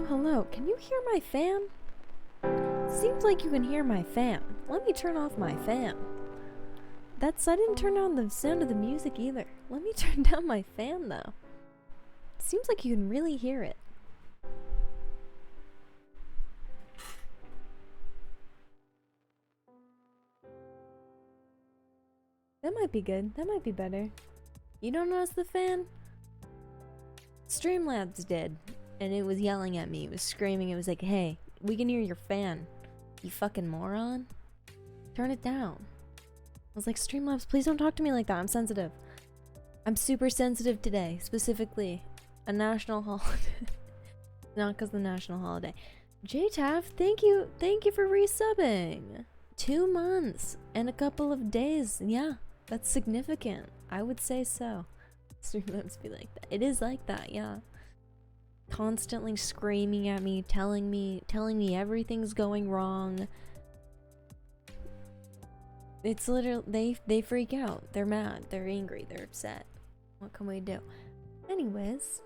Hello, can you hear my fan? Seems like you can hear my fan. Let me turn off my fan. I didn't turn on the sound of the music either. Let me turn down my fan though. Seems like you can really hear it. That might be good. That might be better. You don't notice the fan? Streamlabs did. And it was yelling at me. It was screaming. It was like, hey, we can hear your fan. You fucking moron. Turn it down. I was like, Streamlabs, please don't talk to me like that. I'm sensitive. I'm super sensitive today. Specifically, a national holiday. Not because the national holiday. JTAF, thank you for resubbing. 2 months and a couple of days. Yeah, that's significant. I would say so. Streamlabs be like that. It is like that, yeah. Constantly screaming at me, telling me everything's going wrong. It's literally they freak out. They're mad, they're angry, they're upset. What can we do? Anyways,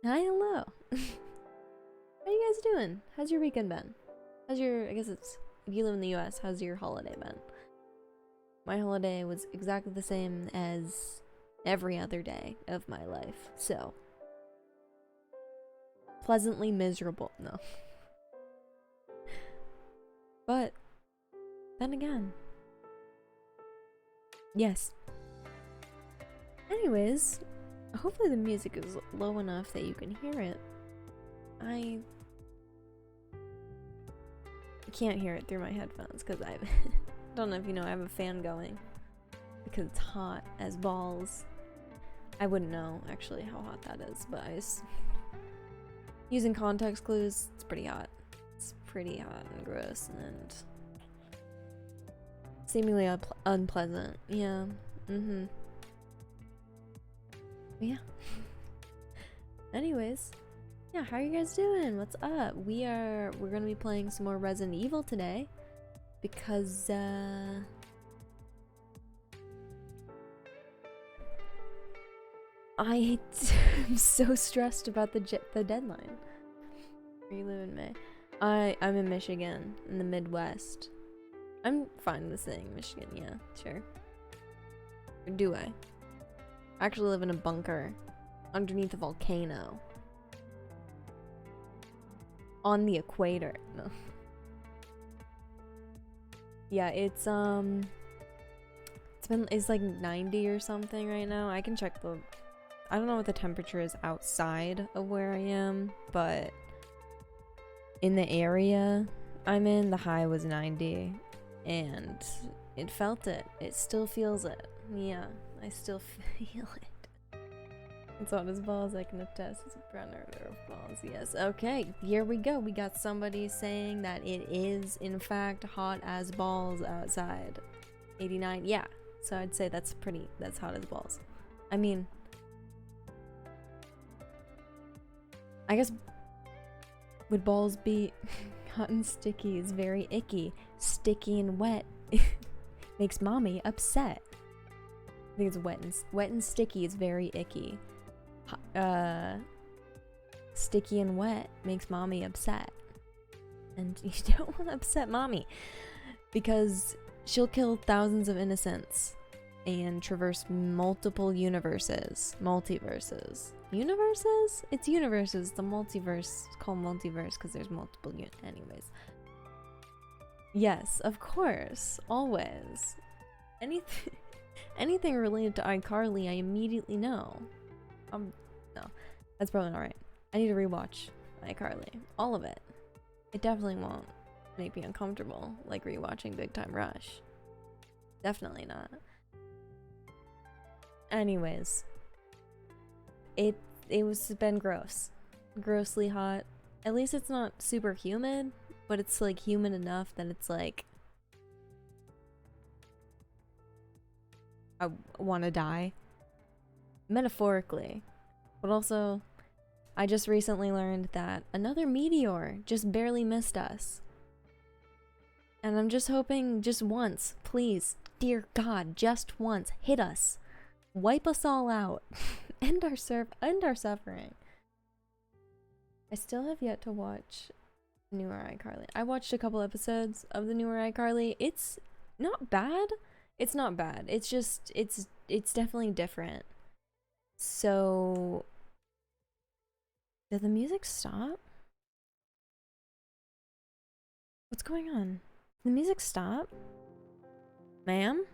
hi, hello. How you guys doing? How's your weekend been? I guess it's, if you live in the US, how's your holiday been? My holiday was exactly the same as every other day of my life, so pleasantly miserable. No. But then again, yes. Anyways, hopefully the music is low enough that you can hear it. I can't hear it through my headphones because I don't know if you know, I have a fan going because it's hot as balls. I wouldn't know actually how hot that is, but I just, using context clues, it's pretty hot. It's pretty hot and gross and seemingly unpleasant. Yeah. But yeah. Anyways, yeah, how are you guys doing? What's up? We're gonna be playing some more Resident Evil today because I am so stressed about the deadline. Where you live in May? I'm in Michigan, in the Midwest. I'm fine with saying Michigan, yeah, sure. Or do I? I actually live in a bunker underneath a volcano. On the equator. No. Yeah, it's like 90 or something right now. I can check the, I don't know what the temperature is outside of where I am, but in the area I'm in, the high was 90 and it felt it. It still feels it. Yeah, I still feel it. It's hot as balls, I can attest. It's a brown order of balls. Yes, okay, here we go. We got somebody saying that it is in fact hot as balls outside. 89, yeah. So I'd say that's hot as balls. I mean, I guess, would balls be Hot and sticky is very icky. Sticky and wet makes mommy upset. I think it's wet and sticky is very icky. Sticky and wet makes mommy upset. And you don't want to upset mommy because she'll kill thousands of innocents and traverse multiple universes. Multiverses. Universes? It's universes. The multiverse is called multiverse because there's multiple anyways. Yes, of course. Always. Anything related to iCarly, I immediately know. No. That's probably not right. I need to rewatch iCarly. All of it. It definitely won't make me uncomfortable like rewatching Big Time Rush. Definitely not. Anyways. It's been gross. Grossly hot. At least it's not super humid, but it's like humid enough that it's like I want to die. Metaphorically. But also, I just recently learned that another meteor just barely missed us. And I'm just hoping just once, please, dear God, just once, hit us. Wipe us all out. End our suffering. I still have yet to watch newer iCarly. I watched a couple episodes of the newer iCarly. It's not bad. It's not bad. It's just, it's definitely different. So, did the music stop? What's going on? Did the music stop? Ma'am?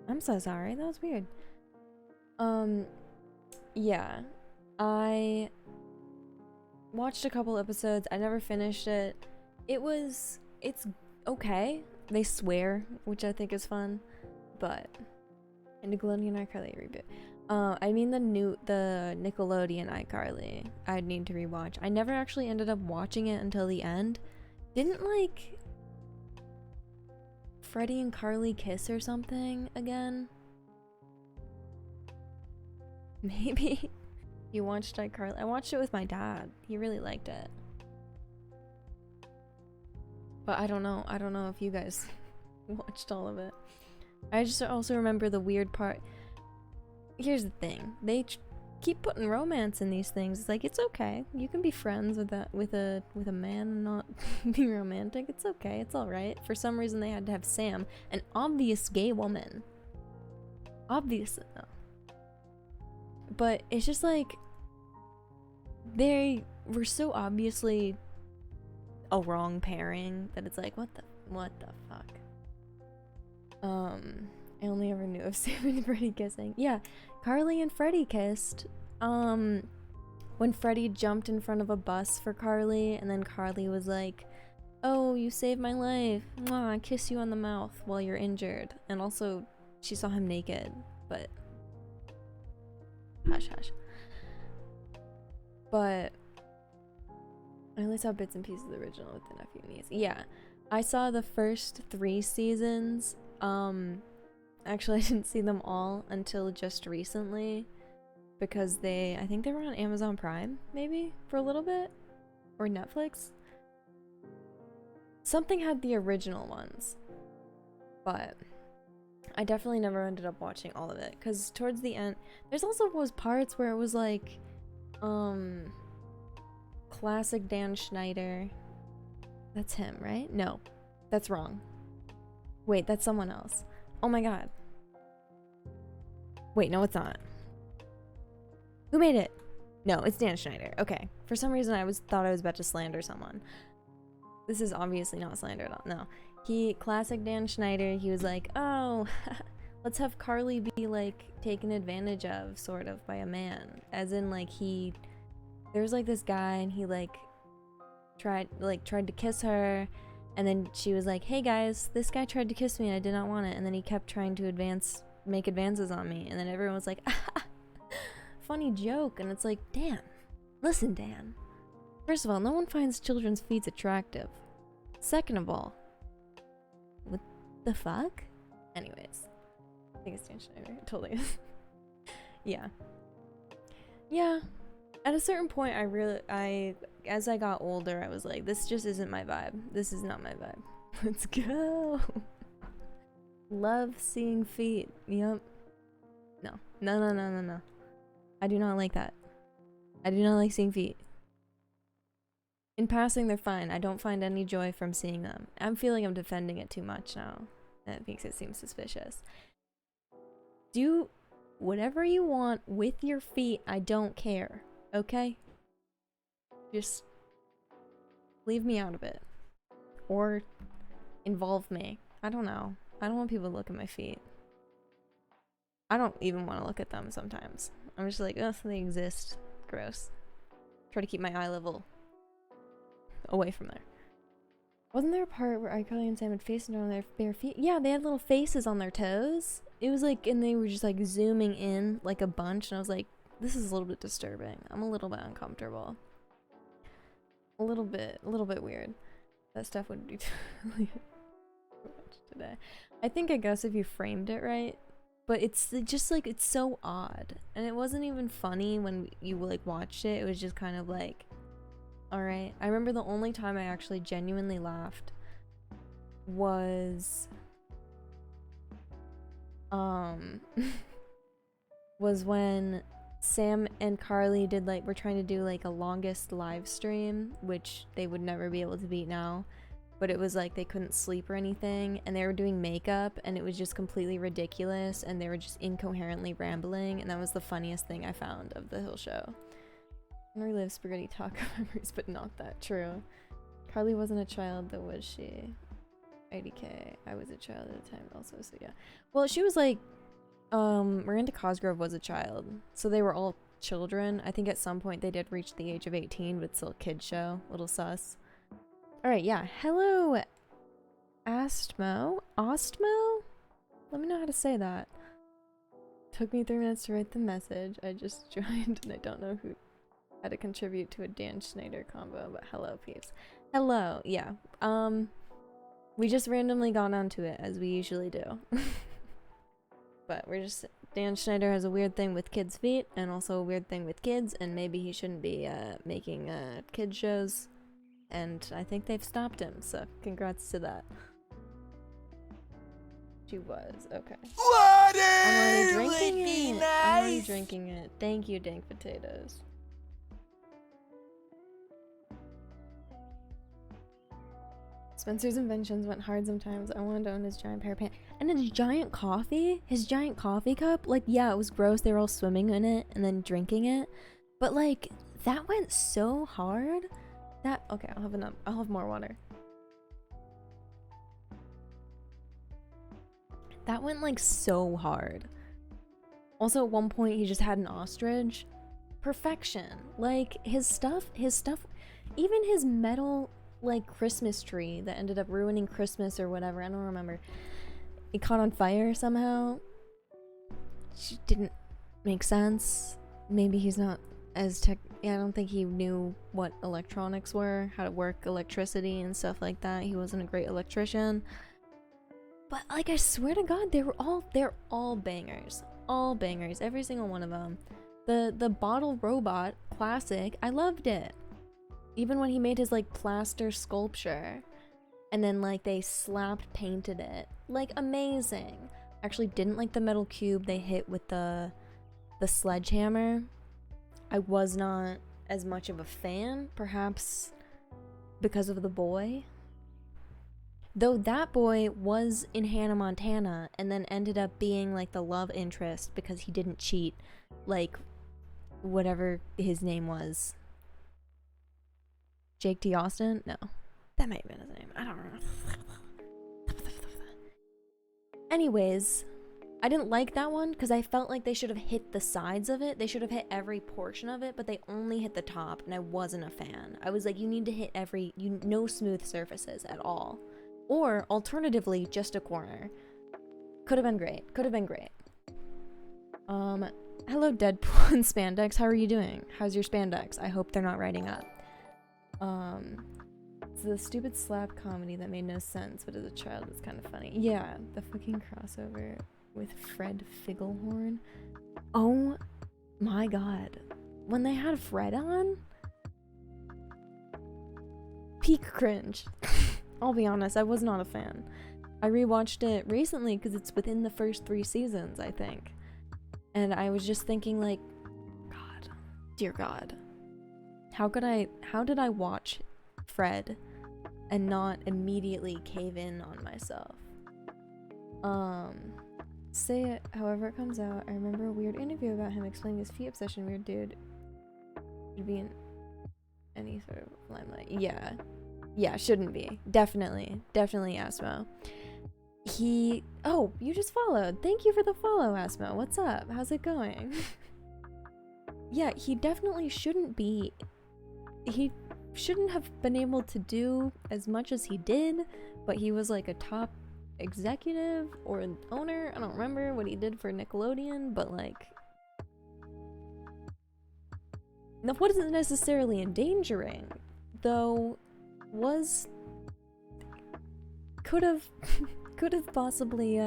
I'm so sorry. That was weird. Yeah. I watched a couple episodes. I never finished it. It's okay. They swear, which I think is fun. But Nickelodeon iCarly reboot. I mean the Nickelodeon iCarly. I'd need to rewatch. I never actually ended up watching it until the end. Didn't like Freddie and Carly kiss or something again? Maybe. You watched iCarly? I watched it with my dad. He really liked it. But I don't know. I don't know if you guys watched all of it. I just also remember the weird part. Here's the thing. They keep putting romance in these things. It's like, it's okay. You can be friends with a man and not be romantic. It's okay. It's all right. For some reason they had to have Sam, an obvious gay woman. Obviously, though. But it's just like they were so obviously a wrong pairing that it's like, what the fuck? I only ever knew of Sam and Freddie kissing. Yeah, Carly and Freddie kissed. When Freddie jumped in front of a bus for Carly, and then Carly was like, "Oh, you saved my life. Mwah, I kiss you on the mouth while you're injured." And also, she saw him naked, but hush hush. But I only saw bits and pieces of the original with the nephew and niece. Yeah, I saw the first 3 seasons. Actually, I didn't see them all until just recently because I think they were on Amazon Prime, maybe, for a little bit, or Netflix. Something had the original ones, but I definitely never ended up watching all of it because towards the end, there's also was parts where it was like, classic Dan Schneider. That's him, right? No, that's wrong. Wait, that's someone else. Oh my god. Wait, no, it's not. Who made it? No, it's Dan Schneider. Okay. For some reason, thought I was about to slander someone. This is obviously not slander at all. No. Classic Dan Schneider, he was like, oh, let's have Carly be, like, taken advantage of, sort of, by a man. As in, like, there's, like, this guy, and he, like, tried to kiss her. And then she was like, hey guys, this guy tried to kiss me and I did not want it. And then he kept trying to make advances on me. And then everyone was like, funny joke. And it's like, Dan, listen, Dan. First of all, no one finds children's feet attractive. Second of all, what the fuck? Anyways, I think it's Dan Schneider. It totally is. Yeah. Yeah. At a certain point, as I got older, I was like, this just isn't my vibe. This is not my vibe. Let's go. Love seeing feet. Yep. No. No, no, no, no, no. I do not like that. I do not like seeing feet. In passing, they're fine. I don't find any joy from seeing them. I'm feeling I'm defending it too much now. That makes it seem suspicious. Do whatever you want with your feet. I don't care. Okay? Just leave me out of it. Or involve me. I don't know. I don't want people to look at my feet. I don't even want to look at them sometimes. I'm just like, oh, they exist. Gross. Try to keep my eye level away from there. Wasn't there a part where iCarly and Sam had faces on their bare feet? Yeah, they had little faces on their toes. It was like, and they were just like zooming in like a bunch, and I was like, this is a little bit disturbing. I'm a little bit uncomfortable. A little bit weird. That stuff would be totally today. I guess if you framed it right, but it's just like, it's so odd. And it wasn't even funny when you like watched it. It was just kind of like, alright. I remember the only time I actually genuinely laughed was was when Sam and Carly did like, we're trying to do like a longest live stream, which they would never be able to beat now, but it was like they couldn't sleep or anything, and they were doing makeup, and it was just completely ridiculous, and they were just incoherently rambling, and that was the funniest thing I found of the whole show. And relive spaghetti taco memories, but not that true. Carly wasn't a child though, was she? IDK. I was a child at the time also, so yeah. Well, she was like, Miranda Cosgrove was a child, so they were all children. I think at some point they did reach the age of 18, but it's still a kid show. Little sus. Alright, yeah. Hello, Astmo? Ostmo? Let me know how to say that. Took me 3 minutes to write the message. I just joined and I don't know who had to contribute to a Dan Schneider combo, but hello, peeps. Hello, yeah. We just randomly got onto it, as we usually do. But we're just, Dan Schneider has a weird thing with kids' feet, and also a weird thing with kids, and maybe he shouldn't be making kid shows, and I think they've stopped him, so congrats to that. She was, okay. I'm already drinking it! Nice. I'm already drinking it. Thank you, Dank Potatoes. Spencer's inventions went hard sometimes. I wanted to own his giant pair of pants. And his giant coffee? His giant coffee cup? Like, yeah, it was gross. They were all swimming in it and then drinking it. But, like, that went so hard. That, okay, I'll have more water. That went, like, so hard. Also, at one point, he just had an ostrich. Perfection. Like, his stuff, even his metal, like, Christmas tree that ended up ruining Christmas or whatever, I don't remember. It caught on fire somehow. It didn't make sense. Maybe he's not as yeah, I don't think he knew what electronics were, how to work electricity and stuff like that. He wasn't a great electrician. But, like, I swear to God, they're all bangers. All bangers, every single one of them. The bottle robot, classic, I loved it. Even when he made his, like, plaster sculpture, and then, like, they slapped painted it. Like, amazing. Actually didn't like the metal cube they hit with the sledgehammer. I was not as much of a fan, perhaps because of the boy. Though that boy was in Hannah Montana, and then ended up being, like, the love interest because he didn't cheat, like, whatever his name was. Jake D. Austin? No. That might have been his name. I don't know. Anyways, I didn't like that one because I felt like they should have hit the sides of it. They should have hit every portion of it, but they only hit the top, and I wasn't a fan. I was like, you need to hit no smooth surfaces at all. Or, alternatively, just a corner. Could have been great. Could have been great. Hello Deadpool and Spandex. How are you doing? How's your Spandex? I hope they're not writing up. It's the stupid slap comedy that made no sense, but as a child it's kind of funny. Yeah, the fucking crossover with Fred Figglehorn. Oh my god. when they had Fred on, peak cringe. I'll be honest, I was not a fan. I rewatched it recently because it's within the first 3 seasons, I think. And I was just thinking like, God, dear God. How did I watch Fred and not immediately cave in on myself? Say it however it comes out. I remember a weird interview about him explaining his feet obsession. Weird dude. Should be in any sort of limelight. Yeah, shouldn't be. Definitely Asmo. Oh, you just followed. Thank you for the follow, Asmo. What's up? How's it going? Yeah, he definitely shouldn't be. He shouldn't have been able to do as much as he did, but he was like a top executive or an owner. I don't remember what he did for Nickelodeon, but like, now what isn't necessarily endangering, though, could have possibly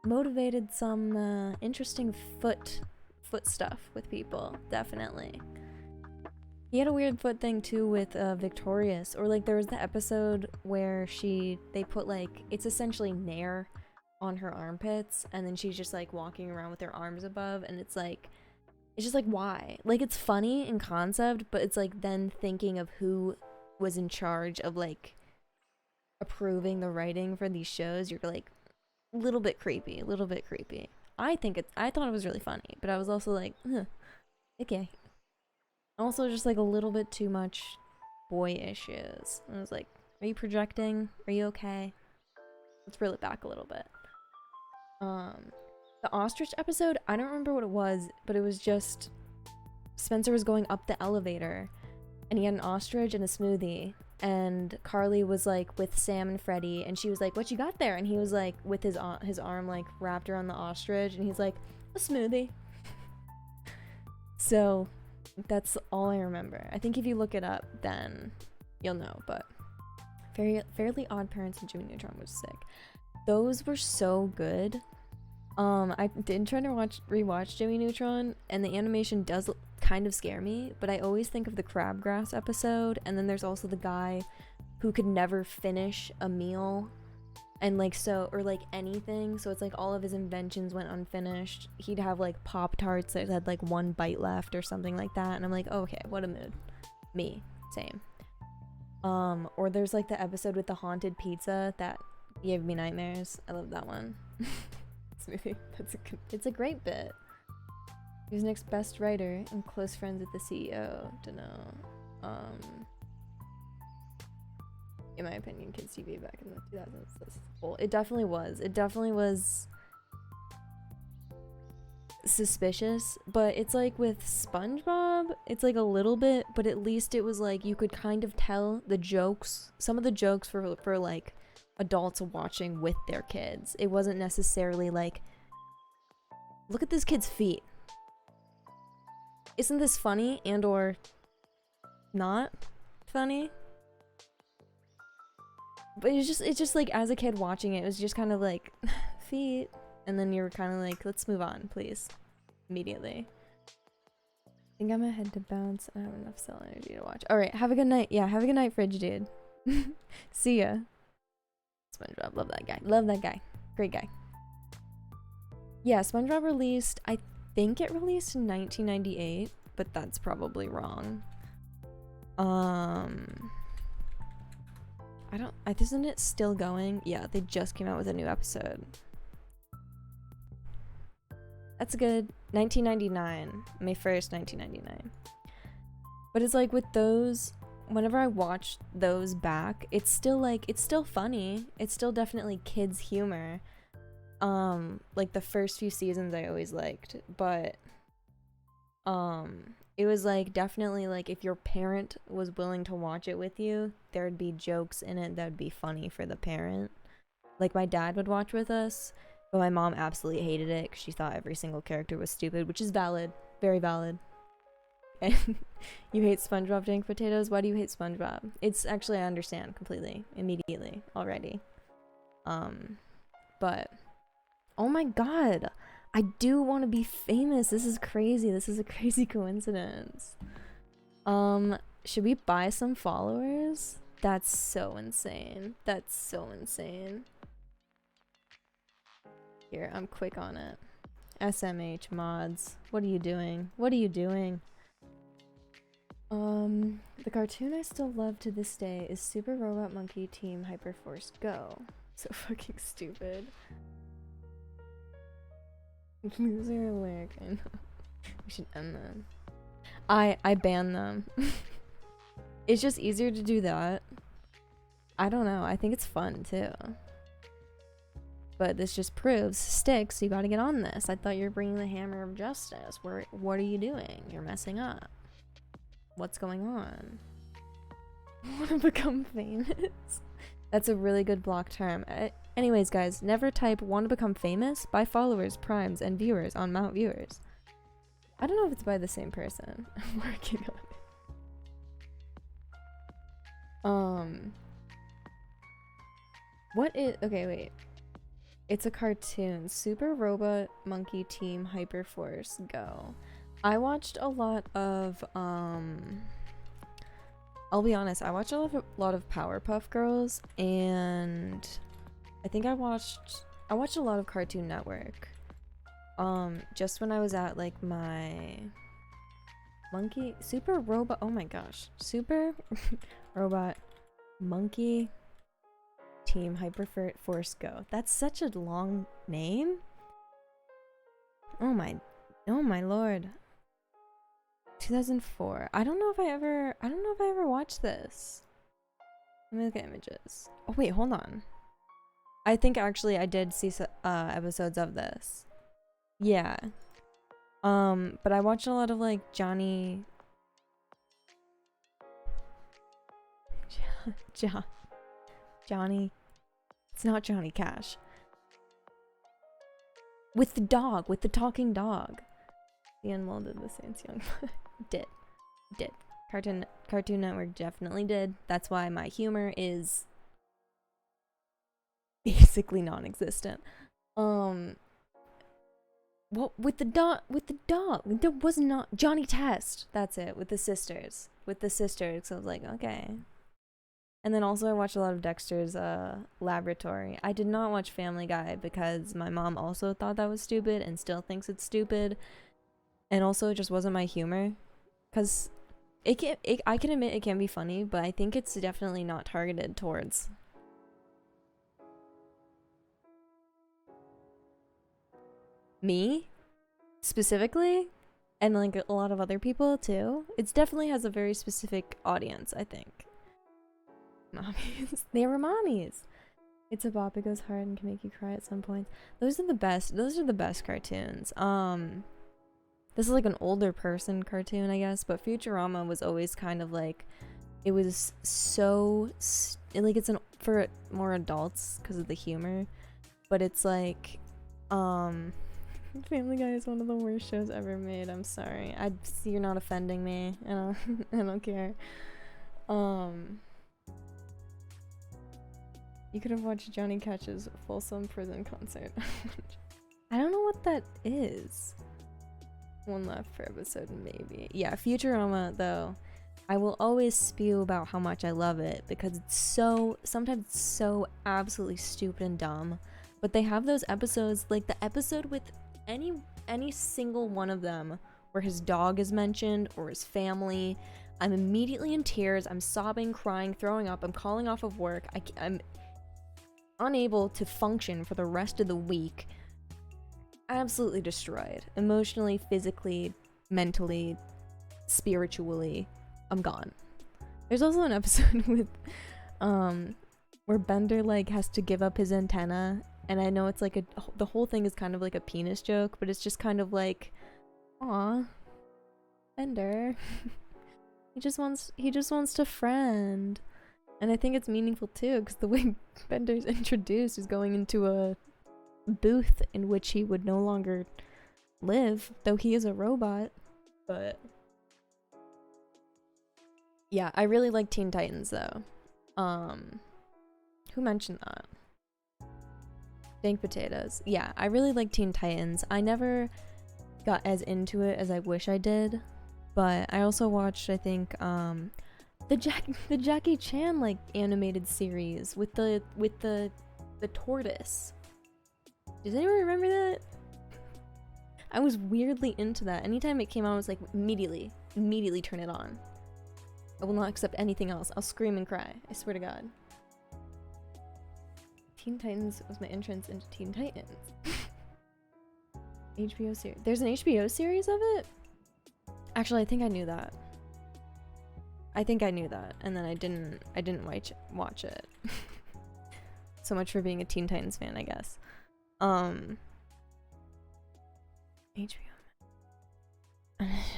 motivated some interesting foot stuff with people. Definitely. He had a weird foot thing too with Victorious, or like there was the episode where they put like, it's essentially Nair on her armpits, and then she's just like walking around with her arms above, and it's just like, why? Like, it's funny in concept, but it's like then thinking of who was in charge of like approving the writing for these shows, you're like a little bit creepy. I thought it was really funny, but I was also like, okay. Also just like a little bit too much boy issues. I was like, are you projecting? Are you okay? Let's reel it back a little bit. The ostrich episode, I don't remember what it was, but it was just Spencer was going up the elevator and he had an ostrich and a smoothie, and Carly was like with Sam and Freddie, and she was like, what you got there? And he was like with his arm like wrapped around the ostrich, and he's like, a smoothie. So that's all I remember. I think if you look it up, then you'll know. But Fairly Odd Parents and Jimmy Neutron was sick. Those were so good. I did try to rewatch Jimmy Neutron, and the animation does kind of scare me, but I always think of the crabgrass episode, and then there's also the guy who could never finish a meal, and like, so, or like anything, so it's like all of his inventions went unfinished. He'd have like Pop-Tarts that had like 1 bite left or something like that, and I'm like, oh, okay, what a mood. Me, same. Or there's like the episode with the haunted pizza that gave me nightmares. I love that one. Smoothie. It's a great bit. He was Nick's best writer and close friends with the CEO. Dunno. In my opinion, kids TV back in the 2000s was cool. It definitely was. It definitely was suspicious, but it's like with SpongeBob, it's like a little bit, but at least it was like you could kind of tell the jokes. Some of the jokes for like adults watching with their kids. It wasn't necessarily like, look at this kid's feet. Isn't this funny and or not funny? But it's just like, as a kid watching it, it was just kind of like feet, and then you're kind of like, let's move on, please, immediately. I think I'm gonna head to bounce. I have enough cell energy to watch. All right, have a good night. Yeah, have a good night, Fridge Dude. See ya. SpongeBob, love that guy. Love that guy. Great guy. Yeah, SpongeBob released, I think it released in 1998, but that's probably wrong. Isn't it still going? Yeah, they just came out with a new episode. That's good. 1999. May 1st, 1999. But it's like with those, whenever I watch those back, it's still like, it's still funny. It's still definitely kids humor. Like the first few seasons I always liked, but it was like definitely like if your parent was willing to watch it with you, there'd be jokes in it that would be funny for the parent. Like my dad would watch with us, but my mom absolutely hated it because she thought every single character was stupid, which is valid, very valid. And you hate SpongeBob Dank Potatoes? Why do you hate SpongeBob? It's actually, I understand completely, immediately, already. But oh my god, I do want to be famous. This is crazy. This is a crazy coincidence. Should we buy some followers? That's so insane. That's so insane. Here, I'm quick on it. SMH mods. What are you doing? What are you doing? The cartoon I still love to this day is Super Robot Monkey Team Hyperforce Go. So fucking stupid. Loser alert. I know. We should end them. I ban them. It's just easier to do that. I don't know. I think it's fun too. But this just proves sticks. You gotta get on this. I thought you were bringing the hammer of justice. What are you doing? You're messing up. What's going on? Want to become famous? That's a really good block term. Anyways, guys, never type "want to become famous" by followers, primes, and viewers on Mount Viewers. I don't know if it's by the same person. I'm working on it. What is... Okay, wait. It's a cartoon. Super Robot Monkey Team Hyperforce Go. I watched a lot of, I'll be honest, I watched a lot of Powerpuff Girls, and I think I watched a lot of Cartoon Network. Just when I was at, like, my Super Robot, oh my gosh, Super Robot Monkey Team Hyperforce Go. That's such a long name. Oh my lord. 2004. I don't know if I ever watched this. Let me look at images. Oh wait, hold on. I think actually I did see episodes of this. Yeah. But I watched a lot of like Johnny It's not Johnny Cash. With the dog, with the talking dog. The unmolded the Saints Young did. Cartoon Network definitely did. That's why my humor is basically non-existent. What with the dog? There was not Johnny Test. That's it. With the sisters. So I was like, okay. And then also I watched a lot of Dexter's Laboratory. I did not watch Family Guy because my mom also thought that was stupid and still thinks it's stupid. And also it just wasn't my humor. Cause I can admit it can be funny, but I think it's definitely not targeted towards me specifically, and like a lot of other people too. It definitely has a very specific audience, I think. Mommies. They were mommies. It's a bop, it goes hard and can make you cry at some points. Those are the best cartoons. This is like an older person cartoon, I guess, but Futurama was always kind of like, it was so like it's for more adults because of the humor, but it's like Family Guy is one of the worst shows ever made. I'm sorry. You're not offending me. I don't care. You could have watched Johnny Cash's Folsom Prison Concert. I don't know what that is. One left per episode, maybe. Yeah, Futurama, though. I will always spew about how much I love it because it's sometimes it's so absolutely stupid and dumb. But they have those episodes, like the episode with any single one of them where his dog is mentioned or his family. I'm immediately in tears. I'm sobbing, crying, throwing up. I'm calling off of work. I'm unable to function for the rest of the week. Absolutely destroyed. Emotionally, physically, mentally, spiritually. I'm gone. There's also an episode with where Bender like has to give up his antenna, and I know it's like the whole thing is kind of like a penis joke, but it's just kind of like, aw, Bender. he just wants to friend. And I think it's meaningful too, because the way Bender's introduced is going into a booth in which he would no longer live, though he is a robot. But yeah, I really like Teen Titans though. Who mentioned that? Baked potatoes. Yeah, I really like Teen Titans. I never got as into it as I wish I did, but I also watched, I think, the Jackie Chan like animated series with the tortoise. Does anyone remember that? I was weirdly into that. Anytime it came out, I was like, immediately turn it on. I will not accept anything else. I'll scream and cry. I swear to God. Teen Titans was my entrance into Teen Titans. HBO series. There's an HBO series of it? Actually, I think I knew that. And then I didn't watch it. So much for being a Teen Titans fan, I guess. HBO.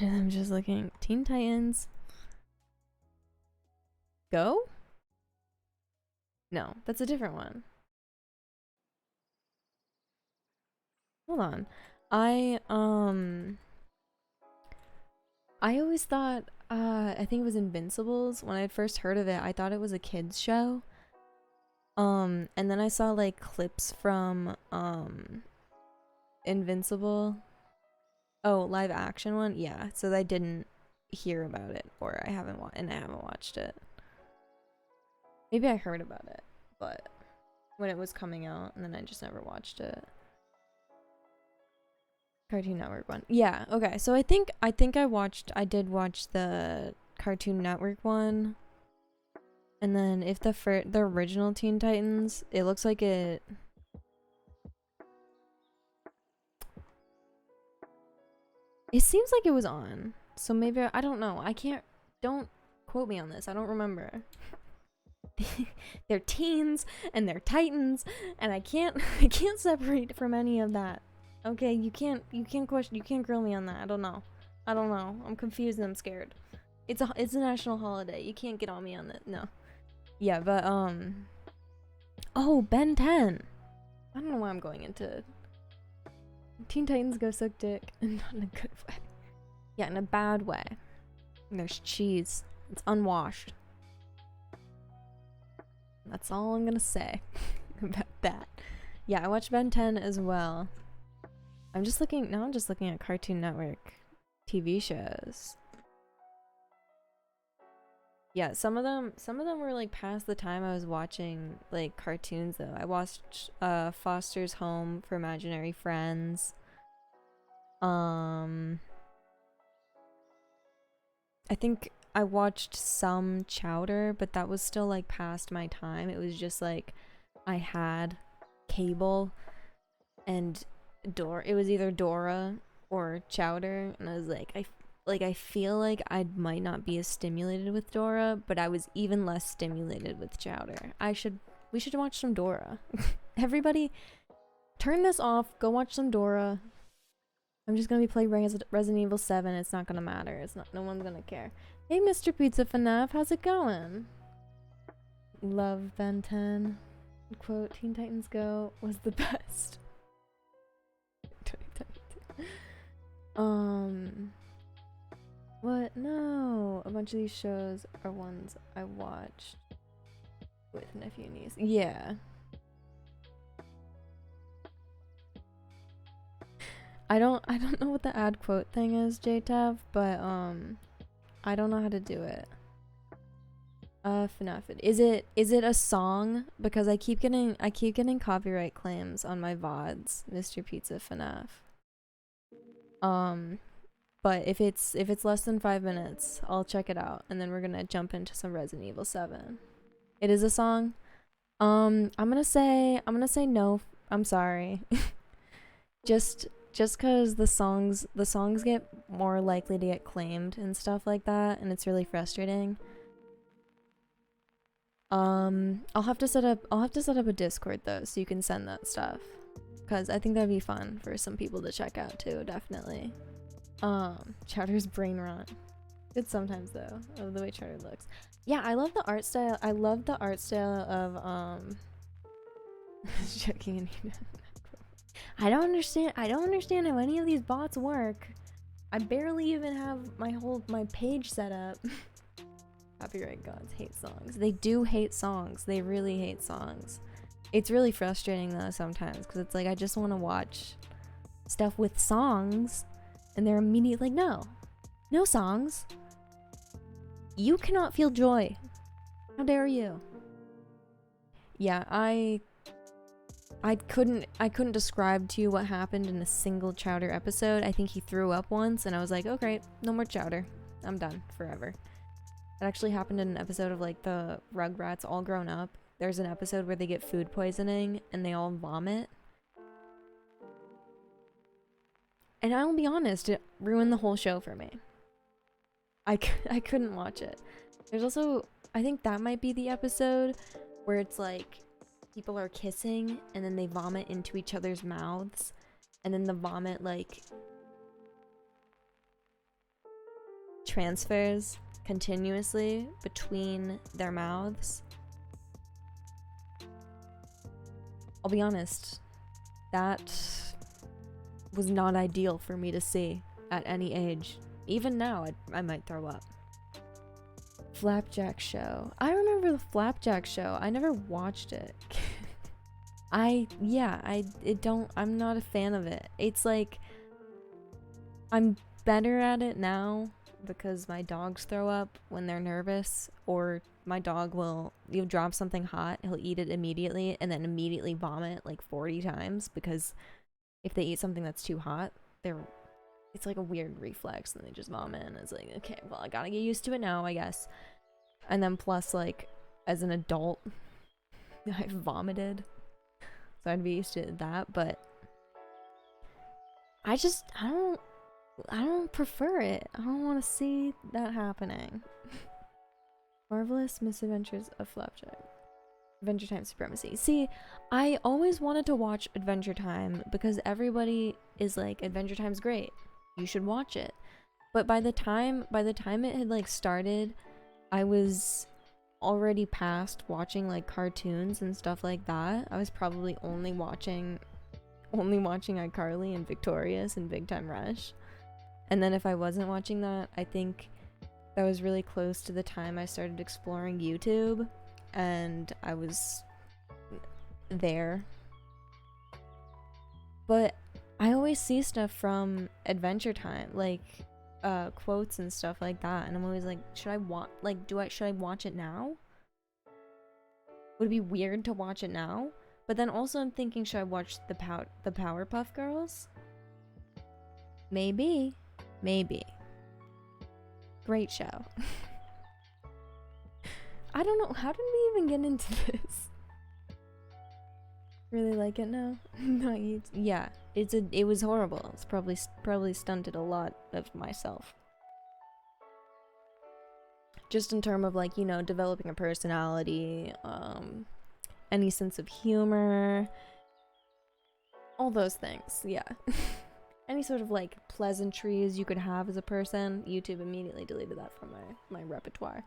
I'm just looking. Teen Titans. Go? No, that's a different one. Hold on. I always thought, I think it was Invincibles. When I first heard of it, I thought it was a kids show. And then I saw like clips from Invincible. Oh, live action one? Yeah. So I didn't hear about it, or I haven't watched it. Maybe I heard about it, but when it was coming out, and then I just never watched it. Cartoon Network one. Yeah, okay. So I think I did watch the Cartoon Network one. And then if the original Teen Titans, it looks like it seems like it was on. So maybe I don't know. Don't quote me on this. I don't remember. They're teens and they're titans, and I can't separate from any of that. Okay, you can't grill me on that. I don't know. I'm confused and I'm scared. It's a national holiday. You can't get on me on that. No. Yeah, but oh, Ben 10. I don't know why I'm going into Teen Titans Go Suck Dick, and not in a good way. Yeah, in a bad way. And there's cheese. It's unwashed. That's all I'm gonna say about that. Yeah, I watched Ben 10 as well. I'm just looking at Cartoon Network TV shows. Yeah, some of them were like past the time I was watching like cartoons though. I watched Foster's Home for Imaginary Friends. I think I watched some Chowder, but that was still like past my time. It was just like I had cable and it was either Dora or Chowder, and I was like I feel like I might not be as stimulated with Dora, but I was even less stimulated with Chowder. We should watch some Dora. Everybody turn this off, go watch some Dora. I'm just gonna be playing Resident Evil 7. It's not gonna matter. No one's gonna care. Hey, Mr. Pizza FNAF, how's it going? Love Ben 10. Quote, Teen Titans Go was the best. 2022. What? No. A bunch of these shows are ones I watched with nephew and niece. Yeah. I don't know what the ad quote thing is, JTav, but I don't know how to do it. FNAF. Is it a song? Because I keep getting copyright claims on my VODs, Mr. Pizza FNAF. But if it's less than 5 minutes, I'll check it out, and then we're gonna jump into some Resident Evil 7. It is a song. I'm gonna say no. I'm sorry. just because the songs get more likely to get claimed and stuff like that, and it's really frustrating. I'll have to set up a Discord though, so you can send that stuff, because I think that'd be fun for some people to check out too, definitely. Chowder's brain rot. Good sometimes though, of the way Chowder looks. Yeah, I love the art style. I love the art style of joking. I don't understand how any of these bots work. I barely even have my page set up. Copyright gods hate songs. They do hate songs. They really hate songs. It's really frustrating though sometimes, because it's like I just want to watch stuff with songs, and they're immediately like, no songs. You cannot feel joy. How dare you? Yeah, I couldn't describe to you what happened in a single Chowder episode. I think he threw up once, and I was like, okay, no more Chowder. I'm done forever. It actually happened in an episode of like the Rugrats All Grown Up. There's an episode where they get food poisoning and they all vomit. And I'll be honest, it ruined the whole show for me. I couldn't watch it. There's also, I think that might be the episode where it's like people are kissing and then they vomit into each other's mouths, and then the vomit like transfers continuously between their mouths. I'll be honest, that was not ideal for me to see at any age. Even now, I might throw up. Flapjack Show. I remember the Flapjack Show. I never watched it. I'm not a fan of it. It's like, I'm better at it now because my dogs throw up when they're nervous, or my dog will, you drop something hot, he'll eat it immediately and then immediately vomit like 40 times, because if they eat something that's too hot, it's like a weird reflex and they just vomit, and it's like, okay, well, I gotta get used to it now, I guess. And then plus, like, as an adult, I've vomited, so I'd be used to that, but I don't prefer it. I don't want to see that happening. Marvelous Misadventures of Flapjack. Adventure Time Supremacy. See, I always wanted to watch Adventure Time because everybody is like, Adventure Time's great, you should watch it. But by the time it had like started, I was already past watching like cartoons and stuff like that. I was probably only watching iCarly and Victorious and Big Time Rush. And then if I wasn't watching that, I think that was really close to the time I started exploring YouTube, and I was there. But I always see stuff from Adventure Time, like quotes and stuff like that, and I'm always like, should I watch it now? Would it be weird to watch it now? But then also I'm thinking, should I watch the Powerpuff Girls? Maybe. Great show. I don't know, how did we even get into this? Really like it now? Yeah, it was horrible. It's probably stunted a lot of myself. Just in terms of like, you know, developing a personality, any sense of humor, all those things, yeah. Any sort of like pleasantries you could have as a person, YouTube immediately deleted that from my repertoire.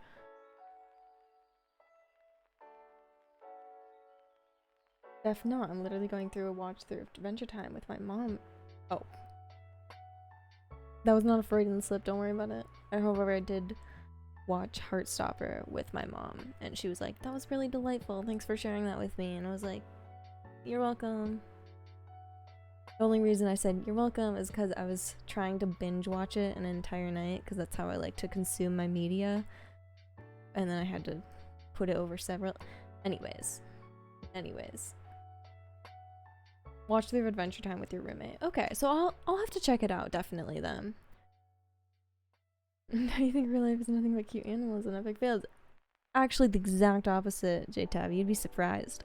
If not, I'm literally going through a watch through of Adventure Time with my mom. Oh. That was not a Freudian slip, don't worry about it. However, I did watch Heartstopper with my mom, and she was like, that was really delightful, thanks for sharing that with me. And I was like, you're welcome. The only reason I said you're welcome is because I was trying to binge watch it an entire night, because that's how I like to consume my media, and then I had to put it over several. Anyways. Watch through Adventure Time with your roommate. Okay, so I'll have to check it out, definitely, then. You think real life is nothing but cute animals and epic fails? Actually, the exact opposite, J-Tab. You'd be surprised.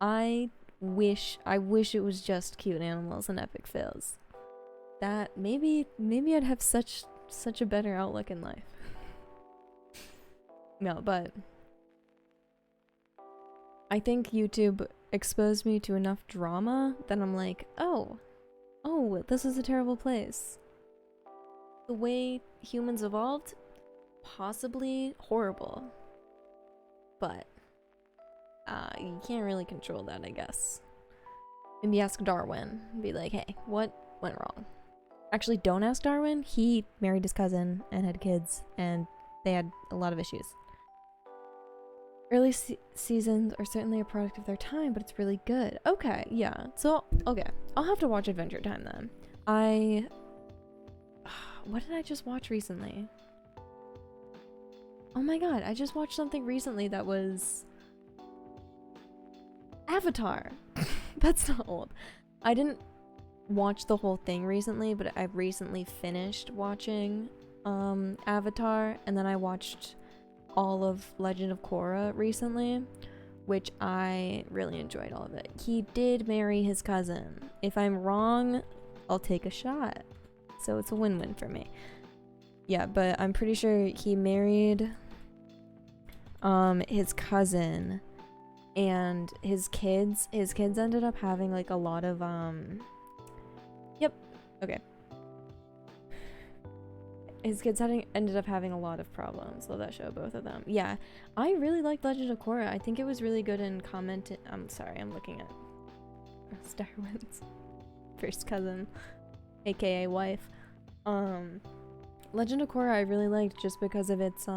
I wish it was just cute animals and epic fails. That maybe I'd have such a better outlook in life. No, but I think YouTube exposed me to enough drama that I'm like, oh, this is a terrible place. The way humans evolved, possibly horrible. But you can't really control that, I guess. Maybe ask Darwin. Be like, hey, what went wrong? Actually, don't ask Darwin. He married his cousin and had kids, and they had a lot of issues. Early seasons are certainly a product of their time, but it's really good. Okay, yeah. So, okay. I'll have to watch Adventure Time then. What did I just watch recently? Oh my god, I just watched something recently that was Avatar. That's not old. I didn't watch the whole thing recently, but I recently finished watching Avatar, and then I watched all of Legend of Korra recently, which I really enjoyed all of it. He did marry his cousin. If I'm wrong, I'll take a shot. So it's a win-win for me. Yeah, but I'm pretty sure he married his cousin, and his kids ended up having like a lot of yep, okay. His kids ended up having a lot of problems. Love that show, both of them. Yeah, I really liked Legend of Korra. I think it was really good in comment. I'm sorry, I'm looking at Starwind's first cousin, aka wife. Legend of Korra I really liked just because of its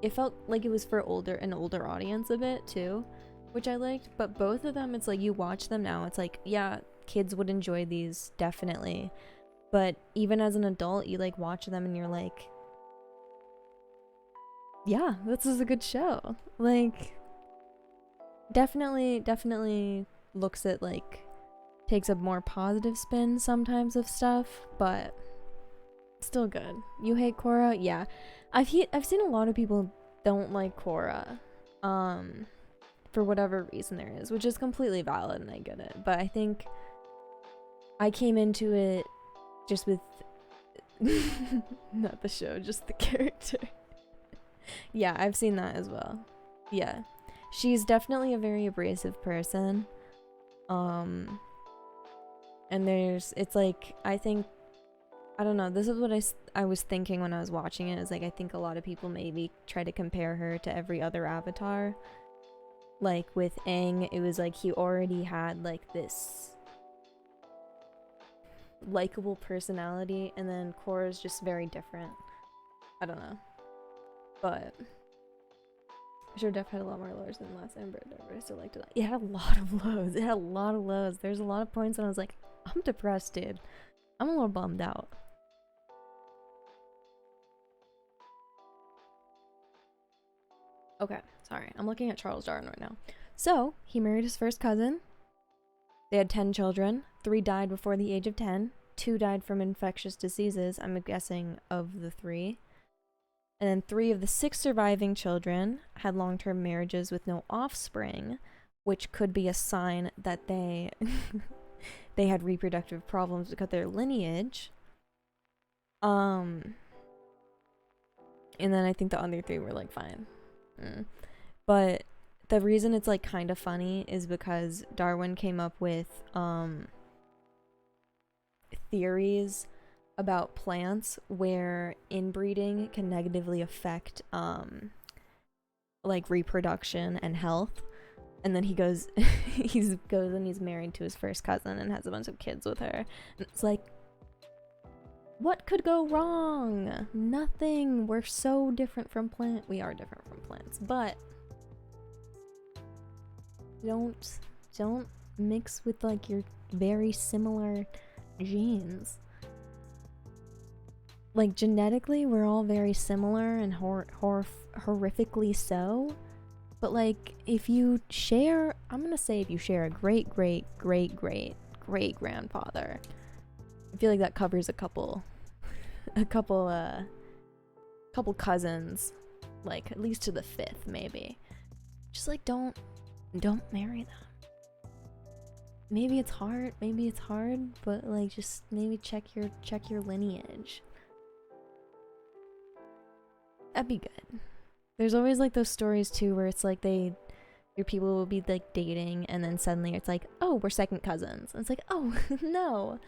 it felt like it was for an older audience a bit too, which I liked. But both of them, it's like you watch them now, it's like, yeah, kids would enjoy these definitely. But even as an adult, you like watch them and you're like, yeah, this is a good show. Like, definitely looks at like, takes a more positive spin sometimes of stuff, but still good. You hate Korra? Yeah. I've seen a lot of people don't like Korra, for whatever reason there is, which is completely valid and I get it. But I think I came into it just with not the show, just the character. Yeah, I've seen that as well. Yeah, she's definitely a very abrasive person. And it's like, I think, I don't know, this is what I was thinking when I was watching it, is like, I think a lot of people maybe try to compare her to every other avatar. Like with Aang, it was like he already had like this likable personality, and then Korra's just very different. I don't know, but sure, Def had a lot more lows than last Ember, but I still liked it. It had a lot of lows. It had a lot of lows. There's a lot of points when I was like, I'm depressed, dude. I'm a little bummed out. Okay, sorry. I'm looking at Charles Darwin right now. So, he married his first cousin. They had 10 children. 3 died before the age of 10. 2 died from infectious diseases, I'm guessing, of the 3. And then 3 of the 6 surviving children had long-term marriages with no offspring, which could be a sign that they they had reproductive problems because of their lineage. And then I think the other 3 were like fine. But the reason it's like kind of funny is because Darwin came up with theories about plants where inbreeding can negatively affect like reproduction and health. And then he goes and he's married to his first cousin and has a bunch of kids with her. And it's like, what could go wrong? Nothing. We're so different from plants. We are different from plants, but don't mix with like your very similar genes. Like genetically, we're all very similar and horrifically so. But like, if you share, I'm gonna say if you share a great grandfather, I feel like that covers a couple cousins, like at least to the 5th maybe. Just like don't marry them. Maybe it's hard, but like just maybe check your lineage. That'd be good. There's always like those stories too where it's like your people will be like dating and then suddenly it's like, oh, we're second cousins. And it's like, oh no.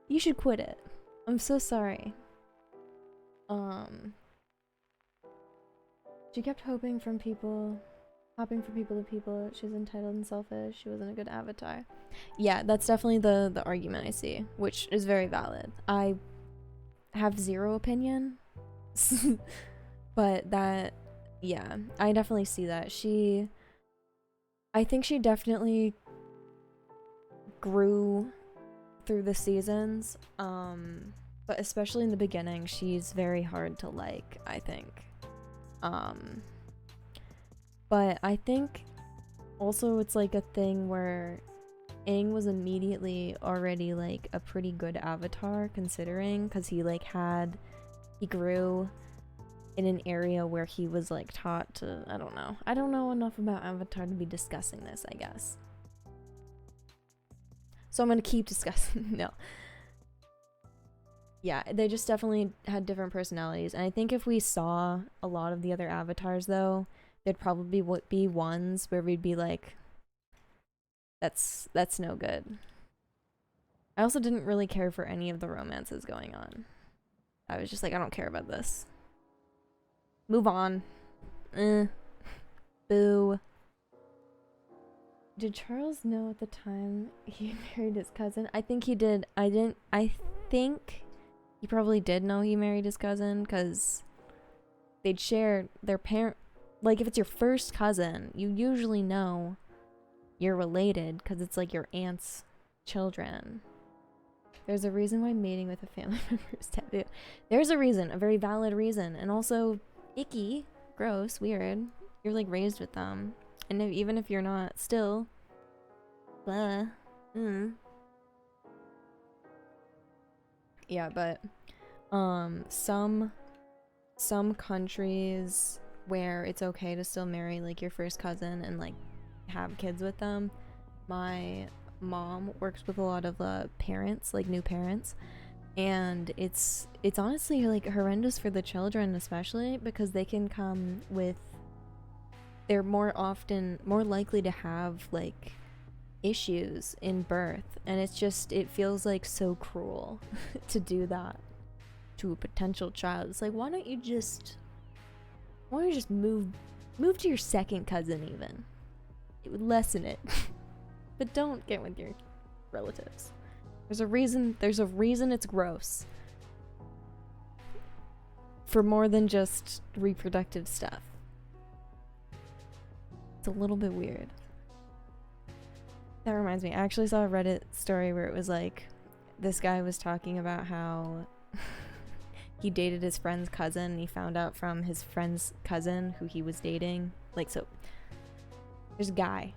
You should quit it. I'm so sorry. She kept hopping from people to people. She's entitled and selfish. She wasn't a good avatar. Yeah, that's definitely the argument I see, which is very valid. I have zero opinion. But that, Yeah, I definitely see that. I think she definitely grew through the seasons, but especially in the beginning, she's very hard to like, I think. But I think also it's like a thing where Aang was immediately already like a pretty good avatar, considering, because he grew in an area where he was like taught to, I don't know enough about Avatar to be discussing this, I guess. So I'm gonna keep discussing. No. Yeah, they just definitely had different personalities, and I think if we saw a lot of the other avatars though, there'd probably be ones where we'd be like, that's no good. I also didn't really care for any of the romances going on. I was just like, I don't care about this. Move on. Boo. Did Charles know at the time he married his cousin? I think he did. I think he probably did know he married his cousin, because they'd share their parent. Like, if it's your first cousin, you usually know you're related, because it's like your aunt's children. There's a reason why mating with a family member is taboo. There's a reason, a very valid reason, and also icky, gross, weird. You're like raised with them, and even if you're not, still, blah. Yeah, but some countries where it's okay to still marry like your first cousin and like have kids with them. My mom works with a lot of parents, like new parents, and it's honestly like horrendous for the children, especially because they can come with, they're more likely to have like issues in birth, and it feels like so cruel to do that to a potential child. It's like, why don't you just move to your second cousin even? It would lessen it. But don't get with your relatives. There's a reason it's gross. For more than just reproductive stuff. It's a little bit weird. That reminds me, I actually saw a Reddit story where it was like, this guy was talking about how he dated his friend's cousin, and he found out from his friend's cousin who he was dating. Like, so there's a guy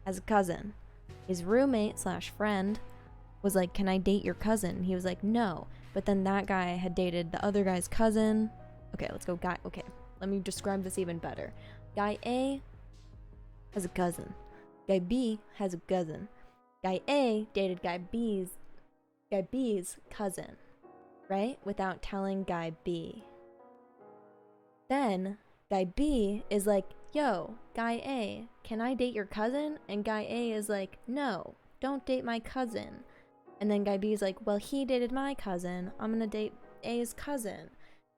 has a cousin. His roommate / friend was like, can I date your cousin? And he was like, no. But then that guy had dated the other guy's cousin. Okay, let's go. Okay, let me describe this even better. Guy A has a cousin. Guy B has a cousin. Guy A dated guy B's cousin, right? Without telling guy B. Then guy B is like, yo, guy A, can I date your cousin? And guy A is like, no, don't date my cousin. And then guy B is like, well, he dated my cousin, I'm gonna date A's cousin.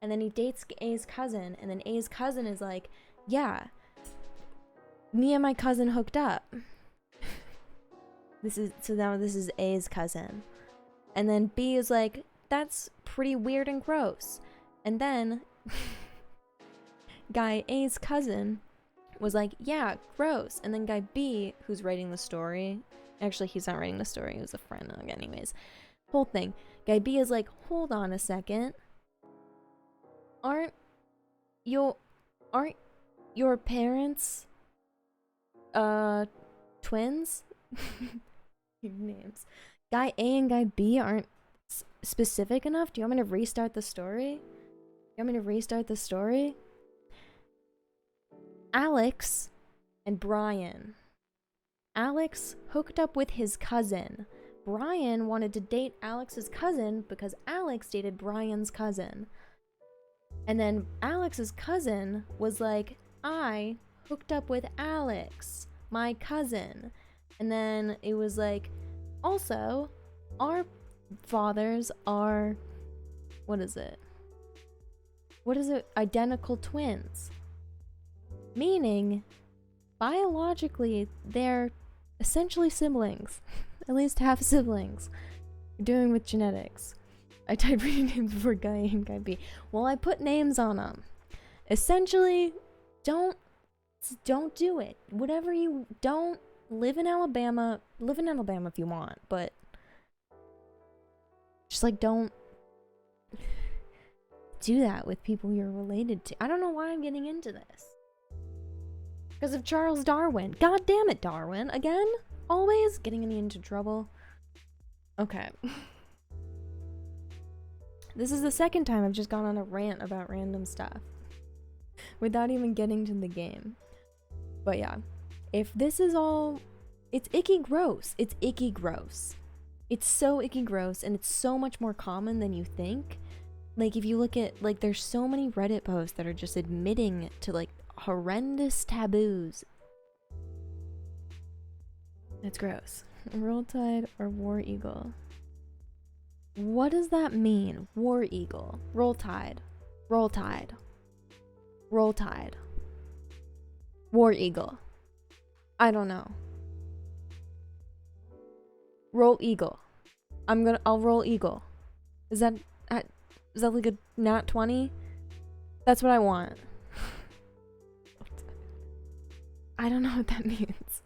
And then he dates A's cousin, and then A's cousin is like, yeah, me and my cousin hooked up. This is A's cousin. And then B is like, that's pretty weird and gross. And then guy A's cousin was like, yeah, gross. And then guy B, who's writing the story, actually he's not writing the story, he was a friend, anyways, whole thing, guy B is like, hold on a second, aren't your parents twins? Names. Guy A and guy B aren't specific enough. Do you want me to restart the story? Alex and Brian. Alex hooked up with his cousin. Brian wanted to date Alex's cousin because Alex dated Brian's cousin. And then Alex's cousin was like, I hooked up with Alex, my cousin. And then it was like, also, our fathers are, what is it? Identical twins. Meaning, biologically, they're essentially siblings. At least half siblings. You're doing with genetics. I typed names before guy A and guy B. Well, I put names on them. Essentially, don't do it. Whatever you don't live in Alabama if you want, but just like don't do that with people you're related to. I don't know why I'm getting into this. Because of Charles Darwin. God damn it, Darwin. Again? Always getting me into trouble. Okay. This is the second time I've just gone on a rant about random stuff without even getting to the game. But yeah, if this is all, it's icky gross. It's icky gross. It's so icky gross, and it's so much more common than you think. Like, if you look at, like, there's so many Reddit posts that are just admitting to, like, horrendous taboos. It's gross. Roll Tide or War Eagle? What does that mean? War Eagle. Roll Tide. Roll Tide. Roll Tide. War Eagle. I don't know. Roll Eagle. I'll roll Eagle. Is that like a nat 20? That's what I want. I don't know what that means.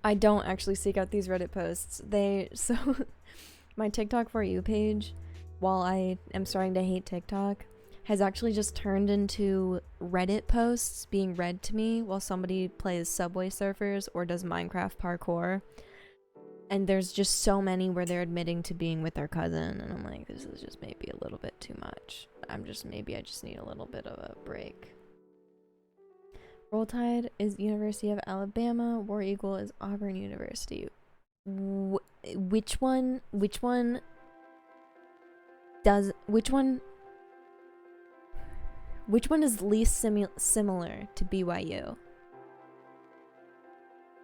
I don't actually seek out these Reddit posts. So my TikTok For You page, while I am starting to hate TikTok, has actually just turned into Reddit posts being read to me while somebody plays Subway Surfers or does Minecraft parkour. And there's just so many where they're admitting to being with their cousin, and I'm like, this is just maybe a little bit too much. Maybe I just need a little bit of a break. Roll Tide is University of Alabama. War Eagle is Auburn University. Which one is least similar to BYU?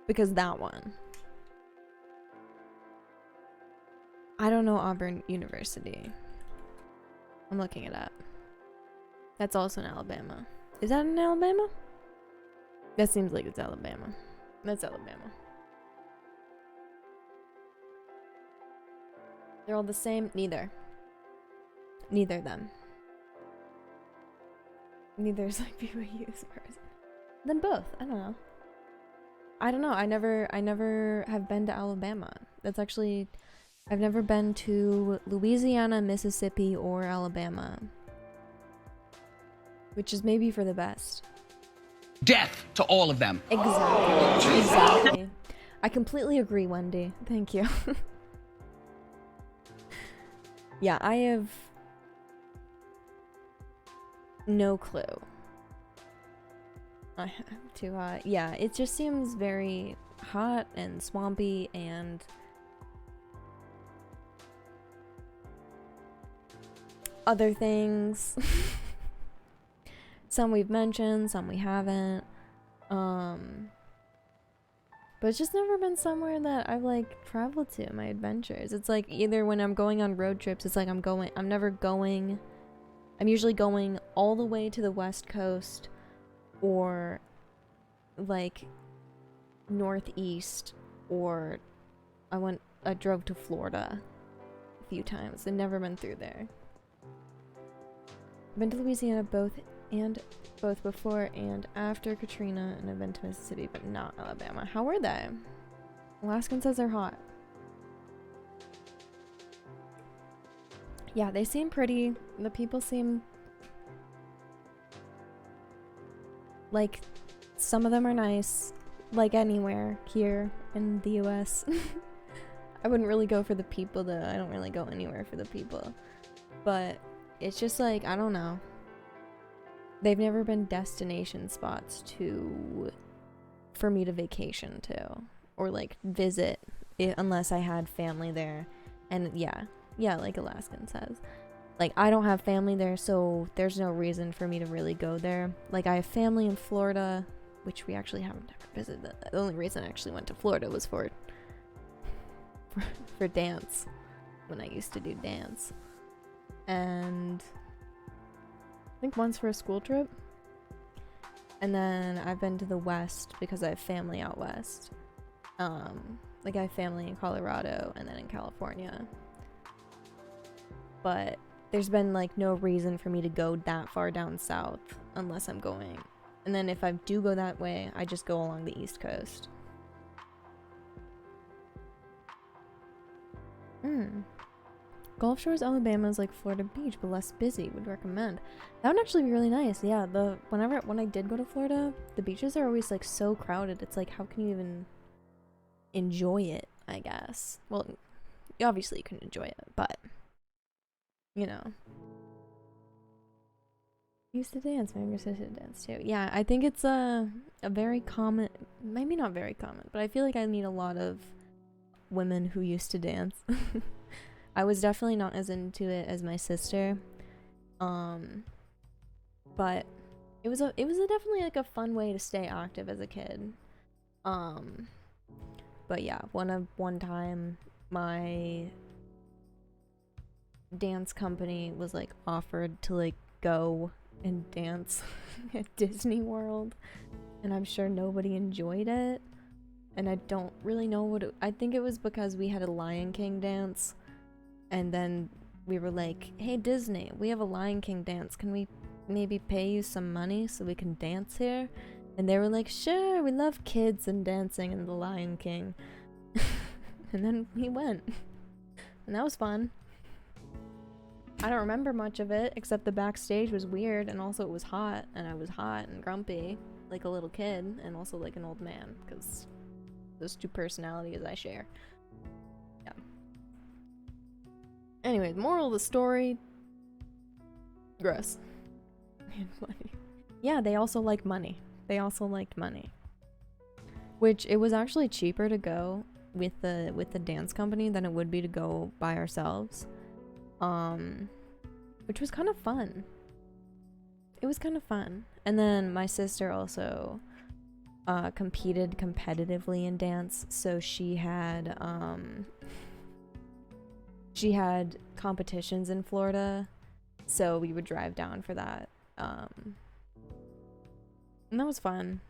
Because that one. I don't know Auburn University. I'm looking it up. That's also in Alabama. Is that in Alabama? That seems like it's Alabama. That's Alabama. They're all the same? Neither. Neither of them. Neither is like BYU as far as... Then both. I don't know. I never have been to Alabama. That's actually... I've never been to Louisiana, Mississippi, or Alabama. Which is maybe for the best. Death to all of them. Exactly. Exactly. I completely agree, Wendy. Thank you. Yeah, I have no clue. I have too hot. Yeah, it just seems very hot and swampy and other things. Some we've mentioned, some we haven't. But it's just never been somewhere that I've like traveled to in my adventures. It's like either when I'm going on road trips, it's like I'm usually going all the way to the West Coast or like Northeast, or I drove to Florida a few times. I've never been through there. I've been to Louisiana both before and after Katrina, and I've been to Mississippi, but not Alabama. How were they? Alaskan says they're hot. Yeah, they seem pretty. The people seem like some of them are nice, like anywhere here in the US. I wouldn't really go for the people though. I don't really go anywhere for the people. But it's just like, I don't know. They've never been destination spots for me to vacation to or like visit unless I had family there. And yeah, like Alaskan says. Like, I don't have family there, so there's no reason for me to really go there. Like, I have family in Florida, which we actually haven't ever visited. The only reason I actually went to Florida was for dance, when I used to do dance. And I think once for a school trip. And then I've been to the West because I have family out West. Like, I have family in Colorado and then in California. But there's been like no reason for me to go that far down south unless I'm going. And then if I do go that way, I just go along the East Coast. Gulf Shores, Alabama is like Florida Beach, but less busy. Would recommend. That would actually be really nice. Yeah, when I did go to Florida, the beaches are always like so crowded. It's like, how can you even enjoy it, I guess? Well, obviously you can enjoy it, but you know. Used to dance, my younger sister dance too. Yeah, I think it's a very common, maybe not very common, but I feel like I meet a lot of women who used to dance. I was definitely not as into it as my sister, but it was definitely like a fun way to stay active as a kid. But yeah, one time my dance company was like offered to like go and dance at Disney World, and I'm sure nobody enjoyed it, and I don't really know what I think it was because we had a Lion King dance. And then we were like, hey Disney, we have a Lion King dance. Can we maybe pay you some money so we can dance here? And they were like, sure, we love kids and dancing in the Lion King. And then we went. And that was fun. I don't remember much of it, except the backstage was weird, and also it was hot, and I was hot and grumpy, like a little kid, and also like an old man, because those two personalities I share. Anyway, the moral of the story, gross. And money. Yeah, they also like money. They also liked money. Which, it was actually cheaper to go with the dance company than it would be to go by ourselves. Which was kind of fun. It was kind of fun. And then my sister also competed competitively in dance, so she had competitions in Florida, so we would drive down for that. And that was fun.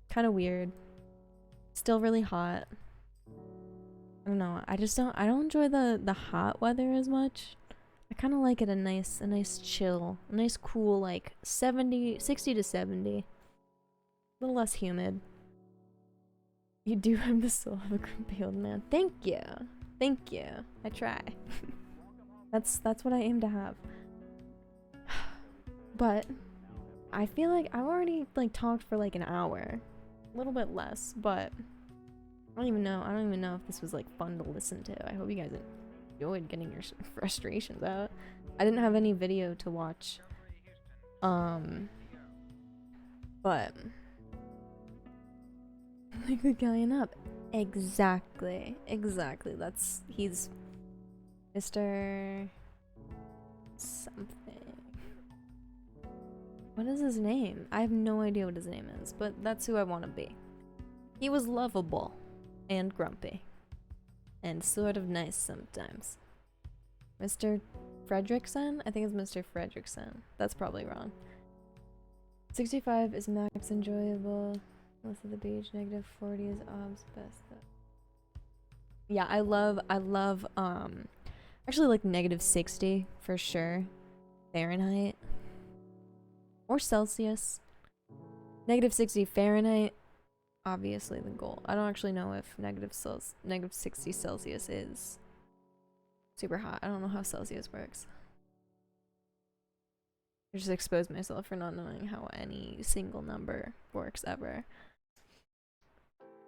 Kind of weird. Still really hot. I don't know. I don't enjoy the hot weather as much. I kind of like it a nice chill, a nice cool, like 60 to 70. A little less humid. You do have the soul of a grumpy old man. Thank you. Thank you. I try. That's what I aim to have. But I feel like I've already like talked for like an hour. A little bit less, but I don't even know if this was like fun to listen to. I hope you guys enjoyed getting your frustrations out. I didn't have any video to watch. But like the guy up. Exactly. He's Mr. something. What is his name? I have no idea what his name is, but that's who I want to be. He was lovable and grumpy and sort of nice sometimes. Mr. Fredrickson? I think it's Mr. Fredrickson. That's probably wrong. 65 is max enjoyable. Less of the beach. Negative 40 is obs best. Yeah, I love actually like negative 60 for sure. Fahrenheit. Or Celsius. Negative 60 Fahrenheit. Obviously the goal. I don't actually know if negative 60 Celsius is super hot. I don't know how Celsius works. I just exposed myself for not knowing how any single number works ever.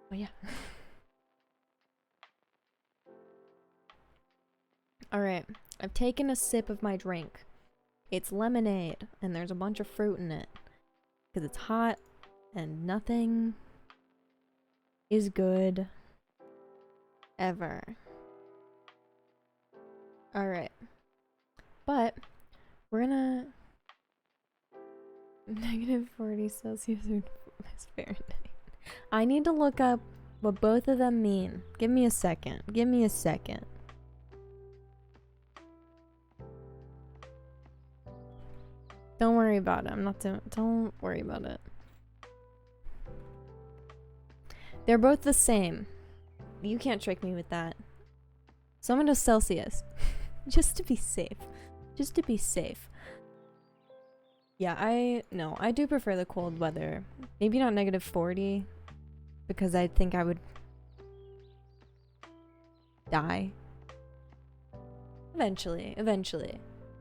But yeah. Alright, I've taken a sip of my drink. It's lemonade, and there's a bunch of fruit in it. Because it's hot, and nothing is good ever. Alright. But, we're gonna... Negative 40 Celsius or Fahrenheit. I need to look up what both of them mean. Give me a second. Give me a second. Don't worry about it. I'm not doing. Don't worry about it. They're both the same. You can't trick me with that. So I'm gonna Celsius. Just to be safe. just to be safe. Yeah, I do prefer the cold weather. Maybe not -40, because I think I would die. Eventually.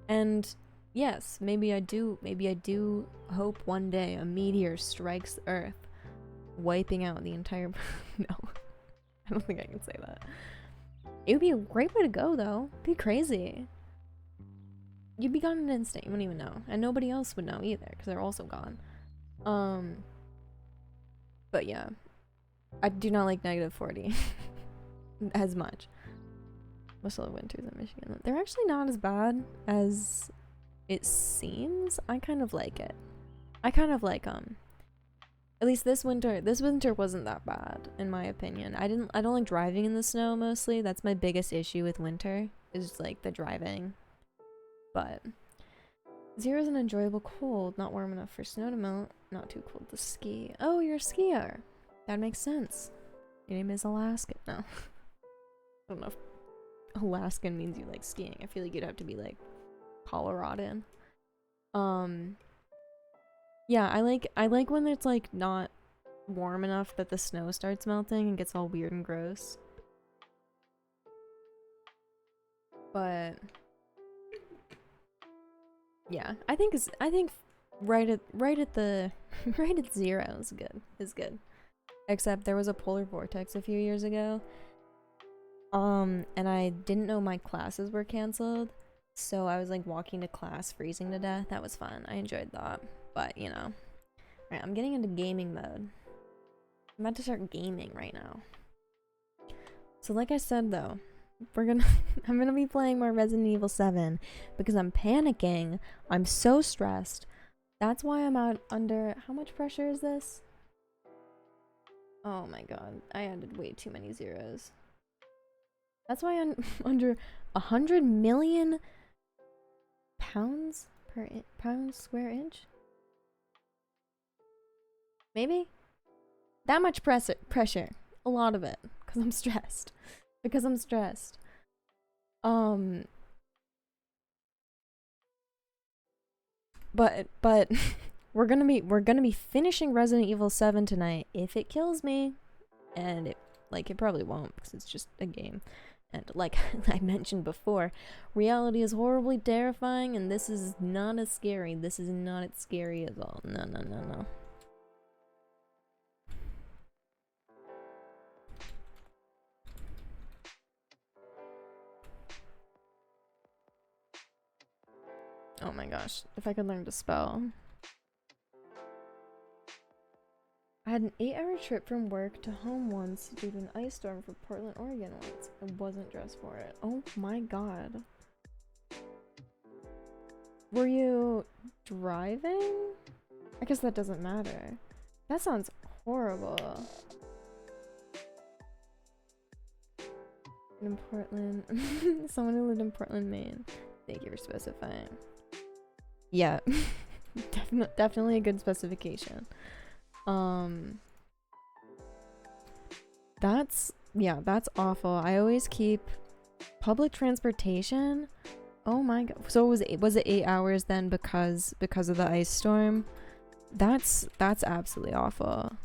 And yes, maybe I do hope one day a meteor strikes Earth, wiping out the entire no. I don't think I can say that. It would be a great way to go though. It'd be crazy. You'd be gone in an instant, you wouldn't even know. And nobody else would know either, because they're also gone. But yeah. I do not like -40 as much. Most of the winters in Michigan. They're actually not as bad as it seems. I kind of like it. I kind of like at least this winter wasn't that bad in my opinion. I don't like driving in the snow mostly. That's my biggest issue with winter, is like the driving. But 0 is an enjoyable cold, not warm enough for snow to melt, not too cold to ski. Oh, you're a skier. That makes sense. Your name is Alaska. No. I don't know if Alaskan means you like skiing. I feel like you'd have to be like Coloradan. Yeah, I like when it's like not warm enough that the snow starts melting and gets all weird and gross. But yeah, I think right at the right at 0 is good. Except there was a polar vortex a few years ago. And I didn't know my classes were canceled, so I was like walking to class freezing to death. That was fun. I enjoyed that. But, you know. Alright, I'm getting into gaming mode. I'm about to start gaming right now. So like I said though, I'm gonna be playing more Resident Evil 7 because I'm panicking. I'm so stressed. That's why I'm out under, how much pressure is this? Oh my god, I added way too many zeros. That's why I'm under 100 million pounds per pound square inch? Maybe? That much pressure. A lot of it. Because I'm stressed. But we're gonna be finishing Resident Evil 7 tonight if it kills me. And it probably won't, because it's just a game. And like I mentioned before, reality is horribly terrifying, and this is not as scary. This is not as scary at all. No. Oh my gosh, if I could learn to spell. I had an 8-hour trip from work to home once due to an ice storm for Portland, Oregon once. I wasn't dressed for it. Oh my god. Were you driving? I guess that doesn't matter. That sounds horrible. In Portland. Someone who lived in Portland, Maine. Thank you for specifying. Yeah. Definitely a good specification. That's awful. I always keep public transportation. Oh my god. So was it 8 hours then because of the ice storm? That's absolutely awful.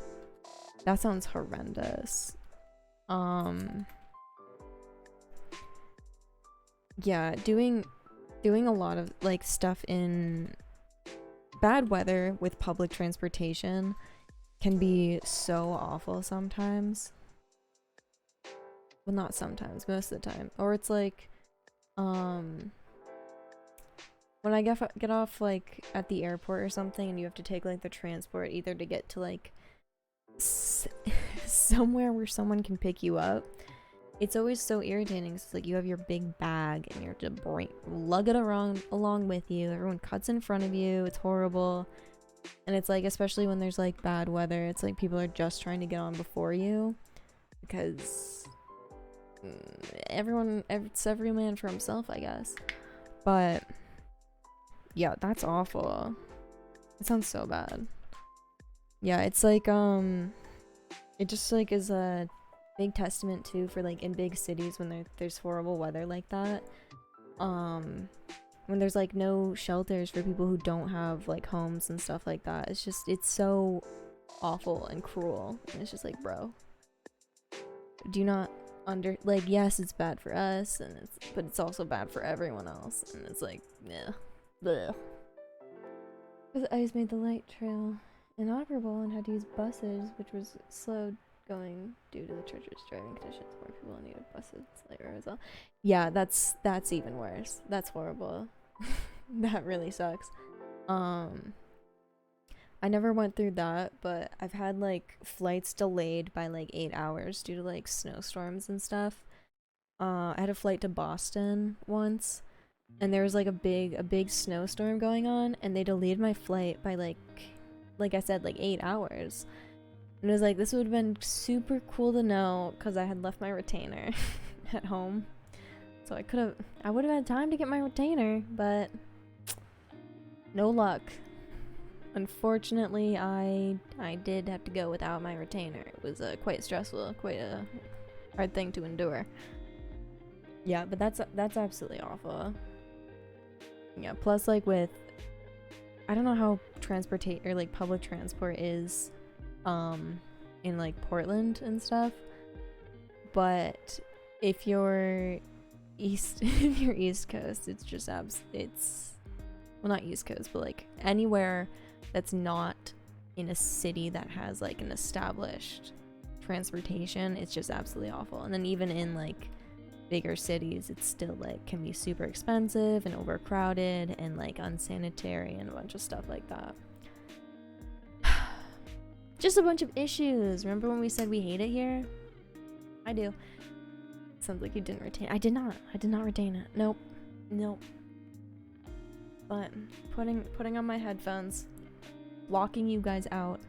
That sounds horrendous. Yeah, doing a lot of like stuff in bad weather with public transportation can be so awful sometimes. Well, not sometimes, most of the time. Or it's like, when I get off like at the airport or something, and you have to take like the transport either to get to like somewhere where someone can pick you up. It's always so irritating. It's like you have your big bag and you have to lug it along with you. Everyone cuts in front of you. It's horrible. And it's like, especially when there's like bad weather, it's like people are just trying to get on before you because it's every man for himself, I guess. But yeah, that's awful. It sounds so bad. Yeah, it's like it just like is a big testament too for like in big cities when there's horrible weather like that. when there's like no shelters for people who don't have like homes and stuff like that. It's just, it's so awful and cruel. And it's just like, bro, do you not like, yes, it's bad for us, and but it's also bad for everyone else. And it's like, yeah, bleh. Because ice made the light trail inoperable and had to use buses, which was slowed going due to the treacherous driving conditions. More people needed buses later as well. Yeah, that's even worse. That's horrible. That really sucks. I never went through that, but I've had like flights delayed by like 8 hours due to like snowstorms and stuff. I had a flight to Boston once, and there was like a big snowstorm going on, and they delayed my flight by like I said, like 8 hours. And it was like, this would have been super cool to know, because I had left my retainer at home. So I would have had time to get my retainer, but no luck. Unfortunately, I did have to go without my retainer. It was quite stressful, quite a hard thing to endure. Yeah, but that's absolutely awful. Yeah, plus like with, I don't know how public transport is in like Portland and stuff, but if you're if you're East Coast, it's just it's, well, not East Coast, but like anywhere that's not in a city that has like an established transportation, it's just absolutely awful. And then even in like bigger cities, it's still like can be super expensive and overcrowded and like unsanitary and a bunch of stuff like that. Just a bunch of issues. Remember when we said we hate it here? I do. Sounds like you didn't retain. I did not retain it. Nope. But putting on my headphones, locking you guys out.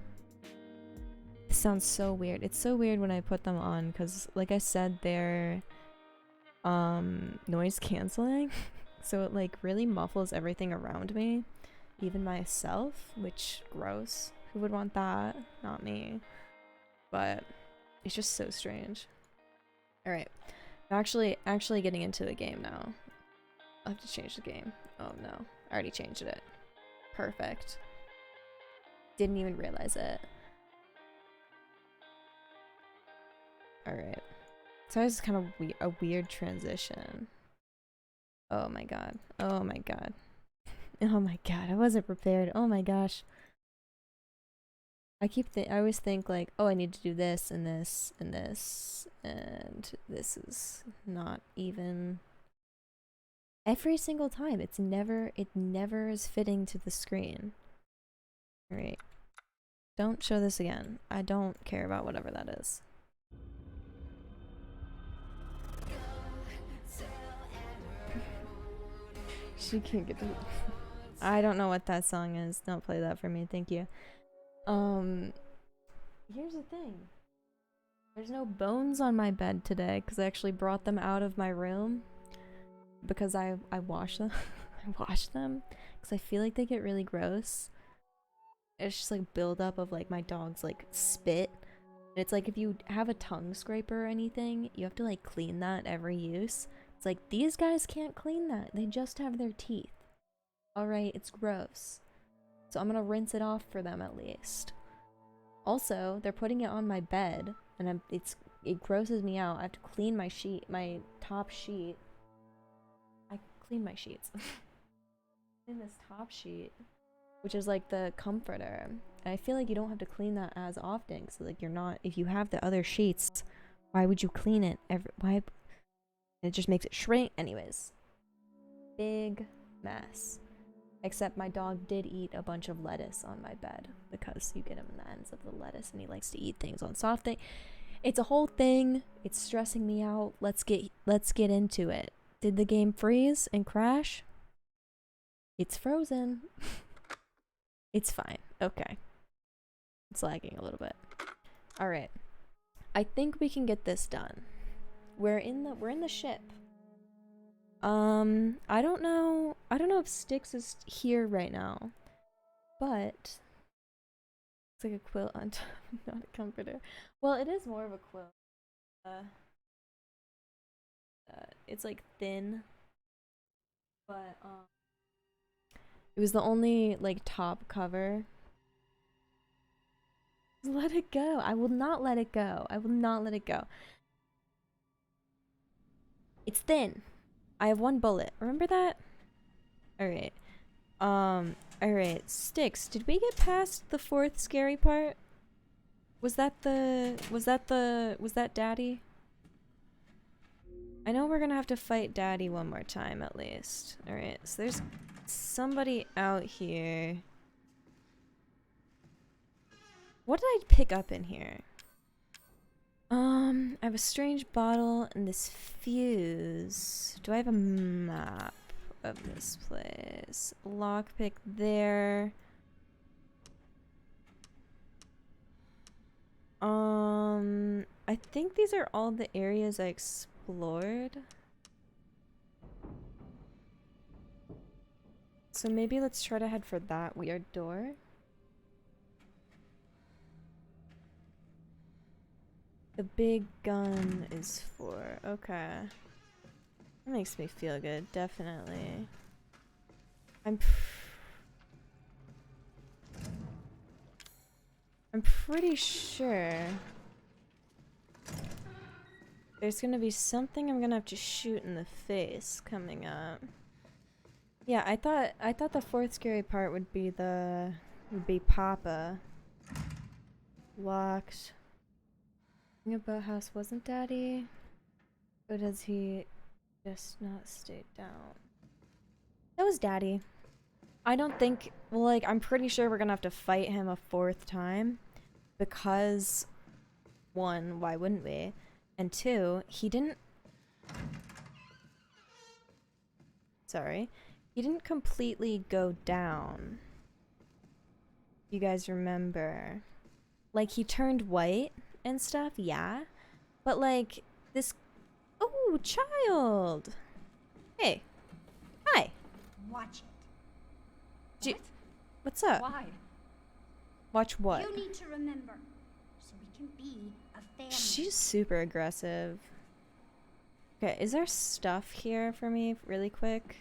This sounds so weird. It's so weird when I put them on, because like I said, they're noise canceling. So it like really muffles everything around me, even myself, which gross. Who would want that? Not me. But it's just so strange. Alright. Actually getting into the game now. I'll have to change the game. Oh no. I already changed it. Perfect. Didn't even realize it. Alright. So it's kind of a weird transition. Oh my god. Oh my god. Oh my god. I wasn't prepared. Oh my gosh. I always think like, oh, I need to do this and this and this, and this is not even every single time. It never is fitting to the screen. Alright. Don't show this again. I don't care about whatever that is. She can't get to I don't know what that song is. Don't play that for me, thank you. Here's the thing. There's no bones on my bed today because I actually brought them out of my room because I wash them. I wash them because I feel like they get really gross. It's just like buildup of like my dog's like spit. And it's like if you have a tongue scraper or anything, you have to like clean that every use. It's like these guys can't clean that. They just have their teeth. Alright, it's gross. So I'm gonna rinse it off for them at least. Also, they're putting it on my bed, and it grosses me out. I have to clean my top sheet. I clean my sheets. In this top sheet, which is like the comforter. And I feel like you don't have to clean that as often, because like if you have the other sheets, why would you clean it why? It just makes it shrink. Anyways, big mess. Except my dog did eat a bunch of lettuce on my bed, because you get him in the ends of the lettuce and he likes to eat things on soft things. It's a whole thing. It's stressing me out. Let's get into it. Did the game freeze and crash? It's frozen. It's fine. Okay. It's lagging a little bit. All right. I think we can get this done. We're in the ship. I don't know if Styx is here right now, but it's like a quilt on top, not a comforter. Well, it is more of a quilt. It's like thin, but It was the only, like, top cover. Let it go. I will not let it go. I will not let it go. It's thin. I have 1 bullet. Remember that? Alright. Alright. Sticks. Did we get past the 4th scary part? Was that Daddy? I know we're gonna have to fight Daddy one more time at least. Alright, so there's somebody out here. What did I pick up in here? I have a strange bottle and this fuse. Do I have a map of this place? Lockpick there. I think these are all the areas I explored. So maybe let's try to head for that weird door. The big gun is for... Okay. That makes me feel good, definitely. I'm pretty sure there's gonna be something I'm gonna have to shoot in the face coming up. Yeah, I thought the 4th scary part would be Papa. Locked. The boathouse wasn't Daddy, but has he just not stayed down? That was Daddy. I don't think, well, like, I'm pretty sure we're gonna have to fight him a 4th time because 1, why wouldn't we? And 2, he didn't completely go down. You guys remember? Like, he turned white and stuff, yeah. But, like, this... Oh, child! Hey. Hi. Watch it. What? What's up? Why? Watch what? You need to remember, so we can be a family. She's super aggressive. Okay, is there stuff here for me really quick?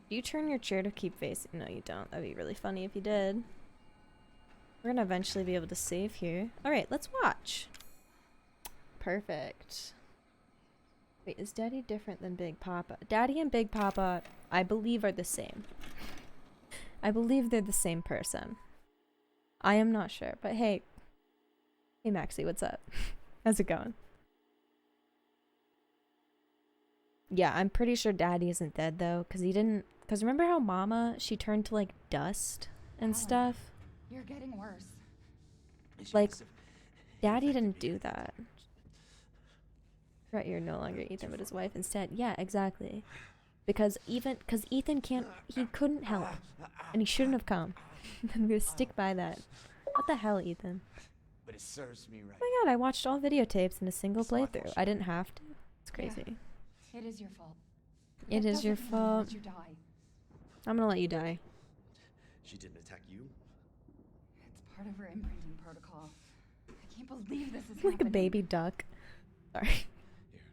Do you turn your chair to keep facing? No, you don't. That'd be really funny if you did. We're gonna eventually be able to save here. Alright, let's watch. Perfect. Wait, is Daddy different than Big Papa? Daddy and Big Papa, I believe, are the same. I believe they're the same person. I am not sure, but hey. Hey Maxie, what's up? How's it going? Yeah, I'm pretty sure Daddy isn't dead though, because he didn't... Because remember how Mama, she turned to like dust and stuff? You're getting worse. Like, Daddy didn't do that. Right, you're no longer Ethan, but his wife instead. Yeah, exactly. Because Ethan can't, he couldn't help. And he shouldn't have come. I'm gonna stick by that. What the hell, Ethan? But it serves me right. Oh my god, I watched all videotapes in a single playthrough. I didn't have to. It's crazy. Yeah, it is your fault. It is your doesn't mean fault. that you die. I'm gonna let you die. She didn't attack you? It's part of her imprinting protocol. I can't believe this is Like a happening. baby duck. Sorry. Here.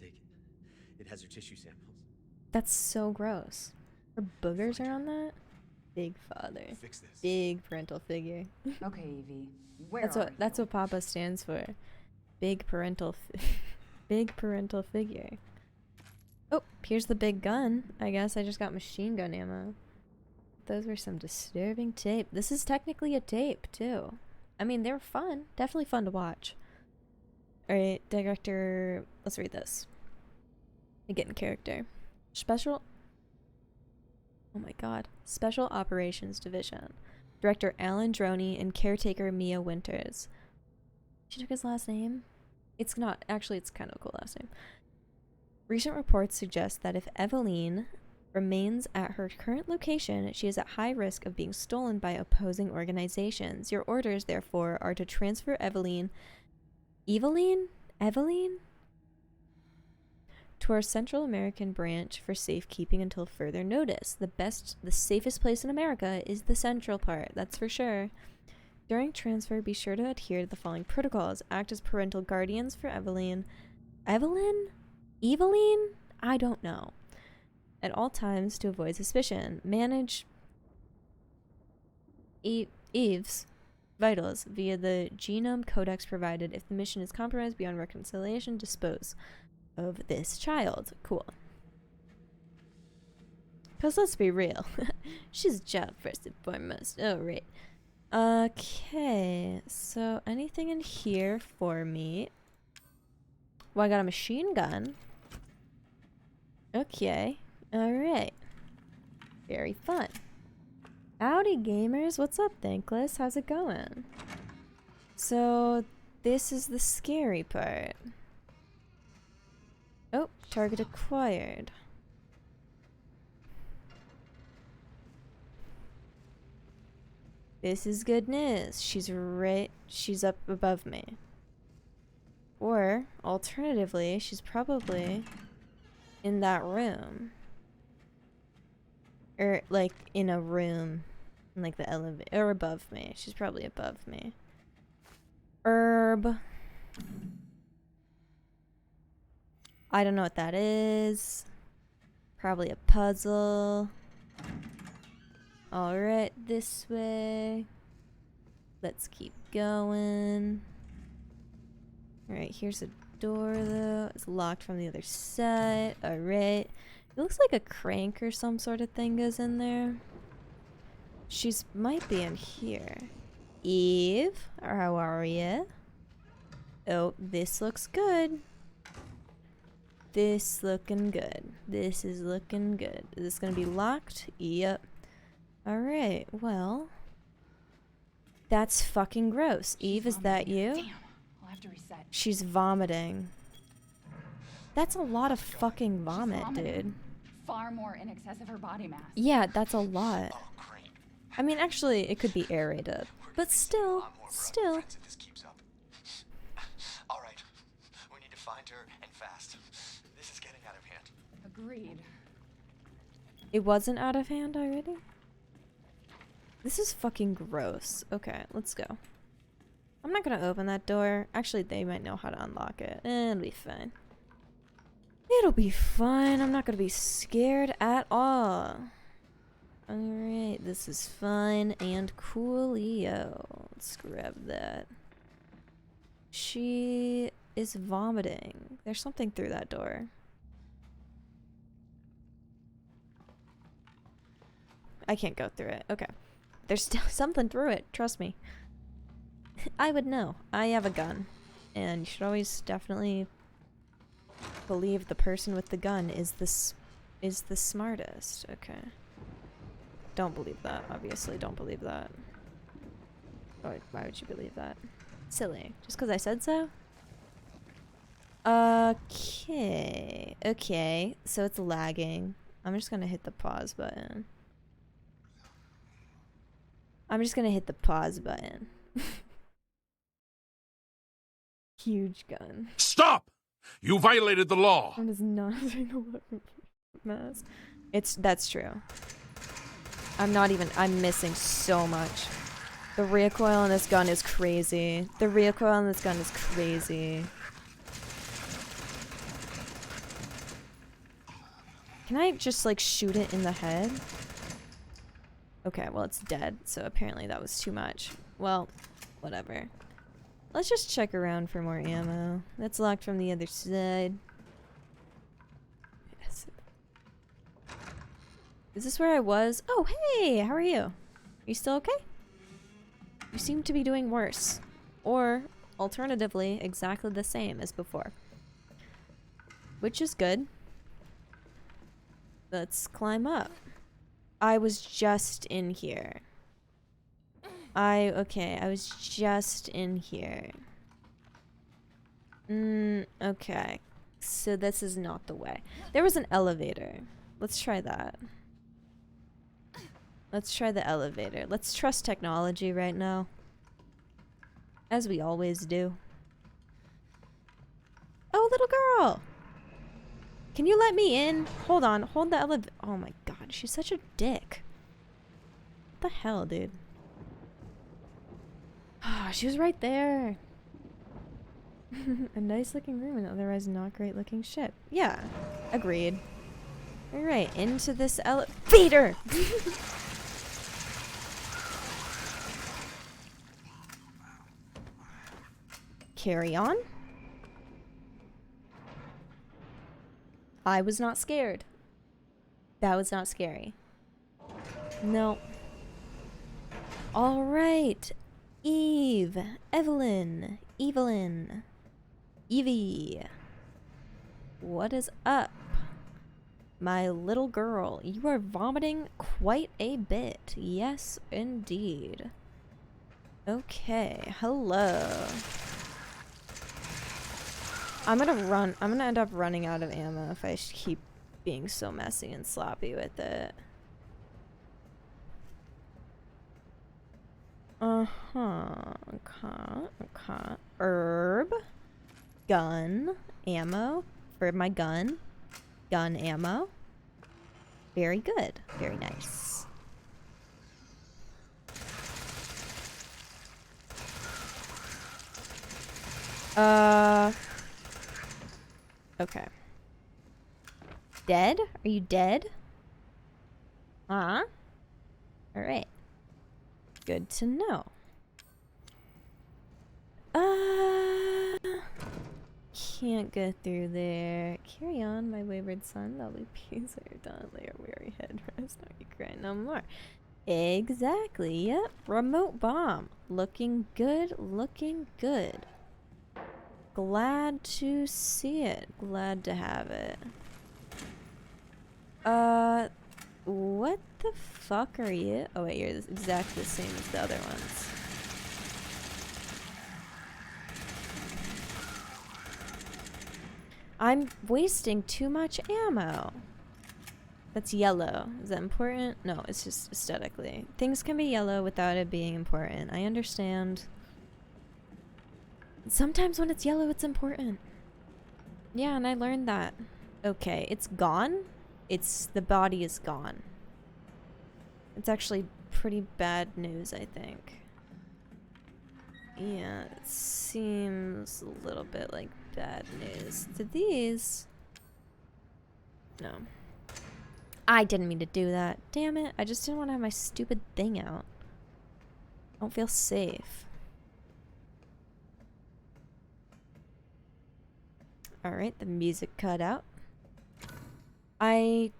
Take it. It has her tissue samples. That's so gross. Her boogers are on that? Big father. Fix this. Big parental figure. Okay, Evie. Where That's are what that's you? what Papa stands for. Big parental big parental figure. Oh, here's the big gun. I guess I just got machine gun ammo. Those were some disturbing tape. This is technically a tape too. I mean, they were fun. Definitely fun to watch. Alright, director, let's read this. I get in character. Special Oh my god. Special Operations Division. Director Alan Droney and caretaker Mia Winters. She took his last name? It's not. Actually, it's kind of a cool last name. Recent reports suggest that if Eveline remains at her current location, she is at high risk of being stolen by opposing organizations. Your orders, therefore, are to transfer Eveline to our Central American branch for safekeeping until further notice. The safest place in America is the central part, that's for sure. During transfer, be sure to adhere to the following protocols. Act as parental guardians for Eveline. Eveline? I don't know. at all times to avoid suspicion. Manage Eve's vitals via the genome codex provided. If the mission is compromised beyond reconciliation, dispose of this child. Cool. Because let's be real. She's a child first and foremost. Oh, right. Okay. So, anything in here for me? Well, I got a machine gun. Okay. Alright. Very fun. Howdy, gamers. What's up, Thankless? How's it going? So, this is the scary part. Oh, target acquired. This is good news. She's up above me. Or, alternatively, she's probably in that room. Or, like, in a room. In, like, the elevator. Or above me. She's probably above me. Herb. I don't know what that is. Probably a puzzle. Alright, this way. Let's keep going. Alright, here's a door though. It's locked from the other side. Alright. It looks like a crank or some sort of thing goes in there. She's might be in here. Eve, how are ya? Oh, this looks good. This looking good. This is looking good. Is this gonna be locked? Yep. Alright, well. That's fucking gross. Eve, is that you? Damn, I'll have to reset. She's vomiting. That's a lot of fucking vomit, dude. Far more in excess of her body mass. Yeah, that's a lot. Oh, great. I mean, actually, it could be aerated. But still, If this keeps up. All right. We need to find her and fast. This is getting out of hand. Agreed. It wasn't out of hand already? This is fucking gross. Okay, let's go. I'm not gonna open that door. Actually, they might know how to unlock it. It'll be fine. It'll be fine. I'm not gonna be scared at all. Alright, this is fun and coolio. Let's grab that. She is vomiting. There's something through that door. I can't go through it. Okay. There's still something through it. Trust me. I would know. I have a gun. And you should always definitely believe the person with the gun is the smartest. Okay. Don't believe that. Obviously, don't believe that. Why would you believe that? Silly. Just because I said so? Okay. Okay. So it's lagging. I'm just gonna hit the pause button. I'm just gonna hit the pause button. Huge gun. Stop! You violated the law. That is not a mess. That's true. I'm missing so much. The recoil on this gun is crazy. The recoil on this gun is crazy. Can I just like shoot it in the head? Okay, well it's dead, so apparently that was too much. Well, whatever. Let's just check around for more ammo. That's locked from the other side. Yes. Is this where I was? Oh, hey! How are you? You still okay? You seem to be doing worse. Or, alternatively, exactly the same as before. Which is good. Let's climb up. I was just in here. Okay, I was just in here. Okay. So this is not the way. There was an elevator. Let's try that. Let's try the elevator. Let's trust technology right now. As we always do. Oh, little girl! Can you let me in? Hold on. Hold the elevator. Oh my god, she's such a dick. What the hell, dude? Ah, she was right there. A nice looking room and otherwise not great looking ship. Yeah, agreed. Alright, into this elevator! Carry on. I was not scared. That was not scary. No. Alright. Eve. Evelyn. Evelyn. Evie. What is up? My little girl, you are vomiting quite a bit. Yes, indeed. Okay, hello. I'm gonna end up running out of ammo if I keep being so messy and sloppy with it. Okay. Herb. Gun. Ammo. For my gun. Gun ammo. Very good. Very nice. Okay. Dead? Are you dead? Alright. Good to know. Can't get through there. Carry on, my wayward son. There'll be peace when you're done. Lay your weary head rest. Don't you cry no more. Exactly. Yep. Remote bomb. Looking good. Looking good. Glad to see it. Glad to have it. What the fuck are you? Oh wait, you're exactly the same as the other ones. I'm wasting too much ammo. That's yellow. Is that important? No, it's just aesthetically. Things can be yellow without it being important. I understand. Sometimes when it's yellow, it's important. Yeah, and I learned that. Okay, it's gone. The body is gone. It's actually pretty bad news, I think. Yeah, it seems a little bit like bad news. Did these? No. I didn't mean to do that. Damn it. I just didn't want to have my stupid thing out. I don't feel safe. Alright, the music cut out. I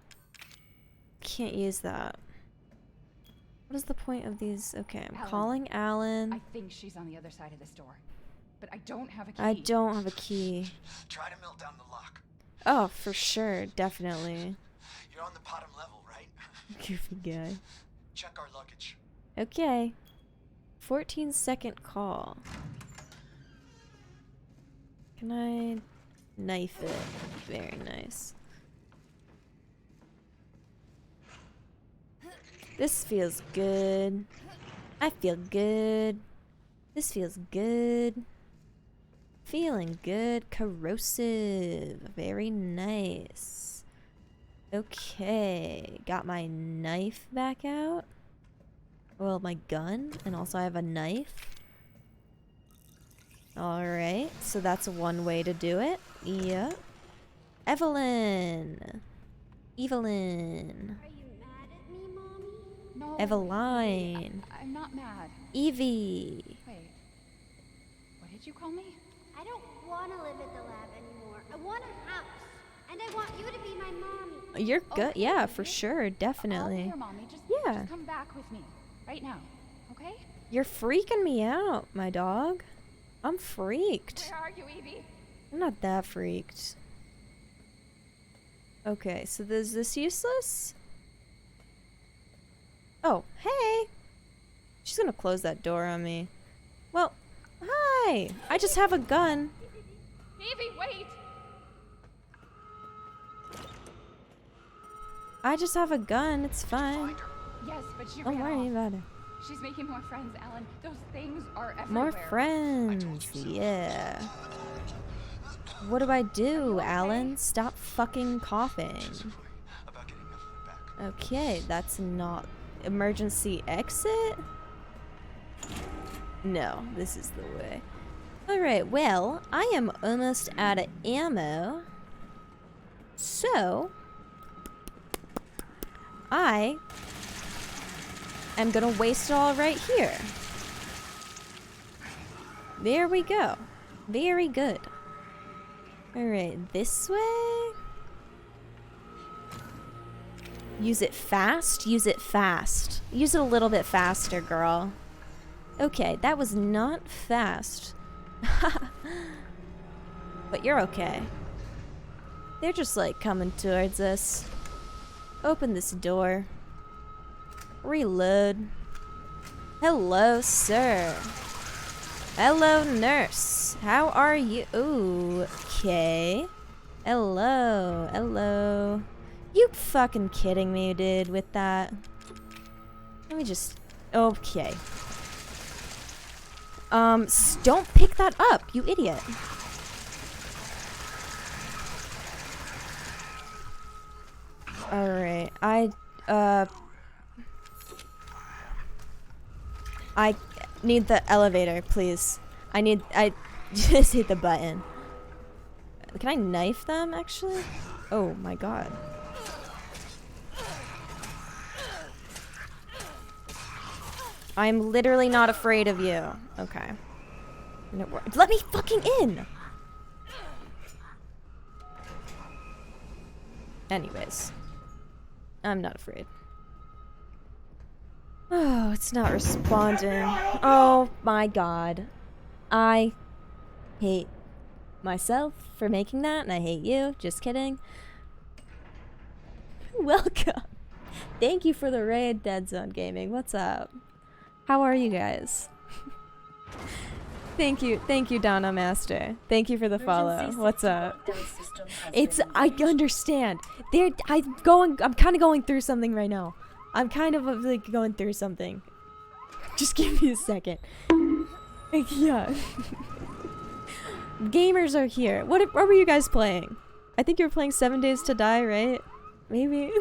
can't use that. What is the point of these? Okay, I'm calling Alan. I think she's on the other side of this door, but I don't have a key. I don't have a key. Try to melt down the lock. Oh, for sure, definitely. You're on the bottom level, right? Goofy guy. Check our luggage. Okay. 14-second call. Can I knife it? Very nice. This feels good. I feel good. This feels good. Feeling good. Corrosive. Very nice. Okay. Got my knife back out. Well, my gun. And also I have a knife. Alright. So that's one way to do it. Yep. Evelyn. Evelyn. No. Eveline. I'm not mad. Evie. Wait. What did you call me? I don't want to live at the lab anymore. I want a house. And I want you to be my mommy. You're good. Okay, Yeah, okay. for sure. I'll be Definitely. your mommy. Just come back with me. Right now. Okay? You're freaking me out, my dog. I'm freaked. Where are you, Evie? I'm not that freaked. Okay, so is this useless? Oh, hey! She's gonna close that door on me. Well, hi! I just have a gun. Evie, wait! I just have a gun. It's fine. Yes, but she Don't ran worry off. about it. She's making more friends, Alan. Those things are everywhere. More friends. Yeah. What do I do, Alan? Stop fucking coughing. About getting Evelyn back. Okay, that's not emergency exit? No, this is the way. Alright, well, I am almost out of ammo. So, I am gonna waste it all right here. There we go. Very good. Alright, this way? Use it fast? Use it fast. Use it a little bit faster, girl. Okay, that was not fast. But you're okay. They're just like coming towards us. Open this door. Reload. Hello, sir. Hello, nurse. How are you? Ooh, okay. Hello, hello. You fucking kidding me, dude, with that? Let me just... Okay. Don't pick that up, you idiot. Alright, I need the elevator, please. I just hit the button. Can I knife them, actually? Oh my god. I'm literally not afraid of you. Okay. Let me fucking in! Anyways. I'm not afraid. Oh, it's not responding. Oh my god. I hate myself for making that, and I hate you. Just kidding. Welcome. Thank you for the raid, Dead Zone Gaming. What's up? How are you guys? Thank you, Donna Master. Thank you for the follow. What's up? I understand. I'm kind of going through something right now. I'm kind of like going through something. Just give me a second. Yeah. Gamers are here. What were you guys playing? I think you were playing 7 Days to Die, right? Maybe.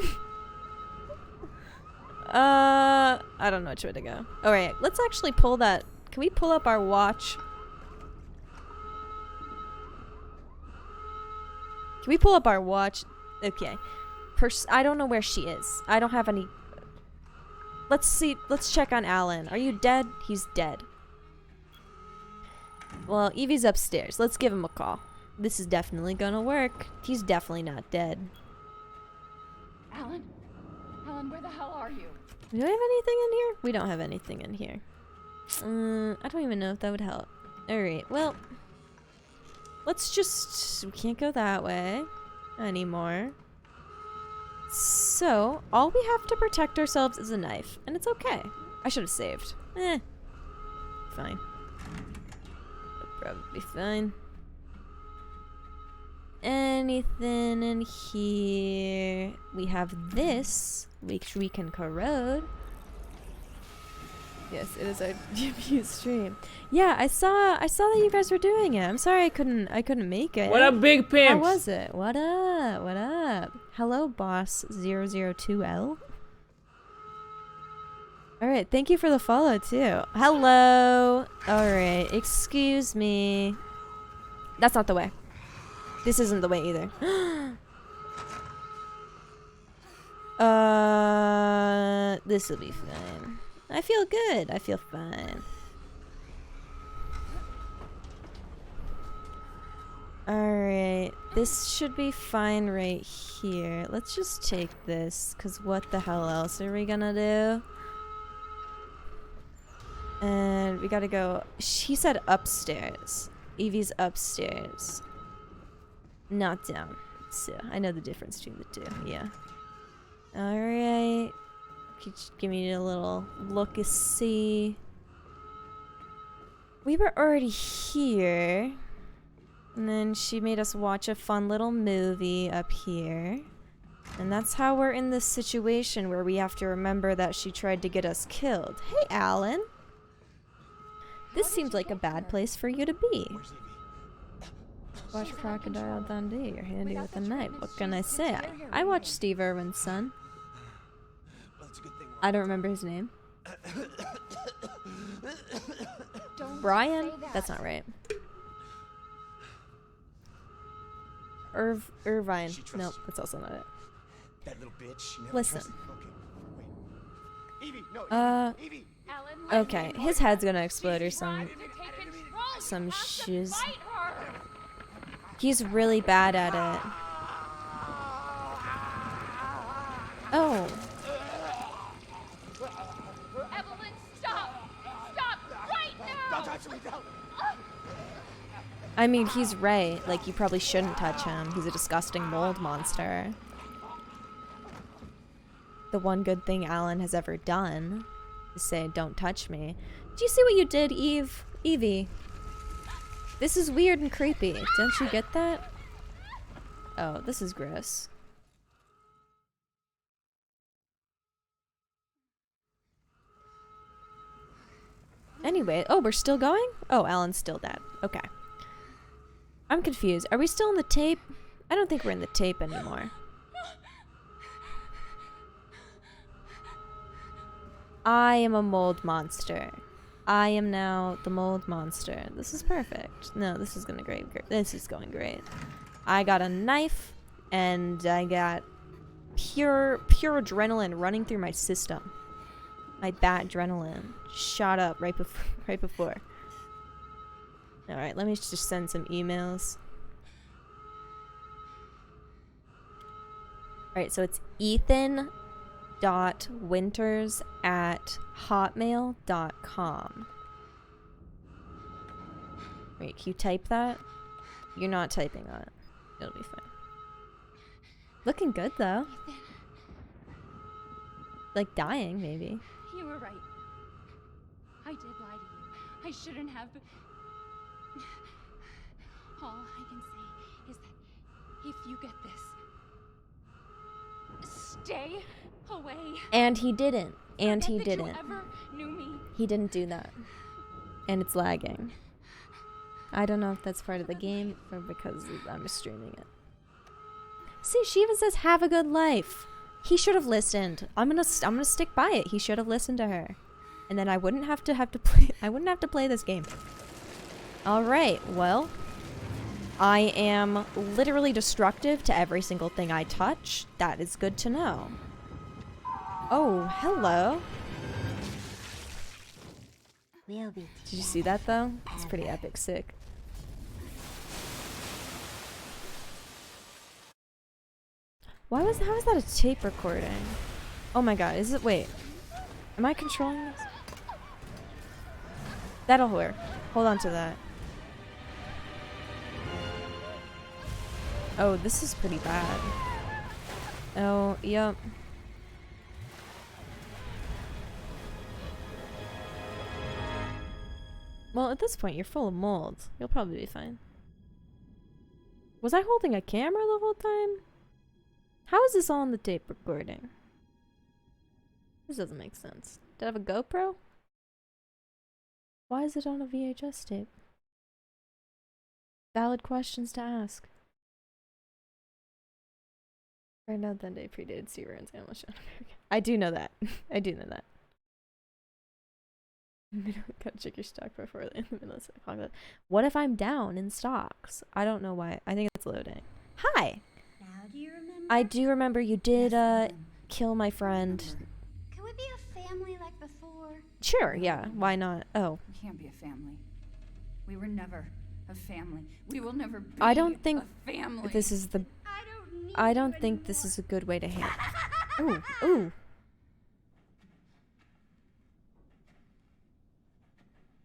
I don't know which way to go. Alright, let's actually pull that. Can we pull up our watch? Can we pull up our watch? Okay. I don't know where she is. I don't have any... Let's see. Let's check on Alan. Are you dead? He's dead. Well, Evie's upstairs. Let's give him a call. This is definitely gonna work. He's definitely not dead. Alan? Alan, where the hell are you? Do I have anything in here? We don't have anything in here. I don't even know if that would help. Alright, well. Let's just... We can't go that way anymore. So, all we have to protect ourselves is a knife. And it's okay. I should have saved. Fine. That'll probably be fine. Anything in here? We have this, which we can corrode. Yes, it is our debut stream. Yeah, I saw that you guys were doing it. I'm sorry I couldn't make it. What up, big pimps? How was it? What up? What up? Hello, boss 002L. Alright, thank you for the follow too. Hello. Alright, excuse me. That's not the way. This isn't the way either. This will be fine. I feel good. I feel fine. Alright, this should be fine right here. Let's just take this, because what the hell else are we gonna do? And we gotta go... She said upstairs. Evie's upstairs. Not down. So, I know the difference between the two, yeah. Alright. Give me a little look-a-see. We were already here. And then she made us watch a fun little movie up here. And that's how we're in this situation where we have to remember that she tried to get us killed. Hey, Alan. This seems like a bad place for you to be. Watch Crocodile Dundee. You're handy with a knife. What can I say? I watched Steve Irwin's son. I don't remember his name. Brian? That's not right. Irvine. Nope, that's also not it. That little bitch. Listen. Evie, no. Evie. Okay, his head's gonna explode or some shiz. He's really bad at it. Oh. Evelyn, stop! Stop right now! Don't touch me, don't. I mean, he's right. Like, you probably shouldn't touch him. He's a disgusting mold monster. The one good thing Alan has ever done is say, don't touch me. Do you see what you did, Evie? This is weird and creepy. Don't you get that? Oh, this is gross. Anyway, oh, we're still going? Oh, Alan's still dead. Okay. I'm confused. Are we still in the tape? I don't think we're in the tape anymore. I am a mold monster. I am now the mold monster. This is perfect. No, this is gonna great. This is going great. I got a knife, and I got pure adrenaline running through my system. My bat adrenaline shot up right before. All right, let me just send some emails. All right, so it's ethan.winters@hotmail.com. Wait, can you type that? You're not typing that. It'll be fine. Looking good though. Ethan, Like dying, maybe. you were right. I did lie to you. I shouldn't have. All I can say is that if you get this, stay away. And he didn't. And he Forget that didn't. You ever knew me. He didn't do that. And it's lagging. I don't know if that's part of the game or because I'm streaming it. See, she even says have a good life. He should have listened. I'm gonna stick by it. He should have listened to her. And then I wouldn't have to play this game. All right. Well, I am literally destructive to every single thing I touch. That is good to know. Oh, hello. We'll be Did you see that though? It's pretty epic sick. How is that a tape recording? Oh my god, is it, wait. Am I controlling this? That'll work. Hold on to that. Oh, this is pretty bad. Oh, yep. Well, at this point, you're full of mold. You'll probably be fine. Was I holding a camera the whole time? How is this all on the tape recording? This doesn't make sense. Did I have a GoPro? Why is it on a VHS tape? Valid questions to ask. Right now, that day predated Sea Runs Animal Show. I do know that. I do know that. Gotta check your stock before in the middle of the apocalypse. What if I'm down in stocks? I don't know why. I think it's loading. Hi! Now do you remember? I do remember you did kill my friend. Can we be a family like before? Sure, yeah. Why not? Oh. We can't be a family. We were never a family. We will never be I don't think a family. this is the I I don't think this is a good way to handle. Ooh, ooh.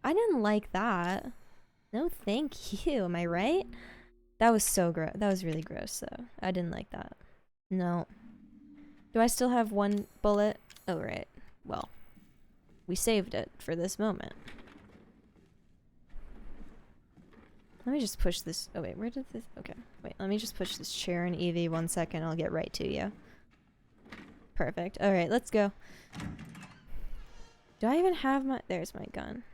I didn't like that. No, thank you. Am I right? That was so gross. That was really gross, though. I didn't like that. No. Do I still have one bullet? Oh, right. Well, we saved it for this moment. Let me just push this. Oh, wait. Where did this? Okay. Wait. Let me just push this chair and Evie 1 second. I'll get right to you. Perfect. All right. Let's go. Do I even have my... There's my gun.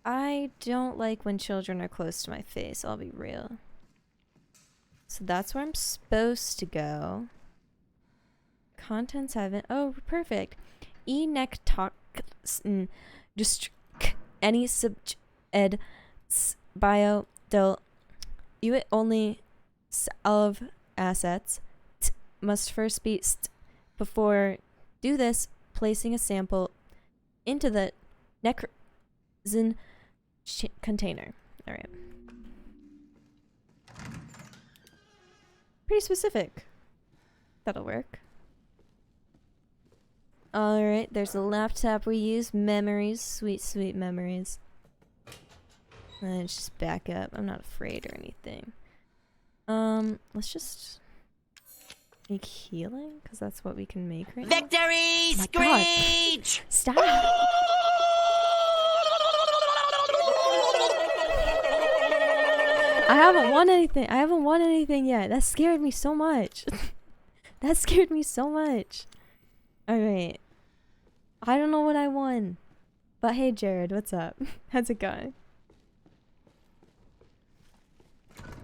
I don't like when children are close to my face, I'll be real. So that's where I'm supposed to go. Contents haven't... Oh, perfect. E-neck talk... Just... Any sub... Ed... Bio... Del... You only... Of assets... must first be before do this, placing a sample into the necrosin container. All right. Pretty specific. That'll work. All right, there's the laptop we use. Memories, sweet, sweet memories. And let's just back up. I'm not afraid or anything. Let's just make healing, because that's what we can make right now. Victory screech! Stop! I haven't won anything. I haven't won anything yet. That scared me so much. That scared me so much. Alright. I don't know what I won. But hey, Jared, what's up? How's it going?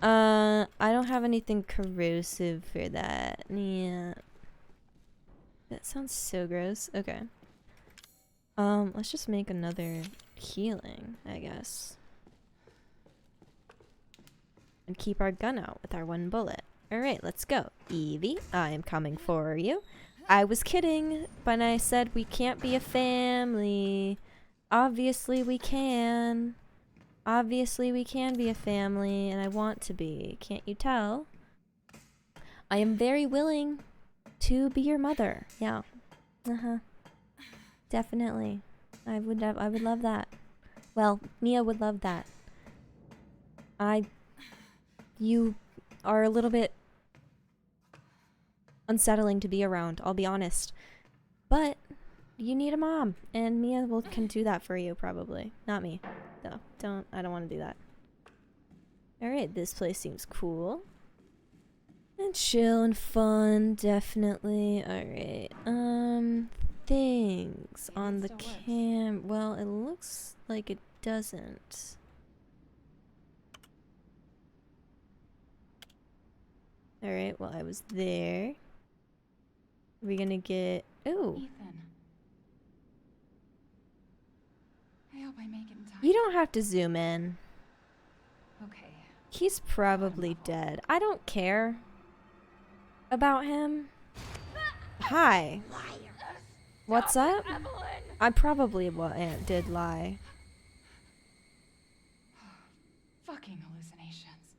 I don't have anything corrosive for that. Yeah. That sounds so gross. Okay. Let's just make another healing, I guess. And keep our gun out with our one bullet. Alright, let's go. Evie, I am coming for you. I was kidding when I said we can't be a family. Obviously we can. Obviously we can be a family, and I want to be. Can't you tell? I am very willing to be your mother. Yeah. Uh-huh. Definitely. I would love that. Well, Mia would love that. You are a little bit unsettling to be around, I'll be honest. But you need a mom, and Mia can do that for you, probably. Not me. No, I don't want to do that. Alright, this place seems cool. And chill and fun, definitely. Alright, things on the cam. Well, it looks like it doesn't. Alright, well, I was there. Are we gonna get... Oh! Ethan. I hope I make it in time. You don't have to zoom in. Okay. He's probably dead. I don't care about him. Hi. What's up? I probably did lie. Fucking hallucinations.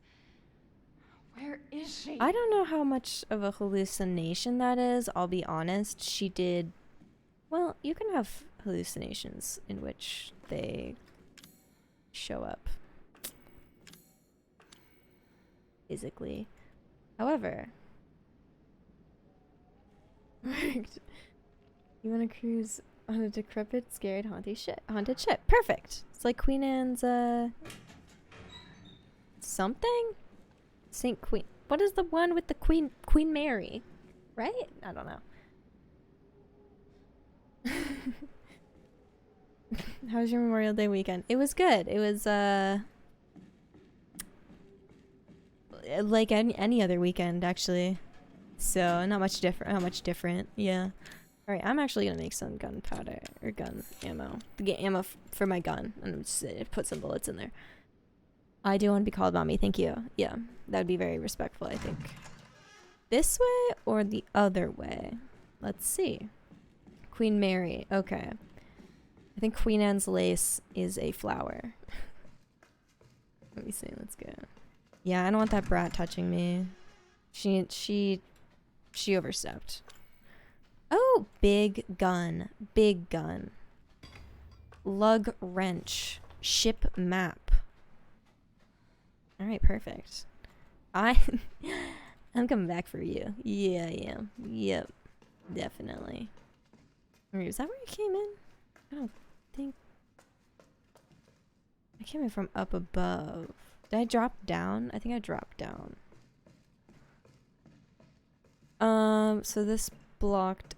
Where is she? I don't know how much of a hallucination that is, I'll be honest. She did... Well, you can have hallucinations in which they show up physically. However... You want to cruise on a decrepit, scared, haunted ship. Perfect! It's like Queen Anne's, something? Saint Queen. What is the one with the Queen Mary? Right? I don't know. How was your Memorial Day weekend? It was good. It was like any other weekend, actually. So not much different. Yeah. All right, I'm actually gonna make some gunpowder or gun ammo. Get ammo for my gun, and just put some bullets in there. I do want to be called mommy. Thank you. Yeah, that would be very respectful, I think. This way or the other way? Let's see. Queen Mary. Okay. I think Queen Anne's lace is a flower. Let me see. Let's go. Yeah, I don't want that brat touching me. She overstepped. Oh, big gun. Big gun. Lug wrench. Ship map. Alright, perfect. I'm coming back for you. Yeah, I am. Yep. Definitely. Wait, is that where you came in? I don't think... I came in from up above. Did I drop down? I think I dropped down. So this blocked...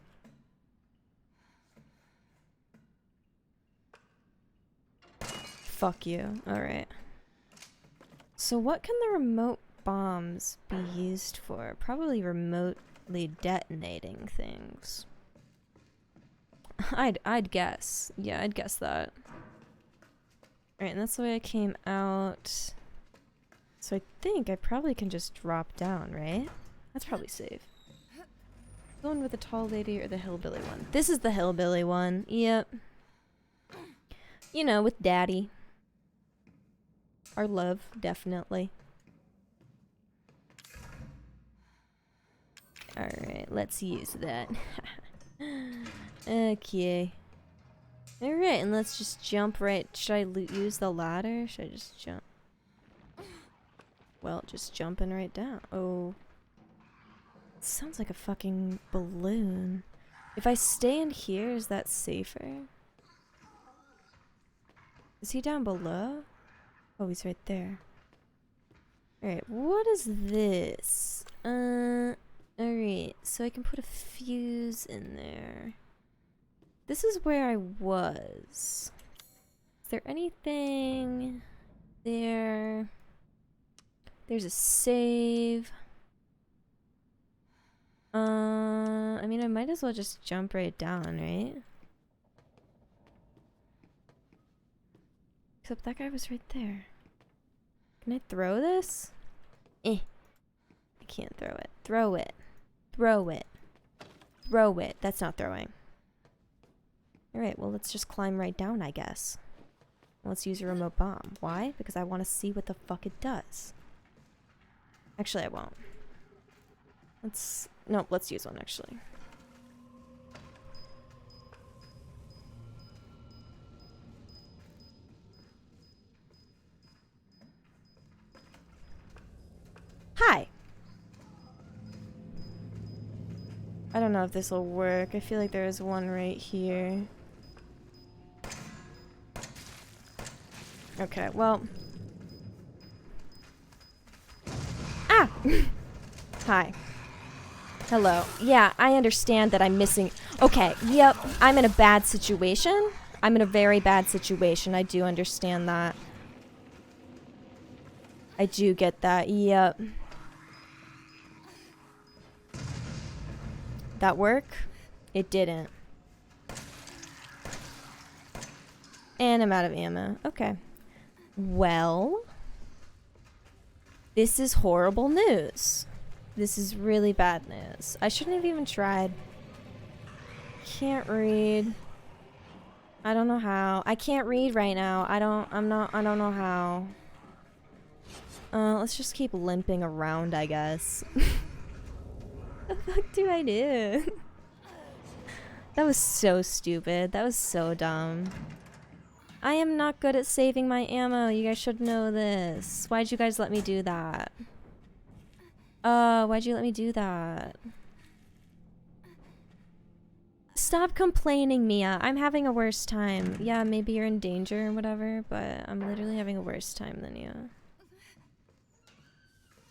Fuck you. Alright. So what can the remote bombs be used for? Probably remotely detonating things. I'd guess. Yeah, I'd guess that. Alright, and that's the way I came out. So I think I probably can just drop down, right? That's probably safe. Going with the tall lady or the hillbilly one? This is the hillbilly one. Yep. You know, with daddy. Our love, definitely. Alright, let's use that. Okay. Alright, and let's just jump right. Should I use the ladder? Should I just jump? Well, just jumping right down. Oh. It sounds like a fucking balloon. If I stand here, is that safer? Is he down below? Oh, he's right there. Alright, what is this? Alright, so I can put a fuse in there. This is where I was. Is there anything there? There's a save. I mean, I might as well just jump right down, right? Except that guy was right there. Can I throw this? I can't throw it. Throw it. Throw it. Throw it. That's not throwing. Alright, well, let's just climb right down, I guess. Let's use a remote bomb. Why? Because I want to see what the fuck it does. Actually, I won't. Nope, let's use one, actually. Hi! I don't know if this will work. I feel like there is one right here. Okay, well. Ah! Hi. Hello. Yeah, I understand that I'm missing. Okay, yep. I'm in a bad situation. I'm in a very bad situation. I do understand that. I do get that. Yep. That work? It didn't. And I'm out of ammo. Okay. Well, this is horrible news. This is really bad news. I shouldn't have even tried. Can't read. I don't know how. I can't read right now. I don't know how. Let's just keep limping around, I guess. What the fuck do I do? That was so stupid. That was so dumb. I am not good at saving my ammo. You guys should know this. Why'd you guys let me do that? Why'd you let me do that? Stop complaining, Mia. I'm having a worse time. Yeah, maybe you're in danger or whatever, but I'm literally having a worse time than you.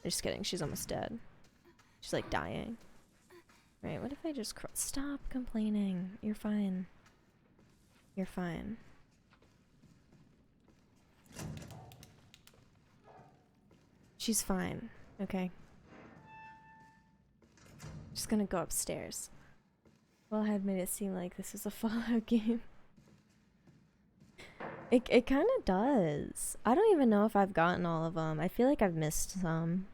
Just kidding. She's almost dead. She's like dying. Right, what if I just stop complaining? You're fine. You're fine. She's fine. Okay. Just gonna go upstairs. Well, I had made it seem like this is a Fallout game. It kind of does. I don't even know if I've gotten all of them. I feel like I've missed some.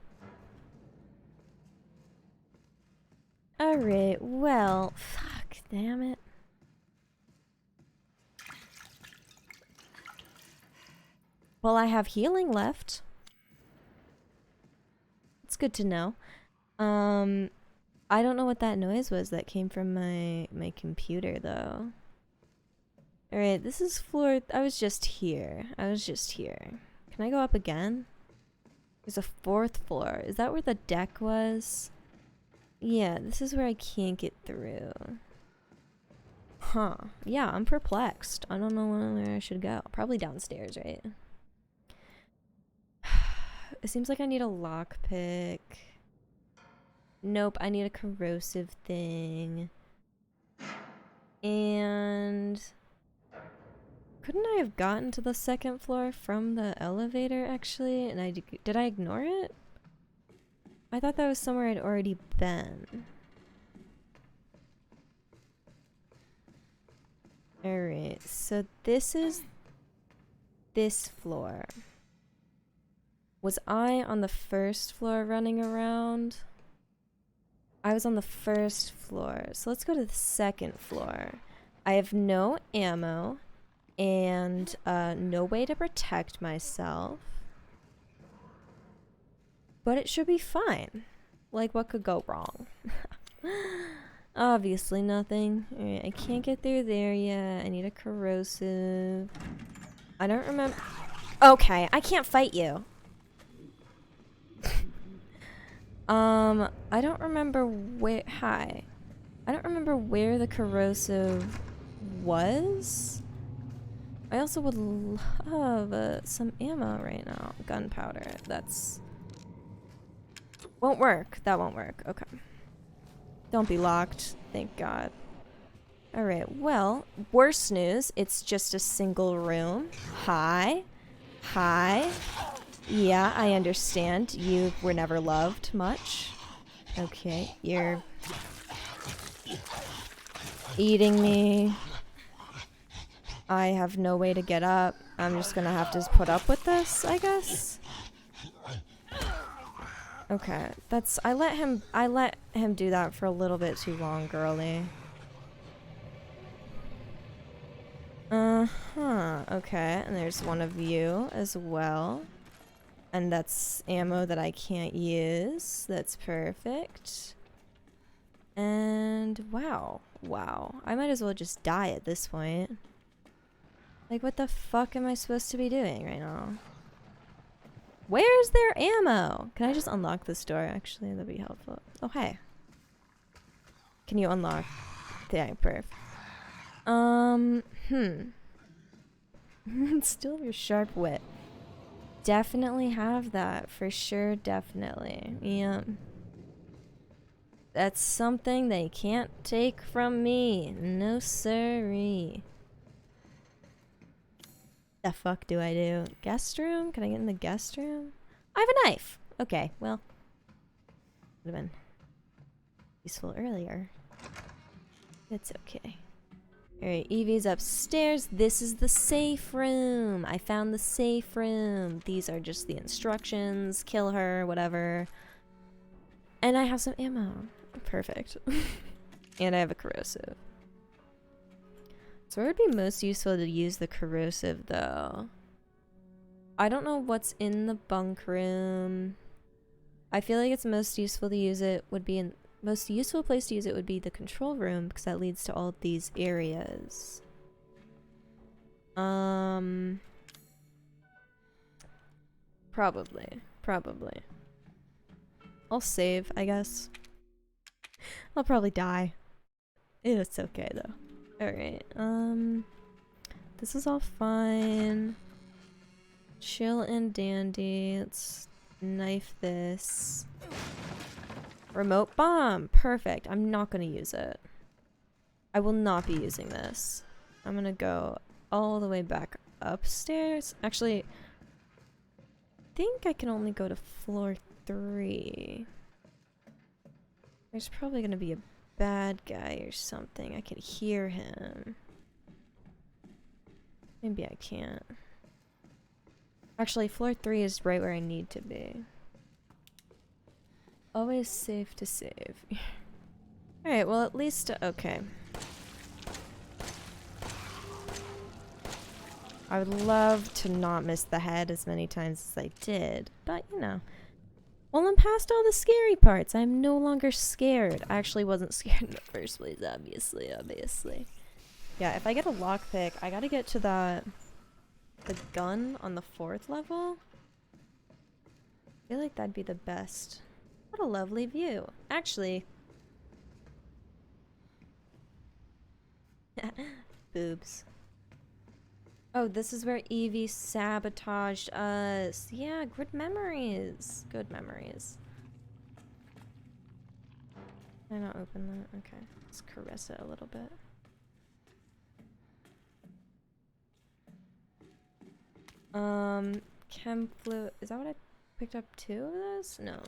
Alright, well, fuck, damn it. Well, I have healing left. It's good to know. I don't know what that noise was that came from my computer, though. Alright, this is floor... I was just here. Can I go up again? There's a 4th floor. Is that where the deck was? Yeah, this is where I can't get through. Huh. Yeah, I'm perplexed. I don't know where I should go. Probably downstairs, right? It seems like I need a lockpick. Nope, I need a corrosive thing. And... couldn't I have gotten to the 2nd floor from the elevator, actually? And did I ignore it? I thought that was somewhere I'd already been. Alright, so this is this floor. Was I on the 1st floor running around? I was on the first floor, so let's go to the second floor. I have no ammo and no way to protect myself. But it should be fine. Like, what could go wrong? Obviously nothing. Alright, I can't get through there yet. I need a corrosive. I don't remember. Okay, I can't fight you. I don't remember where. Hi. I don't remember where the corrosive was. I also would love some ammo right now. Gunpowder. That's. Won't work. That won't work. Okay. Don't be locked. Thank God. Alright, well, worse news. It's just a single room. Hi. Hi. Yeah, I understand. You were never loved much. Okay, you're eating me. I have no way to get up. I'm just gonna have to put up with this, I guess. Okay, that's I let him do that for a little bit too long, girly. Okay, and there's one of you as well. And that's ammo that I can't use. That's perfect. And wow. Wow. I might as well just die at this point. Like, what the fuck am I supposed to be doing right now? Where's their ammo? Can I just unlock this door? Actually, that'd be helpful. Oh, hey. Can you unlock? Yeah, perf. Still your sharp wit. Definitely have that. For sure, definitely. Yeah. That's something they can't take from me. No siree. The fuck do I do? Guest room? Can I get in the guest room? I have a knife. Okay, well. Would have been useful earlier. It's okay. Alright, Evie's upstairs. This is the safe room. I found the safe room. These are just the instructions. Kill her, whatever. And I have some ammo. Perfect. And I have a corrosive. So where would be most useful to use the corrosive, though? I don't know what's in the bunk room. I feel like it's most useful to use it would be in... Most useful place to use it would be the control room, because that leads to all of these areas. Probably. I'll save, I guess. I'll probably die. It's okay, though. Alright, this is all fine. Chill and dandy. Let's knife this. Remote bomb! Perfect. I'm not gonna use it. I will not be using this. I'm gonna go all the way back upstairs. Actually, I think I can only go to floor 3. There's probably gonna be a bad guy or something. I can hear him. Maybe I can't. Actually, floor 3 is right where I need to be. Always safe to save. Alright, well at least... okay. I would love to not miss the head as many times as I did, but you know. Well, I'm past all the scary parts. I'm no longer scared. I actually wasn't scared in the first place, obviously. Yeah, if I get a lockpick, I gotta get to the gun on the 4th level. I feel like that'd be the best. What a lovely view. Actually. Boobs. Oh, this is where Evie sabotaged us. Yeah, good memories. Good memories. Can I not open that? Okay. Let's caress it a little bit. Chem flu. Is that what I picked up 2 of those? No.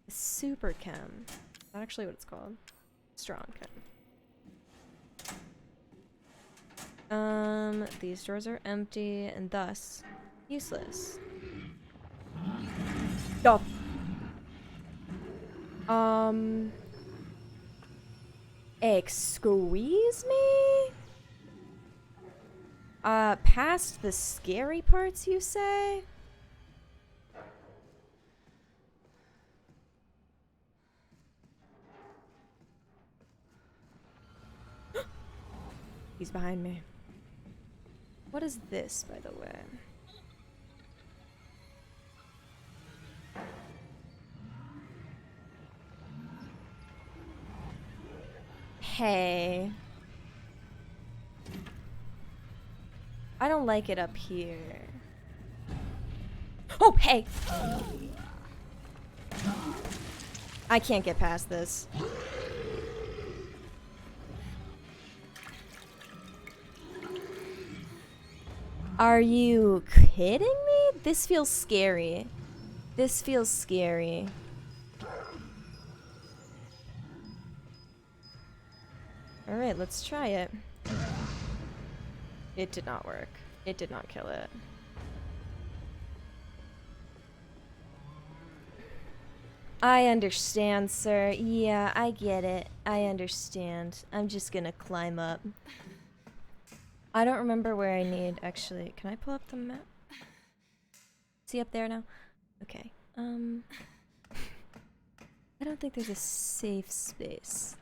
Super chem. Is that actually what it's called? Strong chem. These drawers are empty and thus useless. Oh. Excuse me? Past the scary parts, you say? He's behind me. What is this, by the way? Hey. I don't like it up here. Oh, hey! I can't get past this. Are you kidding me? This feels scary. This feels scary. Alright, let's try it. It did not work. It did not kill it. I understand, sir. Yeah, I get it. I understand. I'm just gonna climb up. I don't remember where I need, actually. Can I pull up the map? Is he up there now? Okay. I don't think there's a safe space.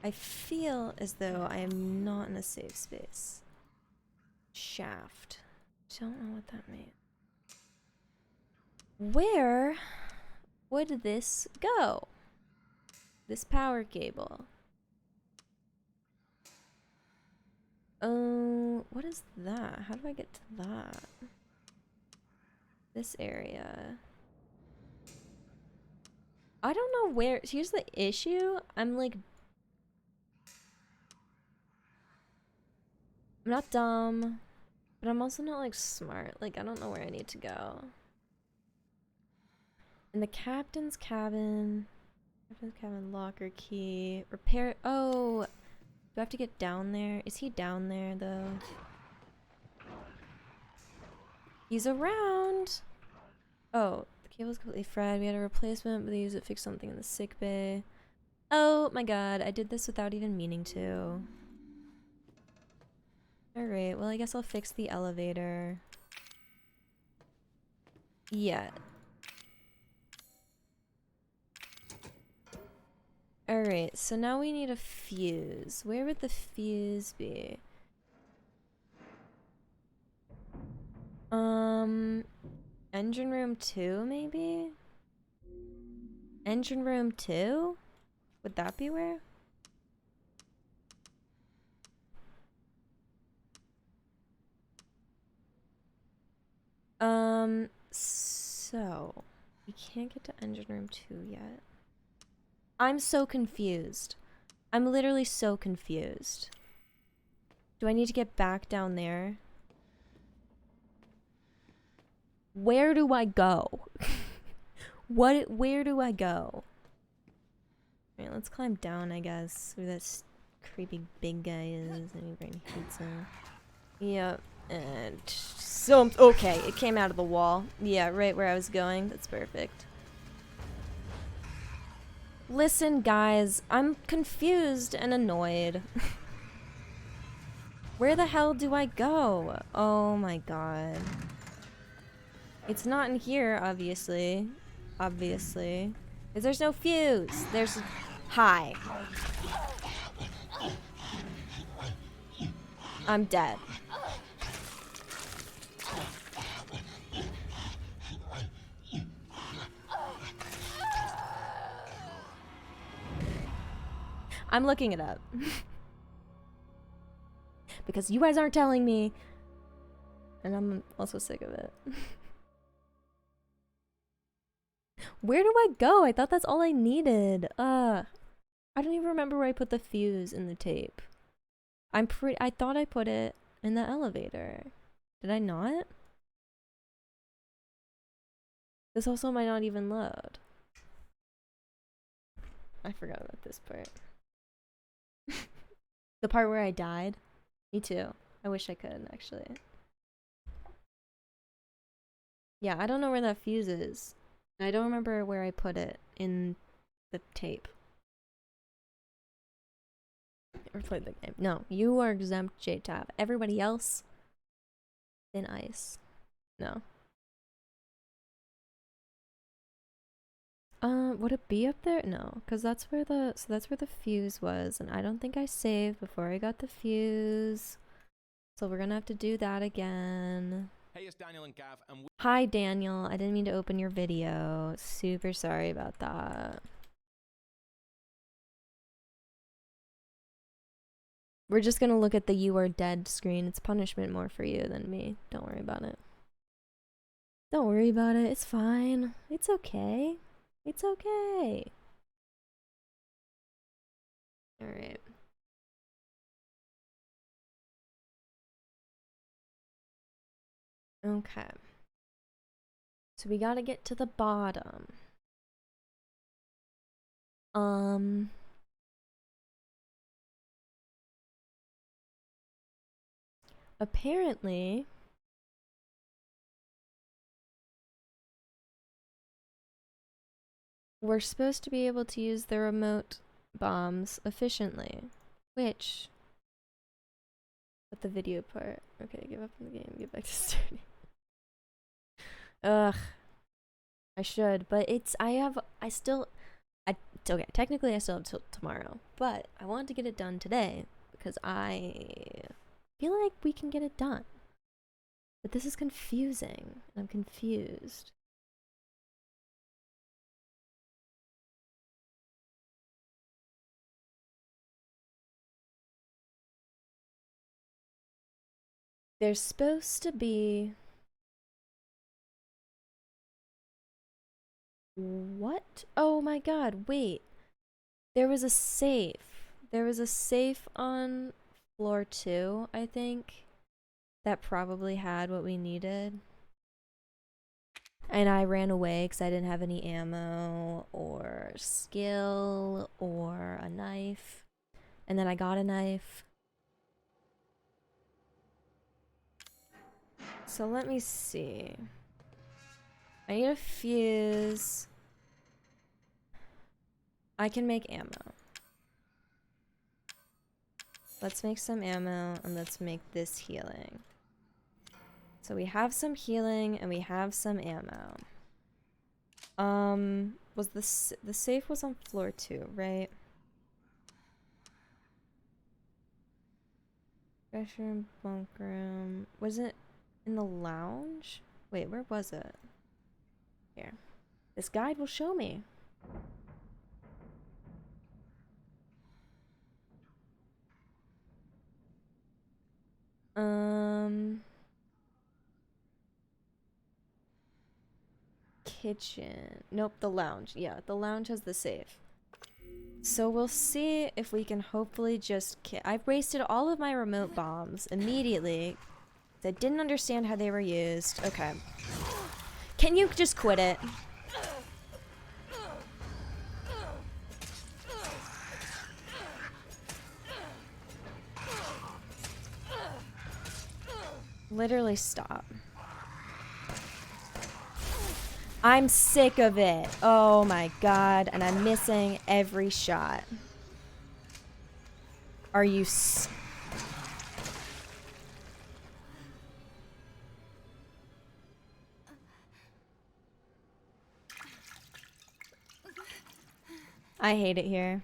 I feel as though I am not in a safe space. Shaft. Don't know what that means. Where would this go? This power cable. Oh, what is that? How do I get to that? This area. I don't know where. Here's the issue. I'm not dumb, but I'm also not like smart. Like, I don't know where I need to go. In the captain's cabin. Captain's cabin, locker key. Repair. Oh, do I have to get down there? Is he down there though? He's around. Oh, the cable's completely fried. We had a replacement, but they used it to fix something in the sick bay. Oh my god, I did this without even meaning to. Alright, well I guess I'll fix the elevator. Yeah. Alright, so now we need a fuse. Where would the fuse be? Engine room 2, maybe? Engine room 2? Would that be where? So we can't get to engine room 2 yet. I'm so confused. I'm literally so confused. Do I need to get back down there? Where do I go? Where do I go? Alright, let's climb down, I guess. Where that creepy big guy is. And he bring pizza. Yep. And so, okay, it came out of the wall. Yeah, right where I was going. That's perfect. Listen, guys, I'm confused and annoyed. Where the hell do I go? Oh my god. It's not in here, obviously. Obviously. Because there's no fuse. There's... Hi. I'm dead. I'm looking it up. Because you guys aren't telling me. And I'm also sick of it. Where do I go? I thought that's all I needed. I don't even remember where I put the fuse in the tape. I thought I put it in the elevator. Did I not? This also might not even load. I forgot about this part. The part where I died? Me too. I wish I could, actually. Yeah, I don't know where that fuse is. I don't remember where I put it in the tape. Never played the game. No, you are exempt, J-Tab. Everybody else, thin ice. No. Would it be up there? No, because that's where the fuse was, and I don't think I saved before I got the fuse. So we're gonna have to do that again. Hey, it's Daniel and Gav, and Hi, Daniel. I didn't mean to open your video. Super sorry about that. We're just gonna look at the "you are dead" screen. It's punishment more for you than me. Don't worry about it. Don't worry about it. It's fine. It's okay. It's okay. Alright. Okay. So we gotta get to the bottom. Apparently, we're supposed to be able to use the remote bombs efficiently, which... But the video part. Okay, give up on the game, get back to starting. Ugh. I should, but it's, it's okay, technically I still have till tomorrow, but I wanted to get it done today, because I feel like we can get it done. But this is confusing, and I'm confused. There's supposed to be... What? Oh my god, wait. There was a safe. There was a safe on floor 2, I think, that probably had what we needed. And I ran away because I didn't have any ammo or skill or a knife. And then I got a knife. So let me see. I need a fuse. I can make ammo. Let's make some ammo and let's make this healing. So we have some healing and we have some ammo. Was the safe was on floor 2, right? Restroom, bunk room. Was it in the lounge? Wait, where was it? Here. This guide will show me. Kitchen. Nope, the lounge. Yeah, the lounge has the safe. So we'll see if we can hopefully just I've wasted all of my remote bombs immediately. I didn't understand how they were used. Okay. Can you just quit it? Literally stop. I'm sick of it. Oh my god, and I'm missing every shot. Are you I hate it here.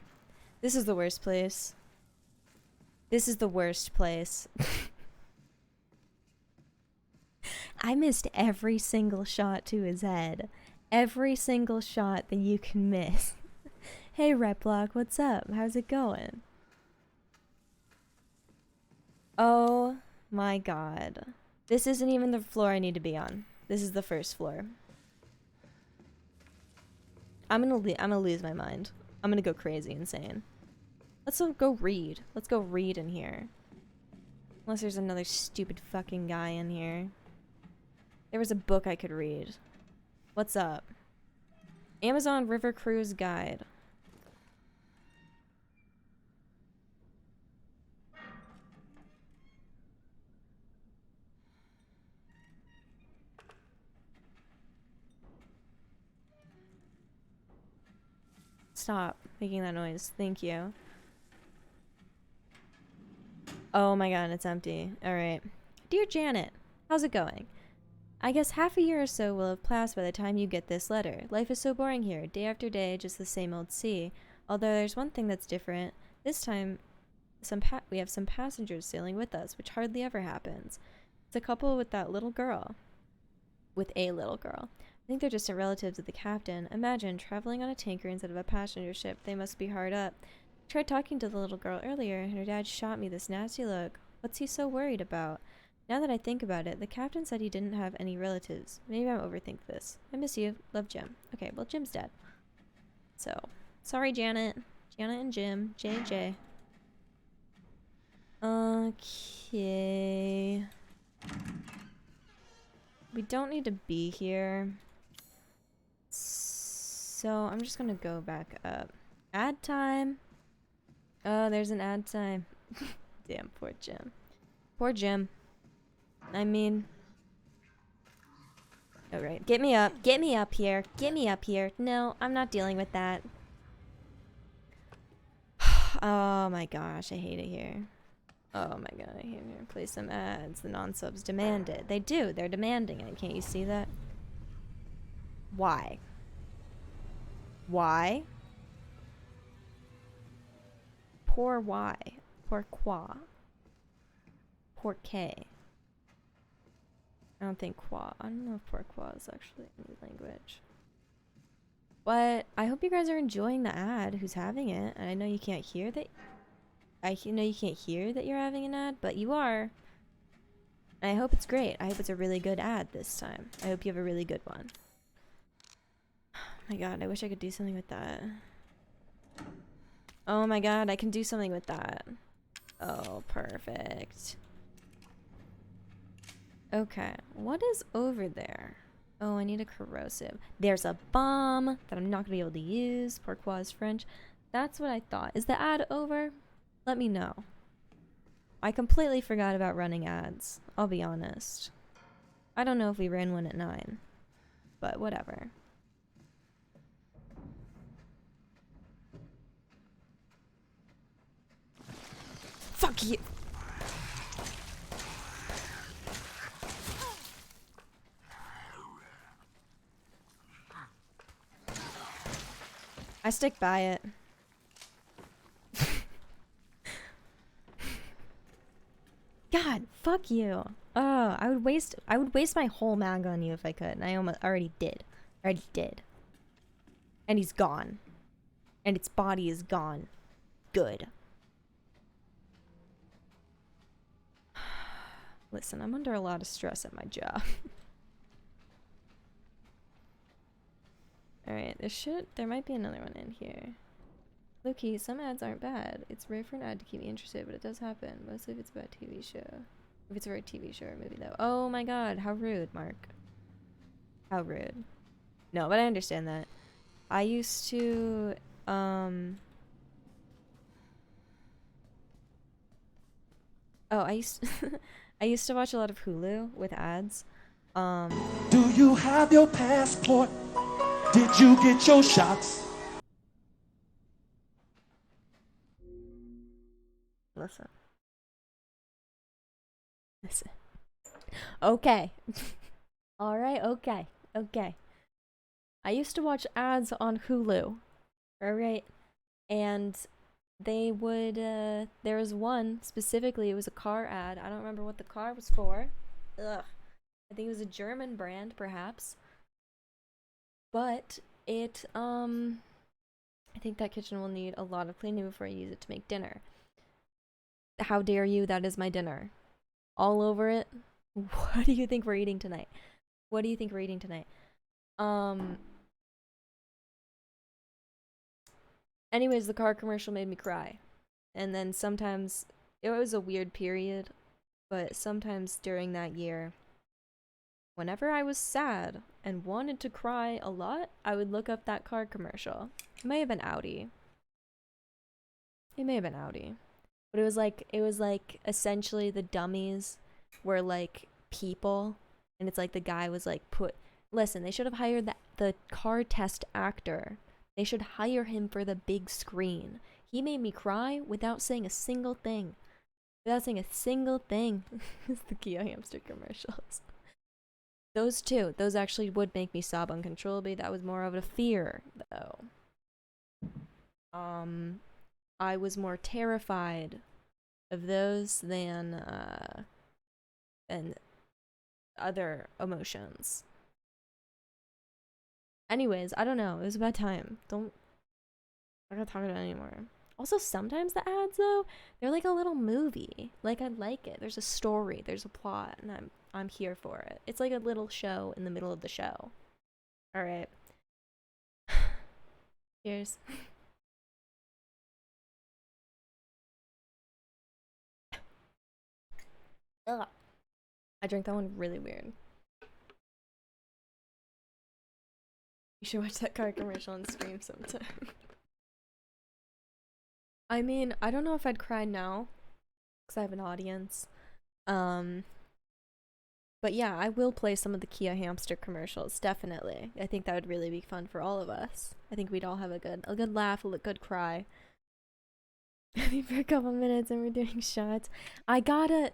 This is the worst place. This is the worst place. I missed every single shot to his head. Every single shot that you can miss. Hey Replock, what's up? How's it going? Oh my god. This isn't even the floor I need to be on. This is the first floor. I'm gonna lose my mind. I'm gonna go crazy insane. Let's go read. Let's go read in here. Unless there's another stupid fucking guy in here. There was a book I could read. What's up? Amazon River Cruise Guide. stop making that noise. Thank you. Oh my god, it's empty. Alright. Dear Janet, how's it going? I guess half a year or so will have passed by the time you get this letter. Life is so boring here, day after day, just the same old sea. Although there's one thing that's different. This time, we have some passengers sailing with us, which hardly ever happens. It's a couple with that little girl. With a little girl. I think they're distant relatives of the captain. Imagine traveling on a tanker instead of a passenger ship. They must be hard up. I tried talking to the little girl earlier, and her dad shot me this nasty look. What's he so worried about? Now that I think about it, the captain said he didn't have any relatives. Maybe I'm overthinking this. I miss you. Love, Jim. Okay, well, Jim's dead. So, sorry, Janet. Janet and Jim. JJ. Okay. We don't need to be here. So, I'm just gonna go back up. Ad time. Oh, there's an ad time. Damn, poor Jim. Poor Jim. I mean... Alright, get me up. Get me up here. Get me up here. No, I'm not dealing with that. Oh my gosh, I hate it here. Oh my god, I hate it here. Play some ads. The non-subs demand it. They do. They're demanding it. Can't you see that? Why? Why? Poor why? Poor qua? Poor K? I don't think qua. I don't know if pourquoi is actually a new language. But I hope you guys are enjoying the ad. Who's having it? And I know you can't hear that. I know you can't hear that you're having an ad, but you are. And I hope it's great. I hope it's a really good ad this time. I hope you have a really good one. Oh my god, I wish I could do something with that. Oh my god, I can do something with that. Oh, perfect. Okay, what is over there? Oh, I need a corrosive. There's a bomb that I'm not gonna be able to use. Pourquoi is French. That's what I thought. Is the ad over? Let me know. I completely forgot about running ads. I'll be honest. I don't know if we ran one at 9. But whatever. Fuck you! I stick by it. God, fuck you. Oh, I would waste my whole mag on you if I could, and I already did. And he's gone. And its body is gone. Good. Listen, I'm under a lot of stress at my job. Alright, there might be another one in here. Loki, some ads aren't bad. It's rare for an ad to keep me interested, but it does happen. Mostly if it's about a TV show. If it's for a TV show or movie, though. Oh my god, how rude, Mark. How rude. No, but I understand that. I used to, Oh, I used I used to watch a lot of Hulu with ads. Do you have your passport? Did you get your shots? Listen. Okay. Alright, okay. I used to watch ads on Hulu. Alright. And they would, there was one specifically, it was a car ad. I don't remember what the car was for. Ugh. I think it was a German brand, perhaps. But it, I think that kitchen will need a lot of cleaning before I use it to make dinner. How dare you? That is my dinner. All over it. What do you think we're eating tonight? Anyways, the car commercial made me cry. And then sometimes, it was a weird period, but sometimes during that year, whenever I was sad and wanted to cry a lot, I would look up that car commercial. It may have been Audi. But it was like essentially the dummies were like people, and it's like the guy was like listen, they should have hired the car test actor. They should hire him for the big screen. He made me cry without saying a single thing. Without saying a single thing. It's the Kia hamster commercials. Those two, those actually would make me sob uncontrollably. That was more of a fear, though. I was more terrified of those than other emotions. Anyways, I don't know. It was a bad time. I'm not gonna talk about it anymore. Also, sometimes the ads though, they're like a little movie. Like, I like it. There's a story, there's a plot, and I'm here for it. It's like a little show in the middle of the show. All right. Cheers. Ugh. I drank that one really weird. You should watch that car commercial on stream sometime. I mean, I don't know if I'd cry now, because I have an audience. But yeah, I will play some of the Kia hamster commercials, definitely. I think that would really be fun for all of us. I think we'd all have a good laugh, a good cry. I think for a couple minutes and we're doing shots. I got a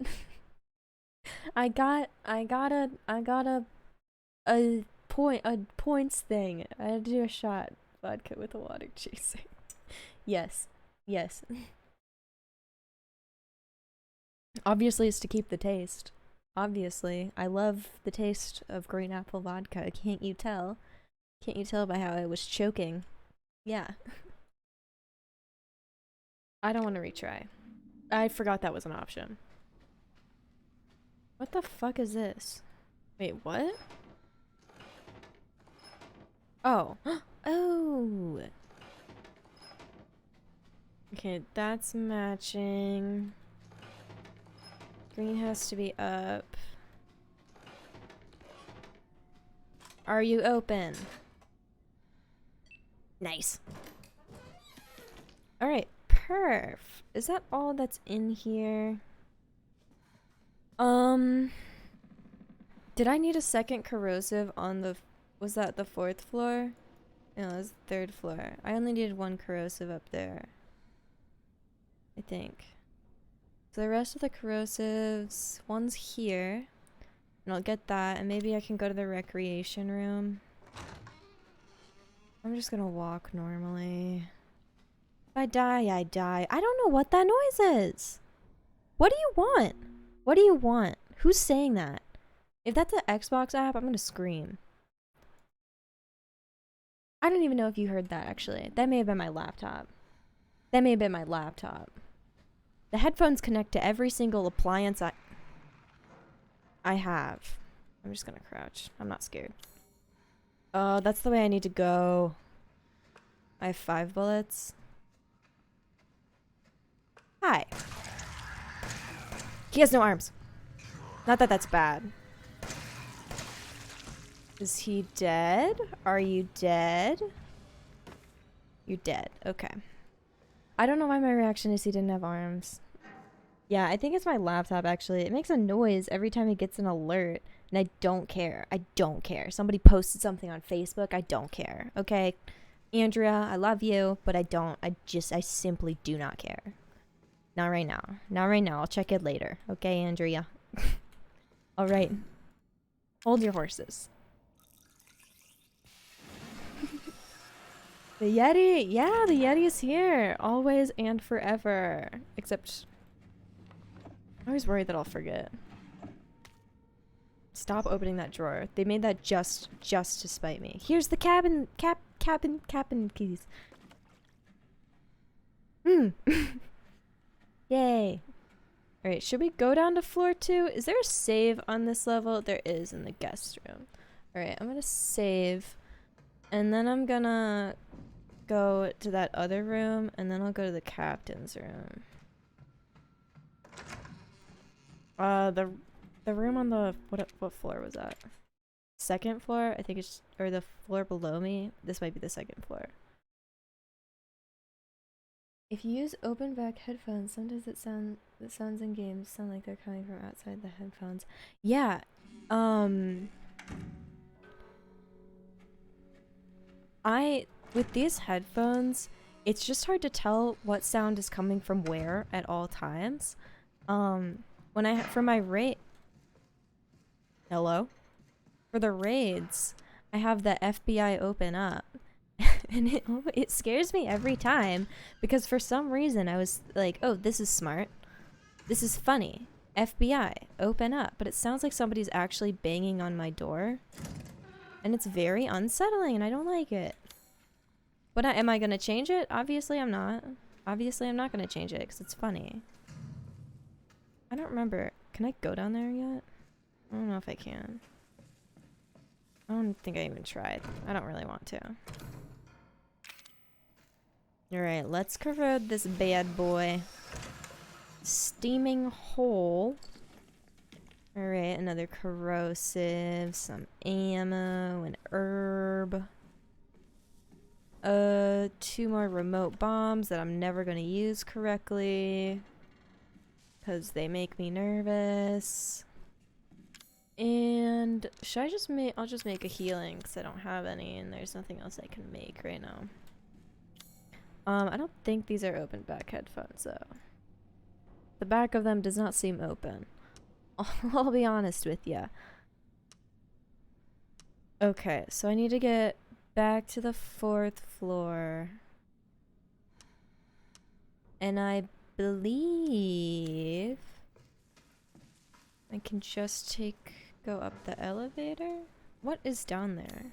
points thing. I had to do a shot. Vodka with a water chasing. Yes. Yes. Obviously it's to keep the taste. Obviously. I love the taste of green apple vodka. Can't you tell? Can't you tell by how I was choking? Yeah. I don't want to retry. I forgot that was an option. What the fuck is this? Wait, what? Oh. Oh. Okay, that's matching. Green has to be up. Are you open? Nice. Alright, perf. Is that all that's in here? Did I need a second corrosive on the... Was that the 4th floor? No, it was the 3rd floor. I only needed 1 corrosive up there. I think. So the rest of the corrosives, one's here. And I'll get that, and maybe I can go to the recreation room. I'm just gonna walk normally. If I die, I die. I don't know what that noise is. What do you want? What do you want? Who's saying that? If that's an Xbox app, I'm gonna scream. I don't even know if you heard that, actually. That may have been my laptop. That may have been my laptop. The headphones connect to every single appliance I have. I'm just gonna crouch. I'm not scared. Oh, that's the way I need to go. I have 5 bullets. Hi. He has no arms. Not that that's bad. Is he dead? Are you dead? You're dead. Okay. I don't know why my reaction is he didn't have arms. Yeah, I think it's my laptop, actually. It makes a noise every time it gets an alert. And I don't care. I don't care. Somebody posted something on Facebook. I don't care. Okay? Andrea, I love you, but I don't. I simply do not care. Not right now. Not right now. I'll check it later. Okay, Andrea? Alright. Hold your horses. The Yeti! Yeah, the Yeti is here! Always and forever. Except... I'm always worried that I'll forget. Stop opening that drawer. They made that just to spite me. Here's the cabin keys. Yay. Alright, should we go down to floor 2? Is there a save on this level? There is in the guest room. Alright, I'm gonna save. And then I'm gonna go to that other room, and then I'll go to the captain's room. The room on the what floor was that? 2nd floor? I think it's, or the floor below me. This might be the 2nd floor. If you use open back headphones, sometimes the sounds in games sound like they're coming from outside the headphones. Yeah. with these headphones, it's just hard to tell what sound is coming from where at all times. For my hello? For the raids, I have the FBI open up. And it scares me every time because for some reason I was like, oh, this is smart. This is funny. FBI, open up. But it sounds like somebody's actually banging on my door. And it's very unsettling and I don't like it. But am I going to change it? Obviously I'm not. Obviously I'm not going to change it because it's funny. I don't remember. Can I go down there yet? I don't know if I can. I don't think I even tried. I don't really want to. Alright, let's corrode this bad boy. Steaming hole. Alright, another corrosive, some ammo, an herb. 2 more remote bombs that I'm never gonna use correctly. Because they make me nervous. And should I just make, I'll just make a healing because I don't have any and there's nothing else I can make right now. I don't think these are open back headphones though. The back of them does not seem open. I'll be honest with ya. Okay, so I need to get back to the 4th floor. And I believe I can just go up the elevator? What is down there?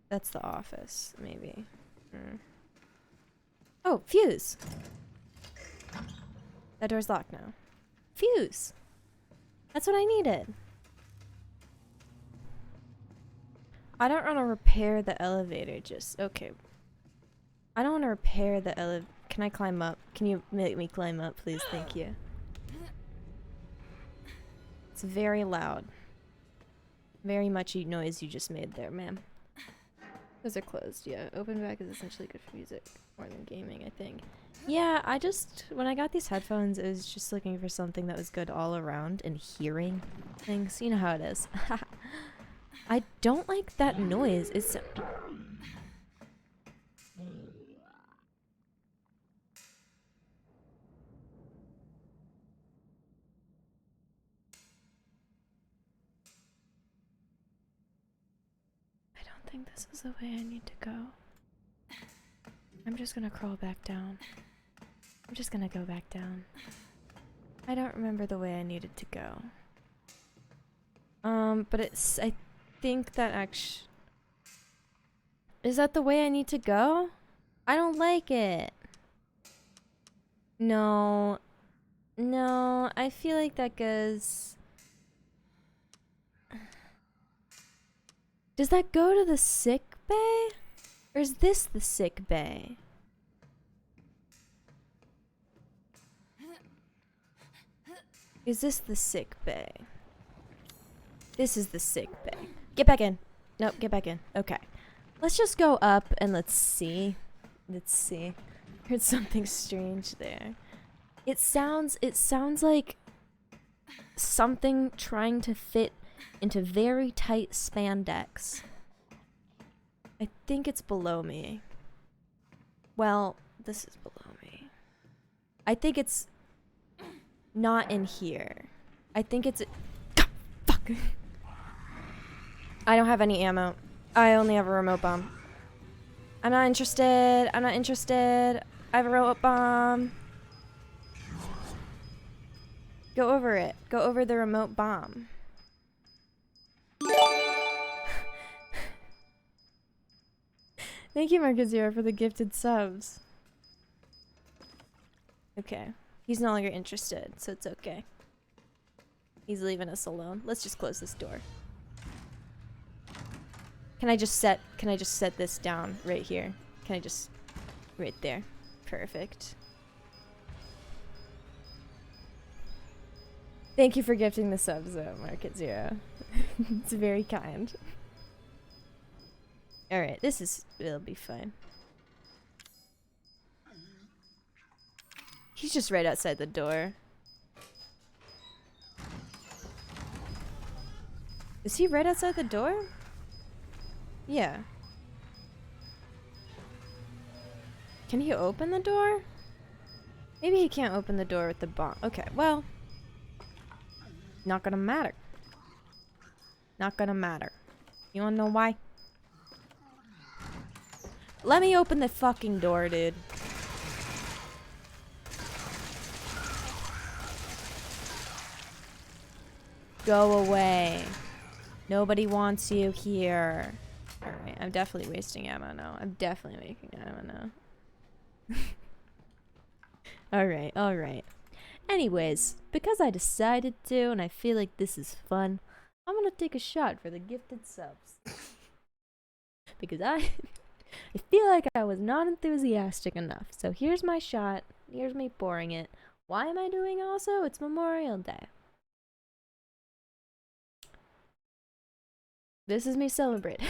That's the office, maybe. Oh, fuse! That door's locked now. Fuse! That's what I needed. I don't want to repair the elevator, just... Okay. I don't want to repair the elevator. Can I climb up? Can you make me climb up, please? Thank you. It's very loud. Very much noise you just made there, ma'am. Those are closed, yeah. Open back is essentially good for music. More than gaming, I think. Yeah, when I got these headphones, I was just looking for something that was good all around and hearing things. You know how it is. I don't like that noise. It's... I think this is the way I need to go. I'm just gonna crawl back down. I'm just gonna go back down. I don't remember the way I needed to go. But I think that actually... Is that the way I need to go? I don't like it. No. No, I feel like that goes... Does that go to the sick bay? Or is this the sick bay? Is this the sick bay? This is the sick bay. Get back in. Nope, get back in. Okay. Let's just go up and let's see. Let's see. Heard something strange there. It sounds like something trying to fit into very tight spandex. I think it's below me. Well, this is below me. I think it's not in here. I think it's... Fuck! I don't have any ammo. I only have a remote bomb. I'm not interested. I'm not interested. I have a remote bomb. Go over it. Go over the remote bomb. Thank you, Marcus0, for the gifted subs. Okay. He's no longer interested, so it's okay. He's leaving us alone. Let's just close this door. Can I just set this down right here? Can I just... Right there. Perfect. Thank you for gifting the subs, though, Market0. It's very kind. Alright, it'll be fine. He's just right outside the door. Is he right outside the door? Yeah. Can he open the door? Maybe he can't open the door with the bomb. Okay, well. Not gonna matter. Not gonna matter. You wanna know why? Let me open the fucking door, dude. Go away. Nobody wants you here. Alright, I'm definitely wasting ammo now. I'm definitely making ammo now. Alright, alright. Anyways, because I decided to and I feel like this is fun, I'm gonna take a shot for the gifted subs. Because I feel like I was not enthusiastic enough. So here's my shot. Here's me pouring it. Why am I doing also? It's Memorial Day. This is me celebrating.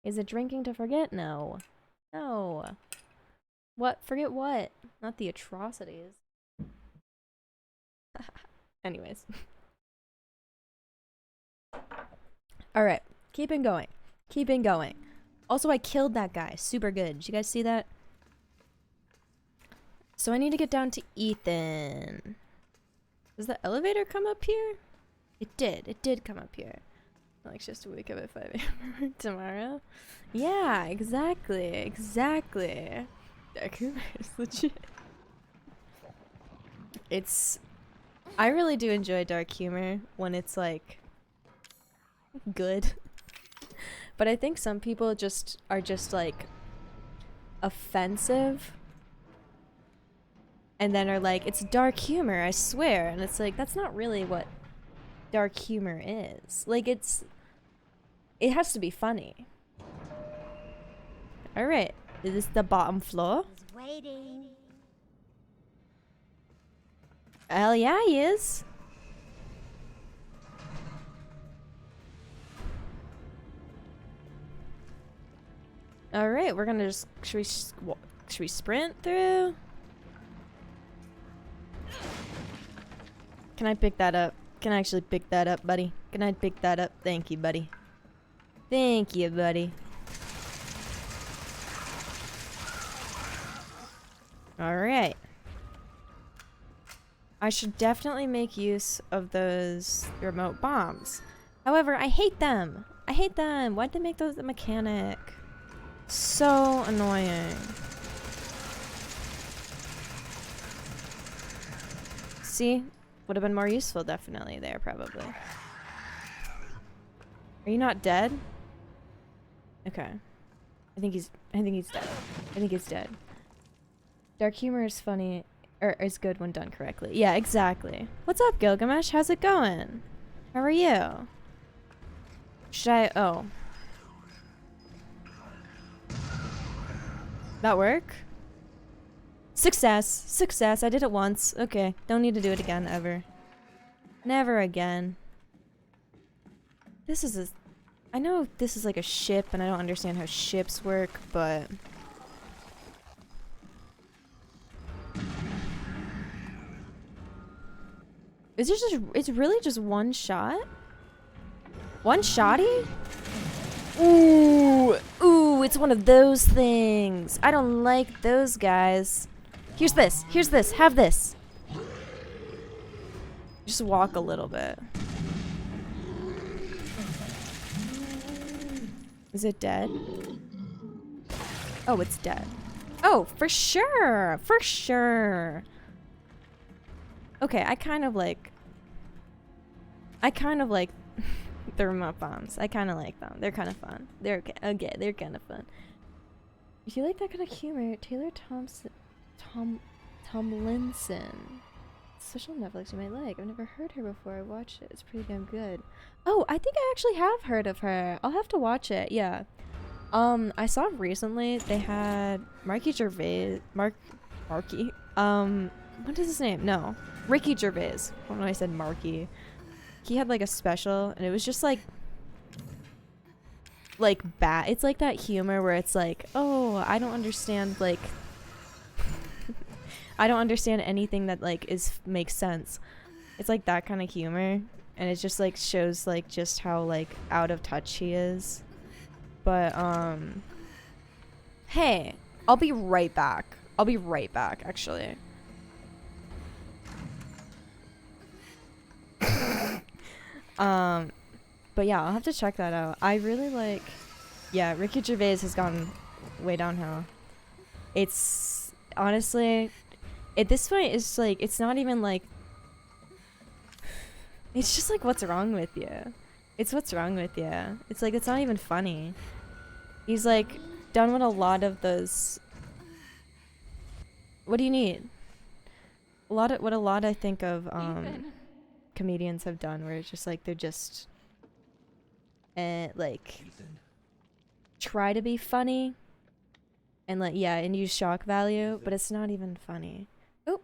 Is it drinking to forget? No. No. What? Forget what? Not the atrocities. Anyways. Alright. Keeping going. Keeping going. Also, I killed that guy. Super good. Did you guys see that? So I need to get down to Ethan. Does the elevator come up here? It did. It did come up here. Like, just to wake up at 5 a.m. tomorrow? Yeah, exactly. Exactly. Dark humor is legit. It's... I really do enjoy dark humor when it's, like, good. But I think some people just are just, like, offensive. And then are like, it's dark humor, I swear. And it's like, that's not really what dark humor is. Like, it has to be funny. Alright, is this the bottom floor? Waiting. Hell yeah, he is. Alright, we're gonna just... Should we sprint through? Can I pick that up? Can I actually pick that up, buddy? Can I pick that up? Thank you, buddy. Thank you, buddy. Alright. I should definitely make use of those remote bombs. However, I hate them. I hate them. Why'd they make those the mechanic? So annoying. See? Would have been more useful definitely there, probably. Are you not dead? Okay. I think he's dead. I think he's dead. Dark humor is funny, or is good when done correctly. Yeah, exactly. What's up, Gilgamesh? How's it going? How are you? Should I... Oh. That work? Success! Success! I did it once. Okay. Don't need to do it again, ever. Never again. This is a... I know this is like a ship, and I don't understand how ships work, but... Is it just... It's really just one shot? One shotty? Ooh! Ooh, it's one of those things! I don't like those guys. Here's this! Here's this! Have this! Just walk a little bit. Is it dead? Oh, it's dead. Oh, for sure! For sure! Okay, I kind of like the remote bombs. I kind of like them. They're kind of fun. They're okay. They're kind of fun. If you like that kind of humor, Taylor Tomlinson. Social Netflix you might like. I've never heard her before. I watched it. It's pretty damn good. Oh, I think I actually have heard of her. I'll have to watch it. Yeah. I saw recently they had Marky Gervais. Marky. What is his name? No. Ricky Gervais. I don't know why I said Marky. He had like a special and it was just like bad. It's like that humor where it's like, oh, I don't understand like I don't understand anything that like makes sense. It's like that kind of humor, and it just like shows like just how like out of touch he is. But hey, I'll be right back. I'll be right back, actually. But yeah, I'll have to check that out. I really like... Yeah, Ricky Gervais has gone way downhill. It's... Honestly... At this point, it's like... It's not even like... It's just like, what's wrong with you? It's what's wrong with you. It's like, it's not even funny. He's like, done what a lot of those... What do you need? What a lot I think of, Ethan. comedians have done, where it's just like, they're just... like... Try to be funny. And like, yeah, and use shock value, but it's not even funny. Oh.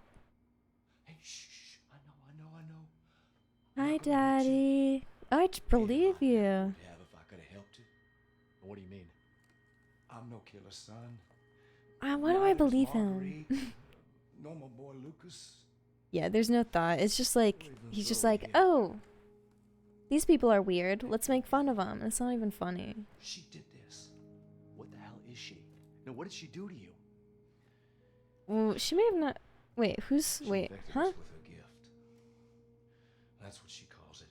Hey, shh. I know. Hi, Daddy. I believe you. Yeah, if I could have helped you. What do you mean? I'm no killer, son. Why do I believe him? Marguerite, normal boy Lucas. Yeah, there's no thought. It's just like, he's just like, oh, these people are weird. Let's make fun of them. It's not even funny. She did this. What the hell is she? Now, what did she do to you? Well, she may have not. Wait, who's. She Wait, infected huh? us with her gift. That's what she calls it.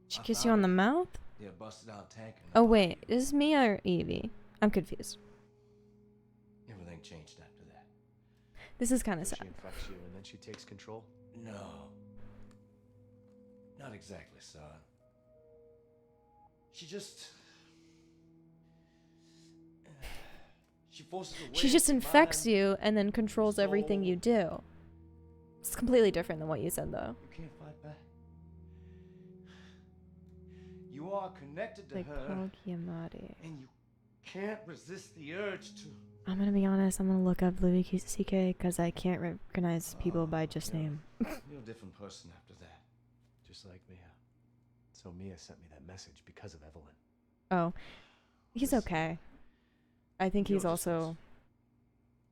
She kissed you on the mouth? Yeah, busted out tank. Oh, wait. Is this Mia or Evie? I'm confused. Everything changed after that. This is kind of She sad. infects you and then she takes control? No. Not exactly, son. She just... She forces her way She just into infects mine. you and then controls everything you do. It's completely different than what you said, though. You can't fight back. You are connected to Like her, Paul Giamatti. and you can't resist the urge to... I'm gonna be honest, I'm gonna look up Louis C.K. because I can't recognize people by just name. You're a different person after that. Just like Mia. So Mia sent me that message because of Evelyn. Oh, he's okay. I think he's also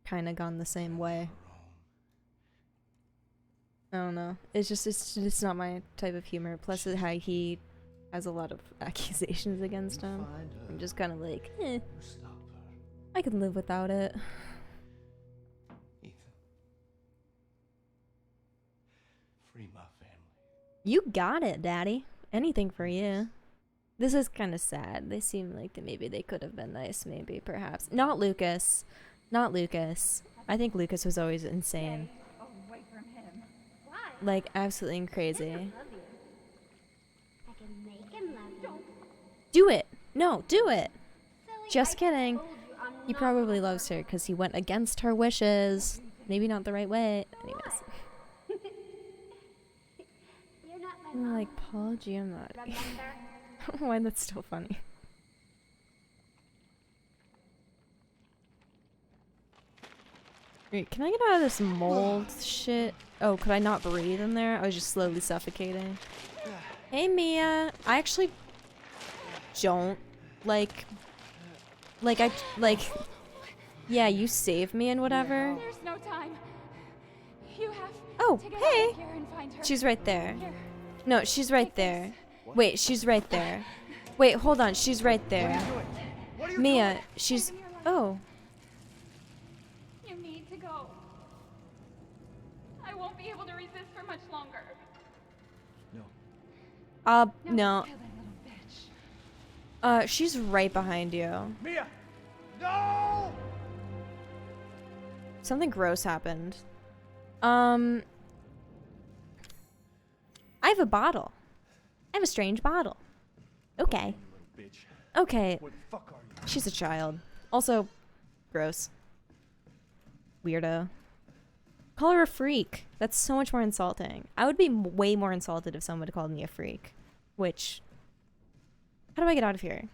kind of gone the same way. I don't know. It's just not my type of humor. Plus, how he has a lot of accusations against him. I'm just kind of like, Stop her, I can live without it. Ethan. Free my family. You got it, Daddy. Anything for you. This is kind of sad. They seem like maybe they could have been nice, maybe, perhaps. Not Lucas. Not Lucas. I think Lucas was always insane. Away from him. Why? Like, absolutely He crazy. doesn't love you. I can make him love you. Do it! No, do it! Silly, Just I kidding. told you I'm He not probably a loves her because he went against her wishes. Maybe not the right way. Anyways. You're not my I'm mom. like, Paul Giamatti. Remember? I don't know why that's still funny. Wait, can I get out of this mold shit? Oh, could I not breathe in there? I was just slowly suffocating. Hey, Mia. I actually don't yeah, you saved me and whatever. There's no time. You have Oh, to get hey. out of here and find her. She's right there. Here. No, she's right Take this. there. Wait, she's right there. Wait, hold on. She's right there. Mia, she's... Oh. You need to go. I won't be able to resist for much longer. No. Kill that little bitch. She's right behind you. Mia! No! Something gross happened. I have a bottle. I have a strange bottle. Okay. Okay. What the fuck are you? She's a child. Also, gross. Weirdo. Call her a freak. That's so much more insulting. I would be way more insulted if someone called me a freak. Which... How do I get out of here?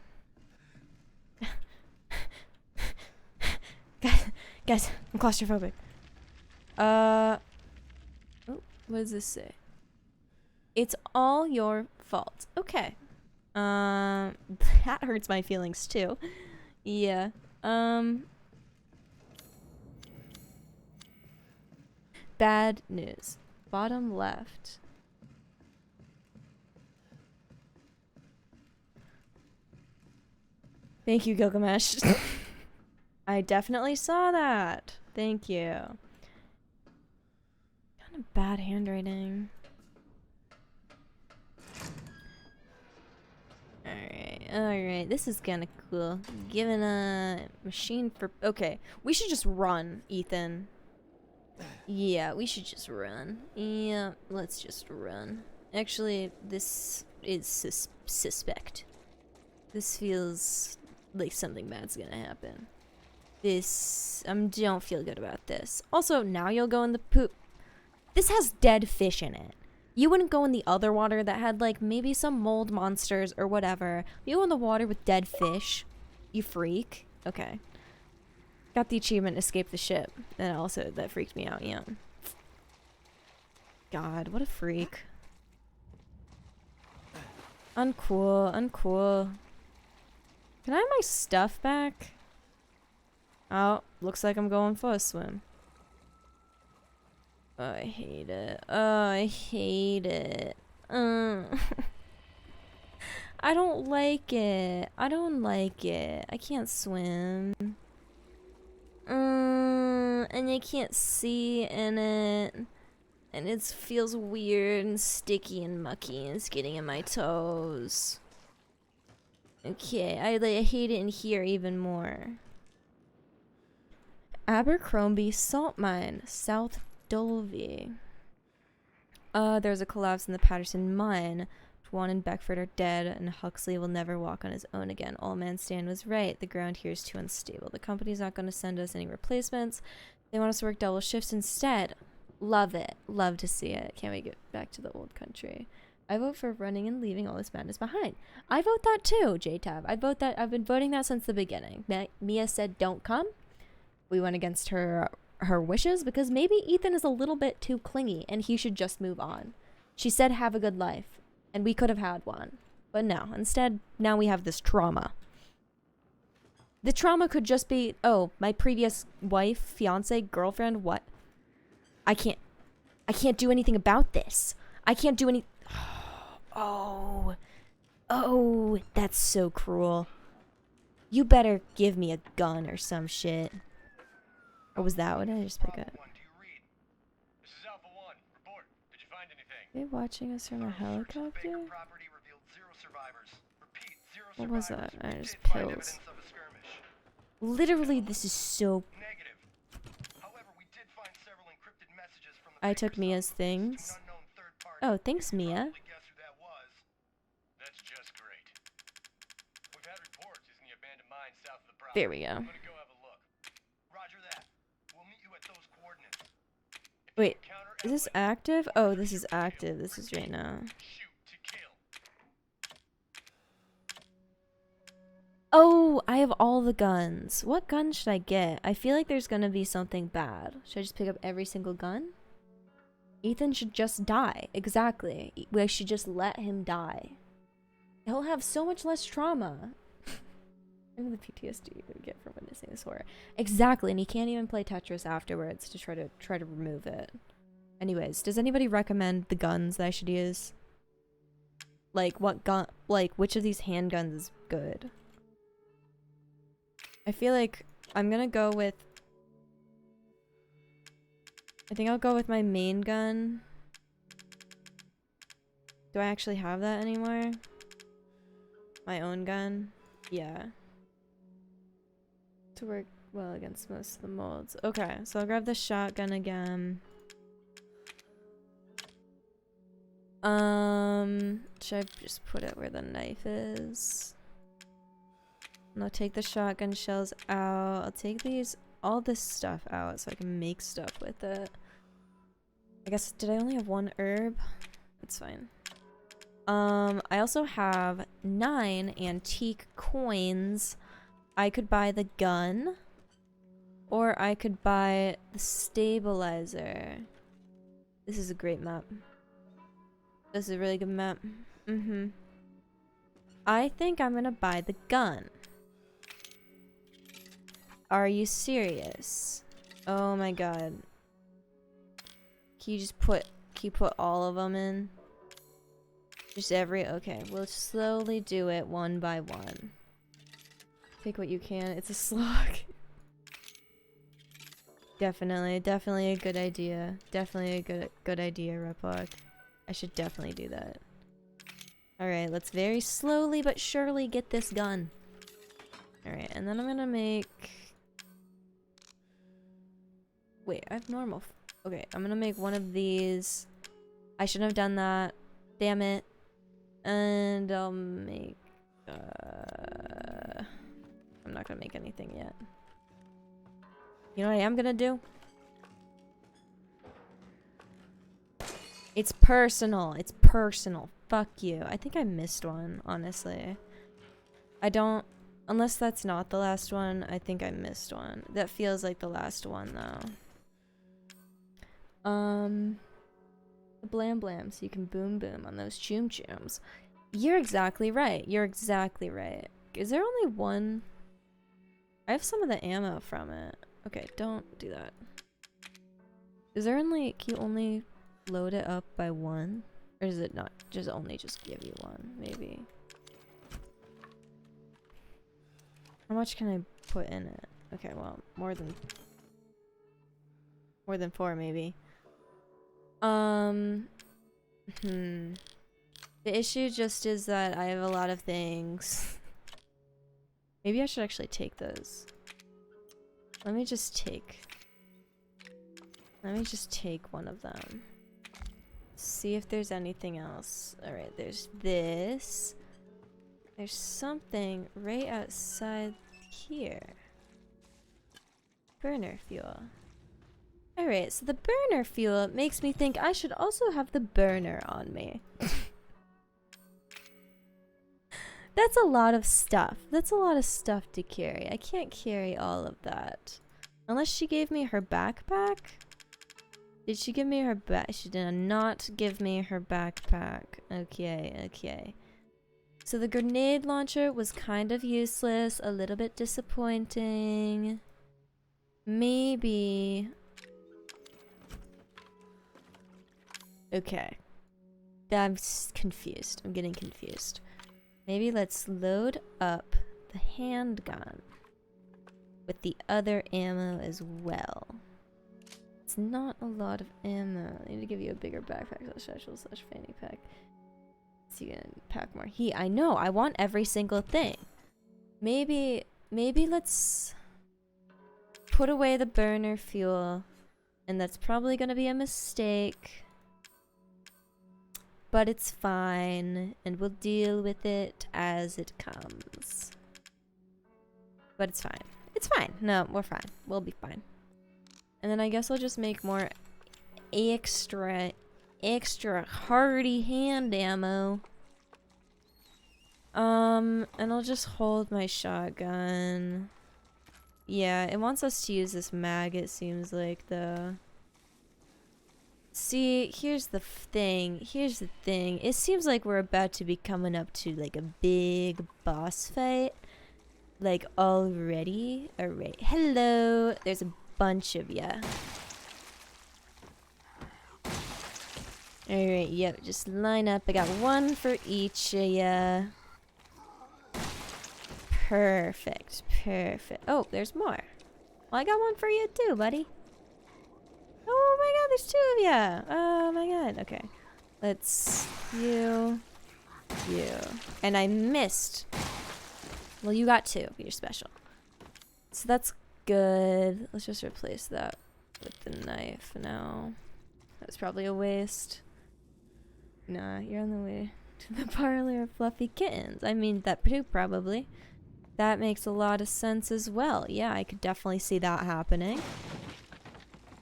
Guys, I'm claustrophobic. Oh, what does this say? It's all your fault. Okay. That hurts my feelings too. Yeah. Bad news. Bottom left. Thank you, Gilgamesh. I definitely saw that. Thank you. Kind of bad handwriting. Alright, this is kinda cool. Given a machine for... Okay, we should just run, Ethan. Yeah, we should just run. Yeah, let's just run. Actually, this is suspect. This feels like something bad's gonna happen. This... don't feel good about this. Also, now you'll go in the poop... This has dead fish in it. You wouldn't go in the other water that had, like, maybe some mold monsters or whatever. You go in the water with dead fish. You freak. Okay. Got the achievement, escape the ship. And also, that freaked me out, yeah. God, what a freak. Uncool, uncool. Can I have my stuff back? Oh, looks like I'm going for a swim. Oh, I hate it. Oh, I hate it. I don't like it. I don't like it. I can't swim. And I can't see in it. And it feels weird and sticky and mucky and it's getting in my toes. Okay, I hate it in here even more. Abercrombie Salt Mine, South Dolby. There's a collapse in the Patterson mine. Tuan and Beckford are dead, and Huxley will never walk on his own again. Old Man Stan was right. The ground here is too unstable. The company's not going to send us any replacements. They want us to work double shifts instead. Love it. Love to see it. Can't wait to get back to the old country. I vote for running and leaving all this madness behind. I vote that too, JTab. I vote that. I've been voting that since the beginning. Mia said don't come. We went against her wishes because maybe Ethan is a little bit too clingy and he should just move on. She said have a good life and we could have had one. But no, instead now we have this trauma. The trauma could just be, oh, my previous wife, fiance, girlfriend, what? I can't do anything about this. I can't do any... Oh, that's so cruel. You better give me a gun or some shit. Or was that what I just pick up? Are they watching us from a helicopter? What was that? Just pills. Literally, this is so... I took Mia's things. Oh, thanks, Mia. There we go. Wait, is this active? Oh, this is active. This is right now. Oh, I have all the guns. What gun should I get? I feel like there's gonna be something bad. Should I just pick up every single gun? Ethan should just die. Exactly. We should just let him die. He'll have so much less trauma. Maybe the PTSD you would get from witnessing this horror. Exactly, and he can't even play Tetris afterwards to try to remove it. Anyways, does anybody recommend the guns that I should use? Like what gun? Like which of these handguns is good? I feel like I'm gonna go with... I think I'll go with my main gun. Do I actually have that anymore? My own gun? Yeah. To work well against most of the molds. Okay, so I'll grab the shotgun again. Should I just put it where the knife is? And I'll take the shotgun shells out. I'll take all this stuff out so I can make stuff with it. I guess, did I only have one herb? It's fine. I also have 9 antique coins. I could buy the gun. Or I could buy the stabilizer. This is a great map. This is a really good map. I think I'm gonna buy the gun. Are you serious? Oh my god. Can you put all of them in? Just okay, we'll slowly do it one by one. Take what you can. It's a slog. Definitely a good idea. Definitely a good idea, Replock. I should definitely do that. Alright, let's very slowly but surely get this gun. Alright, and then I'm gonna make... Wait, I have normal. Okay, I'm gonna make one of these. I shouldn't have done that. Damn it. And I'll make... I'm not gonna make anything yet. You know what I am gonna do? It's personal. It's personal. Fuck you. I think I missed one, honestly. I don't... Unless that's not the last one, I think I missed one. That feels like the last one, though. Blam blam, so you can boom boom on those choom chooms. You're exactly right. You're exactly right. Is there only one? I have some of the ammo from it. Okay, don't do that. Is there only... Can you only load it up by one? Or is it not just only just give you one? Maybe. How much can I put in it? Okay, well, more than 4 maybe. The issue just is that I have a lot of things. Maybe I should actually take those. Let me just take one of them. See if there's anything else. Alright, there's this. There's something right outside here. Burner fuel. Alright, so the burner fuel makes me think I should also have the burner on me. That's a lot of stuff. That's a lot of stuff to carry. I can't carry all of that. Unless she gave me her backpack? Did she give me her She did not give me her backpack. Okay, okay. So the grenade launcher was kind of useless. A little bit disappointing. Maybe... Okay. I'm confused. I'm getting confused. Maybe let's load up the handgun with the other ammo as well. It's not a lot of ammo. I need to give you a bigger backpack / fanny pack. So you can pack more heat. I know. I want every single thing. Maybe let's put away the burner fuel, and that's probably gonna be a mistake. But it's fine, and we'll deal with it as it comes. But it's fine. It's fine. No, we're fine. We'll be fine. And then I guess I'll just make more extra hardy hand ammo. And I'll just hold my shotgun. Yeah, it wants us to use this mag, it seems like, though. See, here's the thing. Here's the thing. It seems like we're about to be coming up to, like, a big boss fight. Like, already? Alright. Hello! There's a bunch of ya. Alright, yep. Just line up. I got one for each of ya. Perfect. Perfect. Oh, there's more. Well, I got one for you too, buddy. Oh my god, there's 2 of ya! Oh my god, okay. Let's... You... And I missed! Well, you got 2, but you're special. So that's good. Let's just replace that with the knife now. That's probably a waste. Nah, you're on the way to the parlor of fluffy kittens. I mean, that too, probably. That makes a lot of sense as well. Yeah, I could definitely see that happening.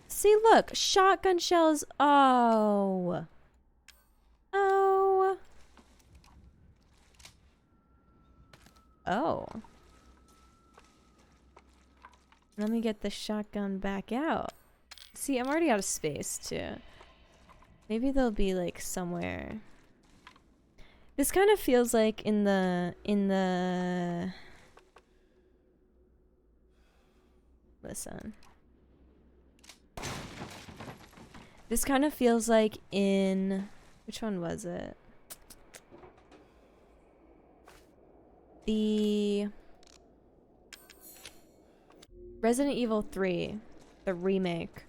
See, look, shotgun shells. Oh. Oh. Oh. Let me get the shotgun back out. See, I'm already out of space, too. Maybe they'll be, like, somewhere. This kind of feels like in the... Listen. This kind of feels like in... Which one was it? The... Resident Evil 3. the remake,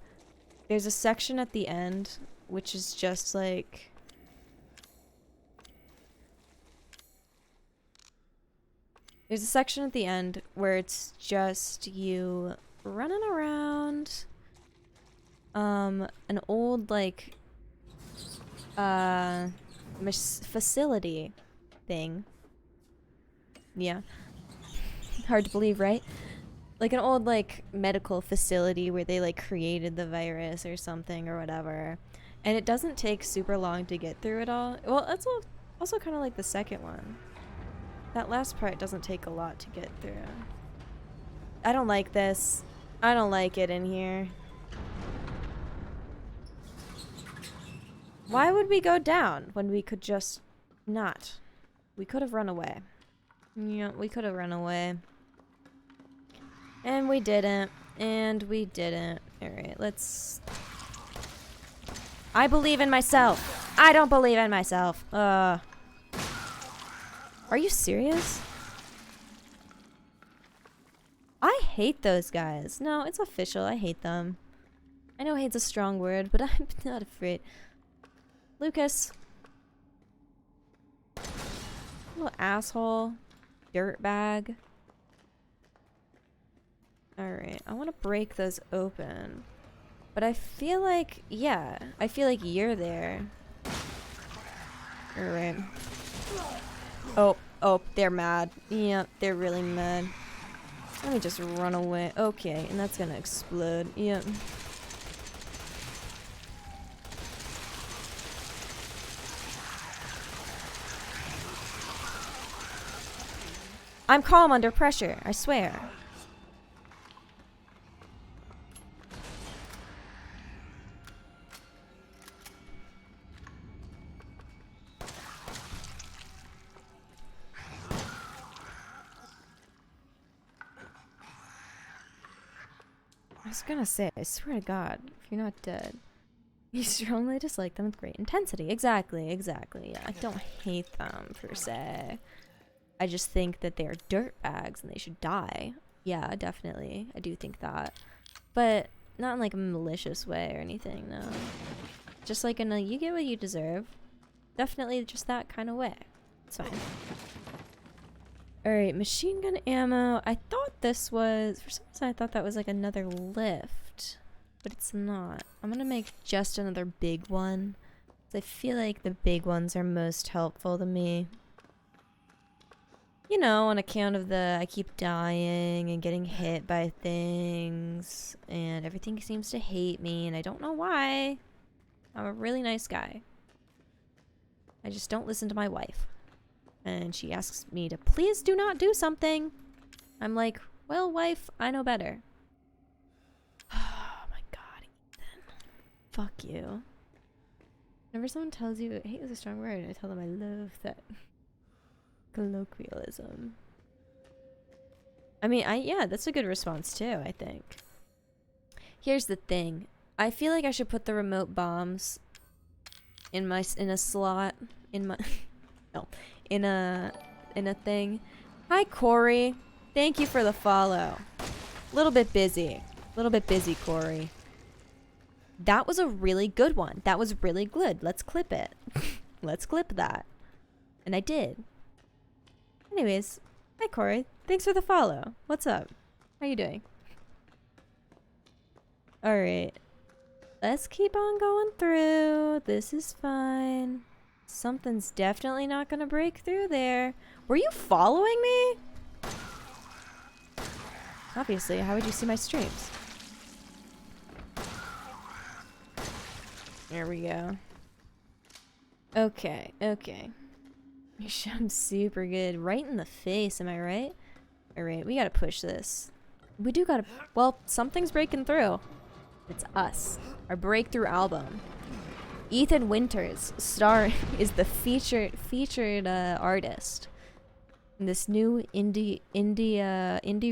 there's a section at the end which is just like there's a section at the end where it's just you running around an old like facility thing. Yeah. Hard to believe, right? Like an old like medical facility where they like created the virus or something or whatever. And it doesn't take super long to get through it all. Well, that's also kind of like the second one. That last part doesn't take a lot to get through. I don't like this. I don't like it in here. Why would we go down when we could just not? We could have run away. Yeah, we could have run away. And we didn't. And we didn't. Alright, let's... I believe in myself. I don't believe in myself. Are you serious? I hate those guys. No, it's official. I hate them. I know hate's a strong word, but I'm not afraid. Lucas. Little asshole. Dirtbag. Alright, I want to break those open. But I feel like, yeah, I feel like you're there. Alright. Oh, they're mad. Yeah, they're really mad. Let me just run away. Okay, and that's gonna explode. Yep. I'm calm under pressure, I swear. I was gonna say, I swear to God, if you're not dead, you strongly dislike them with great intensity. Exactly. Yeah, I don't hate them per se. I just think that they're dirtbags and they should die. Yeah, definitely. I do think that. But not in like a malicious way or anything, no. Just like in a you get what you deserve. Definitely just that kind of way. It's fine. Alright, machine gun ammo. I thought this was... For some reason I thought that was like another lift. But it's not. I'm gonna make just another big one. I feel like the big ones are most helpful to me. You know, on account of the I keep dying and getting hit by things. And everything seems to hate me and I don't know why. I'm a really nice guy. I just don't listen to my wife. And she asks me to please do not do something. I'm like, well, wife, I know better. Oh my God, Ethan. Fuck you. Whenever someone tells you hate is a strong word, I tell them I love that colloquialism. I mean, yeah, that's a good response too, I think. Here's the thing. I feel like I should put the remote bombs in a slot in my no, in a thing. Hi Corey. Thank you for the follow. Little bit busy, Corey. That was a really good one. That was really good. Let's clip it. Let's clip that. And I did. Anyways, hi Corey. Thanks for the follow. What's up? How you doing? Alright. Let's keep on going through. This is fine. Something's definitely not gonna break through there. Were you following me? Obviously, how would you see my streams? There we go. Okay. I'm super good. Right in the face, am I right? Alright, we gotta push this. We do gotta... Well, something's breaking through. It's us. Our breakthrough album. Ethan Winters is the featured artist in this new indie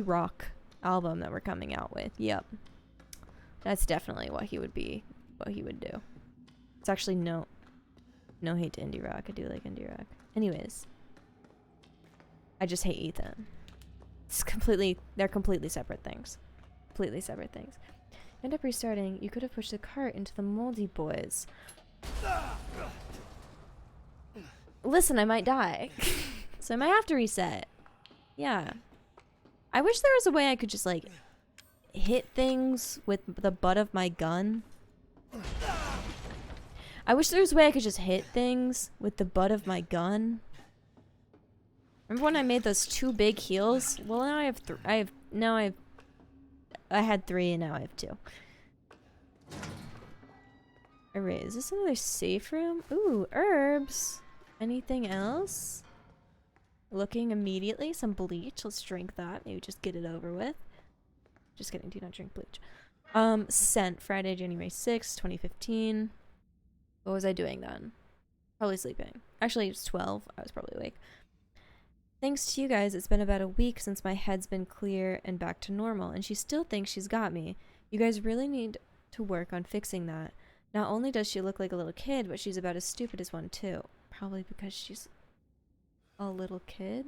rock album that we're coming out with. Yep. That's definitely what he would do. It's actually no hate to indie rock. I do like indie rock. Anyways. I just hate Ethan. They're completely separate things. End up restarting. You could have pushed the cart into the moldy boys. Listen, I might die. So I might have to reset. Yeah. I wish there was a way I could just, like, hit things with the butt of my gun. I wish there was a way I could just hit things with the butt of my gun. Remember when I made those 2 big heals? Well, now I have I had 3 and now I have 2. Alright, is this another safe room? Ooh, herbs. Anything else? Looking immediately. Some bleach. Let's drink that. Maybe just get it over with. Just kidding. Do not drink bleach. Sent. Friday, January 6th, 2015. What was I doing then? Probably sleeping. Actually, it was 12. I was probably awake. Thanks to you guys, it's been about a week since my head's been clear and back to normal, and she still thinks she's got me. You guys really need to work on fixing that. Not only does she look like a little kid, but she's about as stupid as one too. Probably because she's a little kid.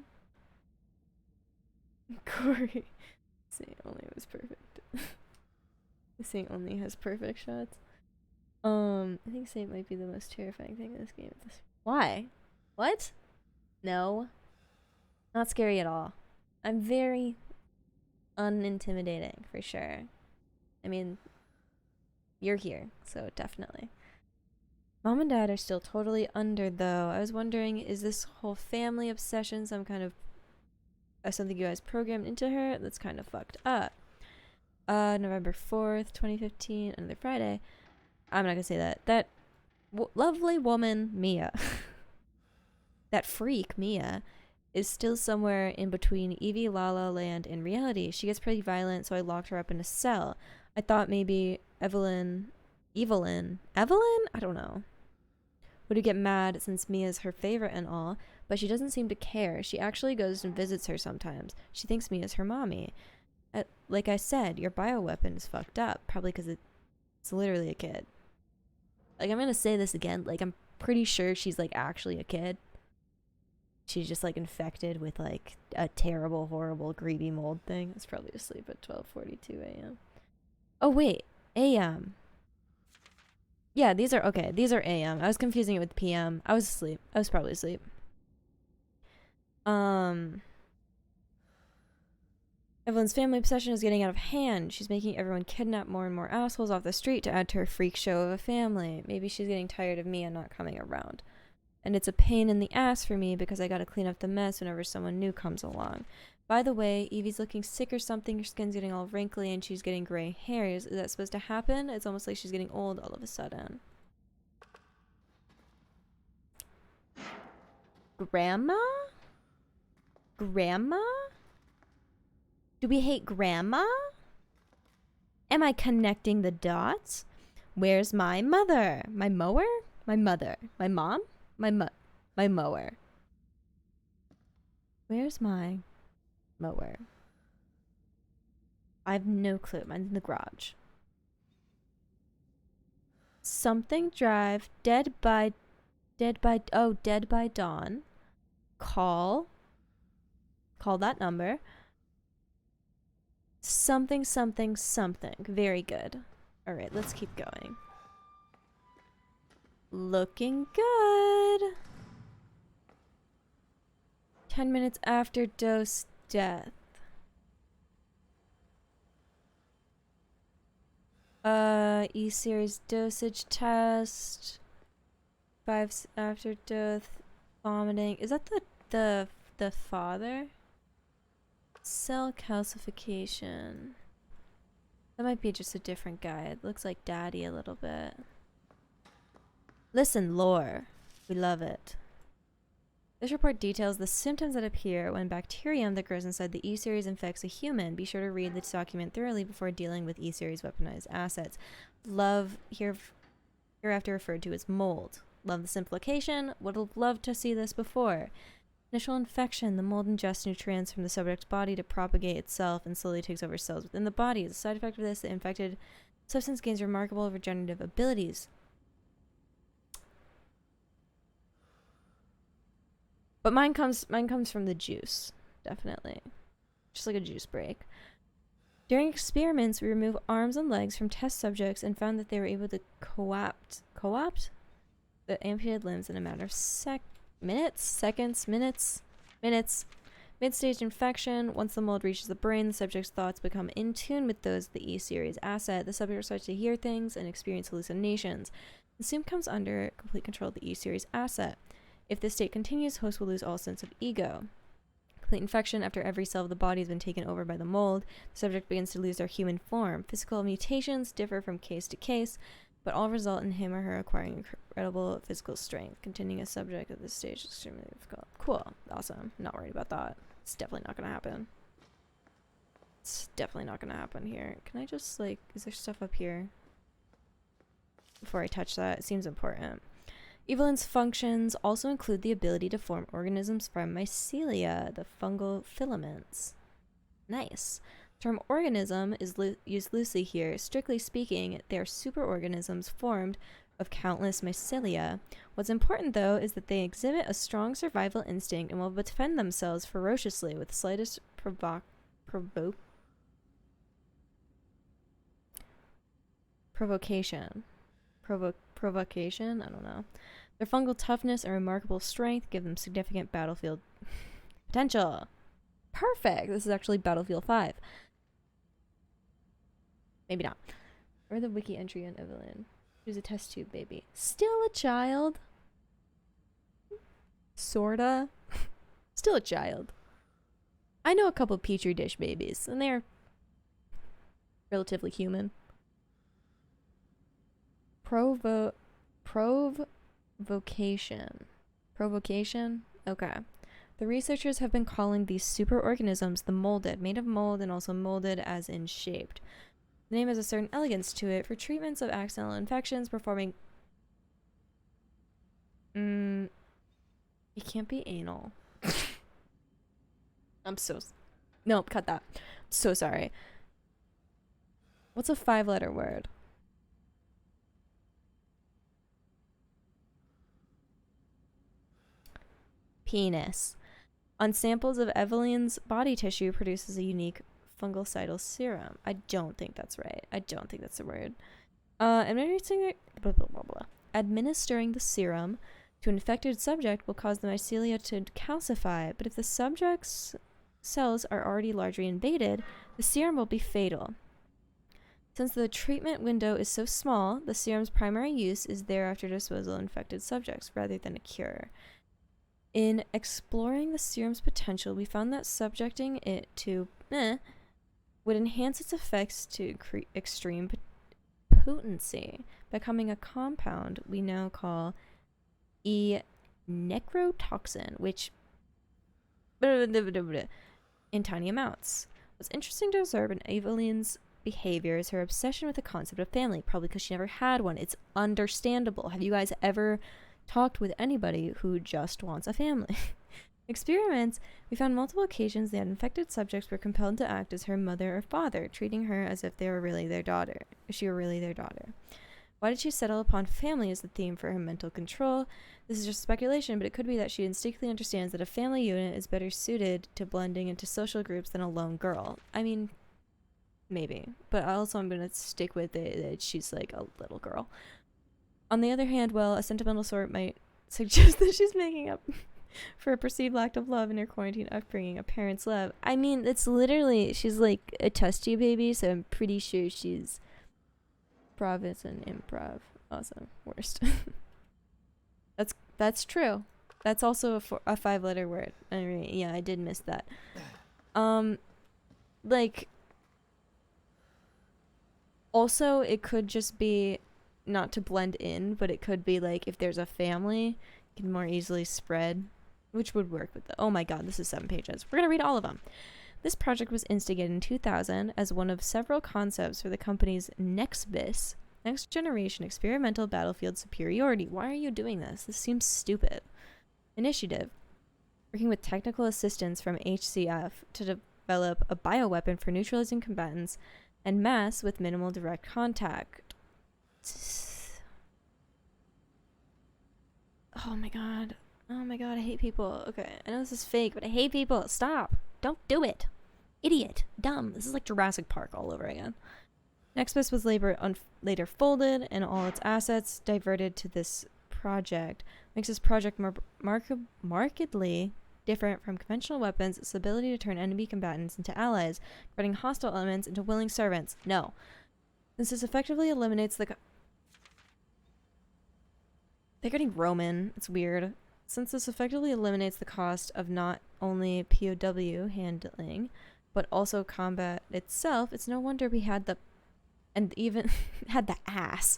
Corey. Saying only was perfect. Saying only has perfect shots. I think Saint might be the most terrifying thing in this game. Why? What? No. Not scary at all. I'm very unintimidating, for sure. I mean, you're here, so definitely. Mom and Dad are still totally under, though. I was wondering, is this whole family obsession some kind of something you guys programmed into her? That's kind of fucked up. November 4th, 2015, another Friday. I'm not gonna say that. That lovely woman, Mia. That freak, Mia, is still somewhere in between Evie, La La Land, and reality. She gets pretty violent, so I locked her up in a cell. I thought maybe Evelyn? I don't know. Would get mad since Mia's her favorite and all, but she doesn't seem to care. She actually goes and visits her sometimes. She thinks Mia's her mommy. Like I said, your bioweapon is fucked up, probably because it's literally a kid. Like, I'm gonna say this again, like, I'm pretty sure she's, like, actually a kid. She's just, like, infected with, like, a terrible, horrible, greedy mold thing. It's probably asleep at 12:42 a.m. Oh, wait. A.m. Yeah, these are, okay, these are a.m. I was confusing it with p.m. I was asleep. I was probably asleep. Evelyn's family obsession is getting out of hand. She's making everyone kidnap more and more assholes off the street to add to her freak show of a family. Maybe she's getting tired of Mia not coming around. And it's a pain in the ass for me because I gotta clean up the mess whenever someone new comes along. By the way, Evie's looking sick or something. Her skin's getting all wrinkly and she's getting gray hairs. Is that supposed to happen? It's almost like she's getting old all of a sudden. Grandma? Grandma? Do we hate Grandma? Am I connecting the dots? Where's my mother? My mower? My mother? My mom? My mower. Where's my mower? I have no clue. Mine's in the garage. Something drive. Dead by dawn. Call that number. Something. Very good. All right, let's keep going. Looking good. 10 minutes after dose death. E-series dosage test. 5 after death. Vomiting. Is that the father? Cell calcification. That might be just a different guy. It looks like Daddy a little bit. Listen, lore. We love it. This report details the symptoms that appear when bacterium that grows inside the E-series infects a human. Be sure to read this document thoroughly before dealing with E-series weaponized assets. Love, hereafter referred to as mold. Love the simplification. Would have loved to see this before. Initial infection. The mold ingests nutrients from the subject's body to propagate itself and slowly takes over cells within the body. As a side effect of this, the infected substance gains remarkable regenerative abilities. But mine comes from the juice, definitely. Just like a juice break. During experiments, we removed arms and legs from test subjects and found that they were able to co-opt the amputated limbs in a matter of minutes. Mid-stage infection. Once the mold reaches the brain, the subject's thoughts become in tune with those of the E-series asset. The subject starts to hear things and experience hallucinations. The soon comes under complete control of the E-series asset. If this state continues, host will lose all sense of ego. Complete infection. After every cell of the body has been taken over by the mold, the subject begins to lose their human form. Physical mutations differ from case to case, but all result in him or her acquiring incredible physical strength. Continuing a subject at this stage is extremely difficult. Cool. Awesome. Not worried about that. It's definitely not gonna happen. It's definitely not gonna happen here. Can I just, like, is there stuff up here? Before I touch that, it seems important. Evelyn's functions also include the ability to form organisms from mycelia, the fungal filaments. Nice. The term organism is used loosely here. Strictly speaking, they are superorganisms formed of countless mycelia. What's important, though, is that they exhibit a strong survival instinct and will defend themselves ferociously with the slightest provocation. Provocation? I don't know. Their fungal toughness and remarkable strength give them significant battlefield potential. Perfect! This is actually Battlefield 5. Maybe not. Or the wiki entry on Evelyn. She was a test tube baby. Still a child? Sorta. Still a child. I know a couple petri dish babies, and they're relatively human. Provocation. Okay. The researchers have been calling these superorganisms the molded, made of mold and also molded as in shaped. The name has a certain elegance to it for treatments of accidental infections performing... It can't be anal. I'm so... Nope, cut that. So sorry. What's a 5-letter word? Penis. On samples of Evelyn's body tissue produces a unique fungicidal serum. I don't think that's right. I don't think that's the word. Administering the serum to an infected subject will cause the mycelia to calcify, but if the subject's cells are already largely invaded, the serum will be fatal. Since the treatment window is so small, the serum's primary use is thereafter disposal of infected subjects rather than a cure. In exploring the serum's potential, we found that subjecting it to would enhance its effects to extreme potency, becoming a compound we now call necrotoxin, which in tiny amounts. What's interesting to observe in Evelyn's behavior is her obsession with the concept of family, probably because she never had one. It's understandable. Have you guys ever talked with anybody who just wants a family? Experiments, we found multiple occasions that infected subjects were compelled to act as her mother or father, treating her as if they were really their daughter. Why did she settle upon family as the theme for her mental control? This is just speculation, but it could be that she instinctively understands that a family unit is better suited to blending into social groups than a lone girl. I mean, maybe. But also I'm going to stick with it that she's like a little girl. On the other hand, well, a sentimental sort might suggest that she's making up for a perceived lack of love in her quarantine upbringing, a parent's love. I mean, it's literally, she's like a test tube baby, so I'm pretty sure she's province and improv. Awesome. Worst. That's true. That's also a 5-letter word. I mean, yeah, I did miss that. Like, also, it could just be not to blend in, but it could be like if there's a family, you can more easily spread, which would work with the... Oh my god, this is 7 pages. We're gonna read all of them. This project was instigated in 2000 as one of several concepts for the company's NextBIS, Next Generation Experimental Battlefield Superiority. Why are you doing this? This seems stupid. Initiative. Working with technical assistance from HCF to develop a bioweapon for neutralizing combatants and mass with minimal direct contact. Oh my god. Oh my god, I hate people. Okay, I know this is fake, but I hate people. Stop. Don't do it. Idiot. Dumb. This is like Jurassic Park all over again. Nexus was later folded and all its assets diverted to this project. Makes this project more markedly different from conventional weapons. Its ability to turn enemy combatants into allies, converting hostile elements into willing servants. No. Since this effectively eliminates the... They're getting Roman. It's weird. Since this effectively eliminates the cost of not only POW handling, but also combat itself, it's no wonder we had the... And even had the ass.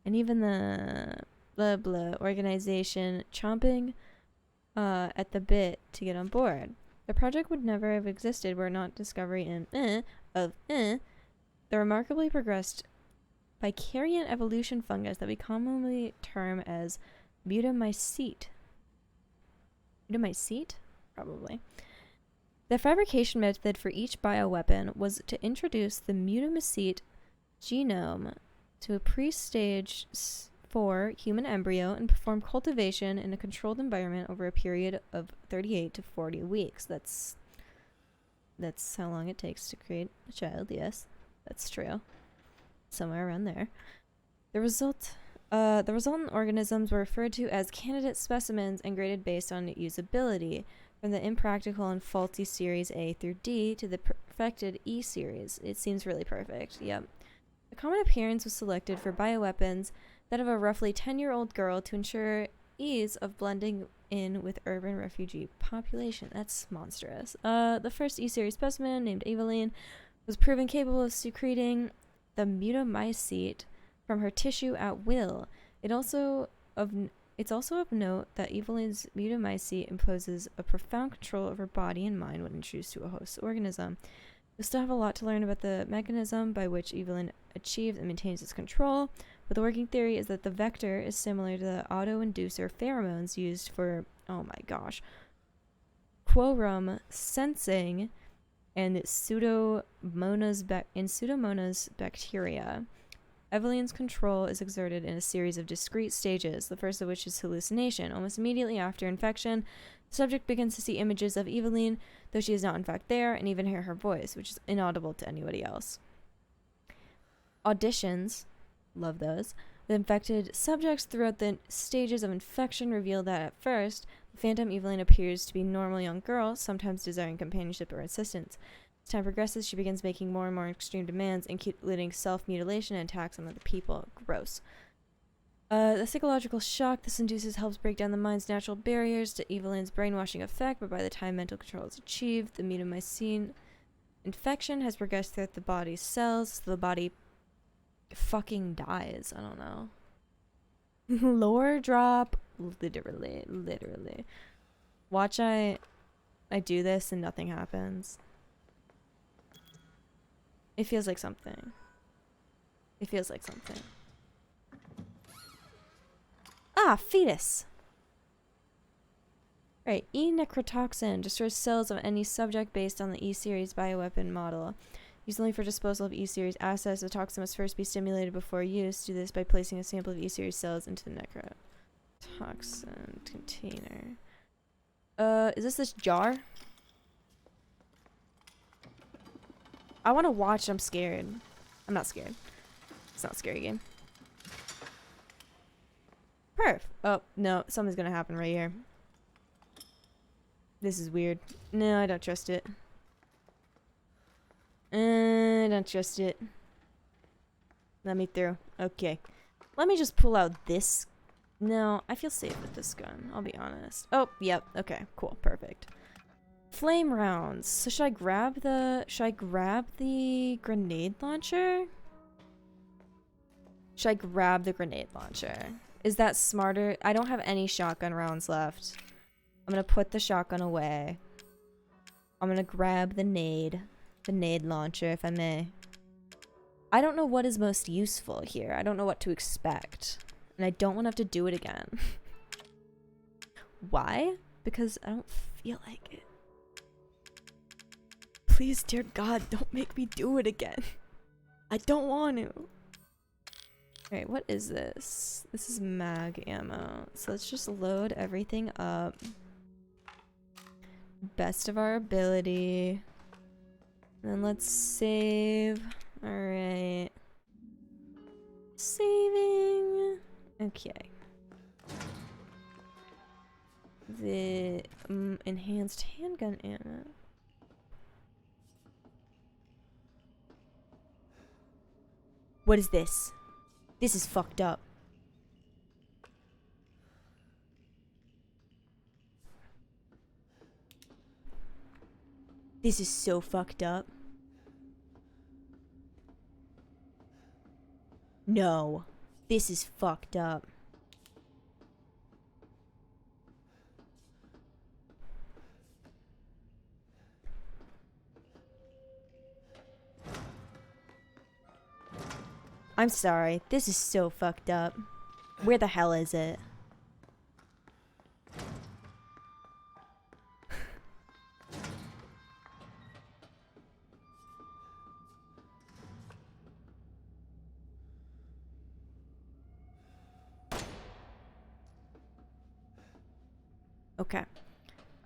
And even the blah blah organization chomping at the bit to get on board. The project would never have existed were not discovery the remarkably progressed Vicariant evolution fungus that we commonly term as mutamycete. Mutamycete? Probably. The fabrication method for each bioweapon was to introduce the mutamycete genome to a pre-stage 4 human embryo and perform cultivation in a controlled environment over a period of 38 to 40 weeks. That's how long it takes to create a child. Yes, that's true. Somewhere around there. The resultant organisms were referred to as candidate specimens and graded based on usability, from the impractical and faulty series A through D to the perfected E series. It seems really perfect. Yep. A common appearance was selected for bioweapons, that of a roughly 10-year-old girl, to ensure ease of blending in with urban refugee population. That's monstrous. The first E-series specimen, named Eveline, was proven capable of secreting the mutamycete from her tissue at will. It's also of note that Eveline's mutamycete imposes a profound control over body and mind when introduced to a host organism. We still have a lot to learn about the mechanism by which Eveline achieves and maintains its control, but the working theory is that the vector is similar to the auto-inducer pheromones used for, oh my gosh, quorum sensing and Pseudomonas bacteria. Eveline's control is exerted in a series of discrete stages, the first of which is hallucination. Almost immediately after infection, the subject begins to see images of Eveline, though she is not in fact there, and even hear her voice, which is inaudible to anybody else. Auditions, love those, with infected subjects throughout the stages of infection reveal that at first, the phantom Eveline appears to be a normal young girl, sometimes desiring companionship or assistance. As time progresses, she begins making more and more extreme demands, including self-mutilation and attacks on other people. Gross. The psychological shock this induces helps break down the mind's natural barriers to Eveline's brainwashing effect, but by the time mental control is achieved, the mutamycete infection has progressed throughout the body's cells, so the body fucking dies. I don't know. Lore drop. Literally. Watch I do this and nothing happens. It feels like something. Ah, fetus! Right, E-necrotoxin destroys cells of any subject based on the E-series bioweapon model. Used only for disposal of E-series assets, the toxin must first be stimulated before use. Do this by placing a sample of E-series cells into the necrotoxin container. Is this jar? I want to watch. I'm scared. I'm not scared. It's not a scary game. Perf. Oh, no. Something's gonna happen right here. This is weird. No, I don't trust it. I don't trust it. Let me through. Okay. Let me just pull out this. No, I feel safe with this gun. I'll be honest. Oh, yep. Okay, cool. Perfect. Flame rounds. So should I grab the grenade launcher? Should I grab the grenade launcher? Is that smarter? I don't have any shotgun rounds left. I'm gonna put the shotgun away. I'm gonna grab the nade launcher, if I may. I don't know what is most useful here. I don't know what to expect. And I don't want to have to do it again. Why? Because I don't feel like it. Please, dear God, don't make me do it again. I don't want to. Alright, what is this? This is mag ammo. So let's just load everything up. Best of our ability. then let's save. Alright. Saving. Okay. The enhanced handgun ammo. What is this? This is fucked up. This is so fucked up. No. This is fucked up. I'm sorry. This is so fucked up. Where the hell is it? Okay.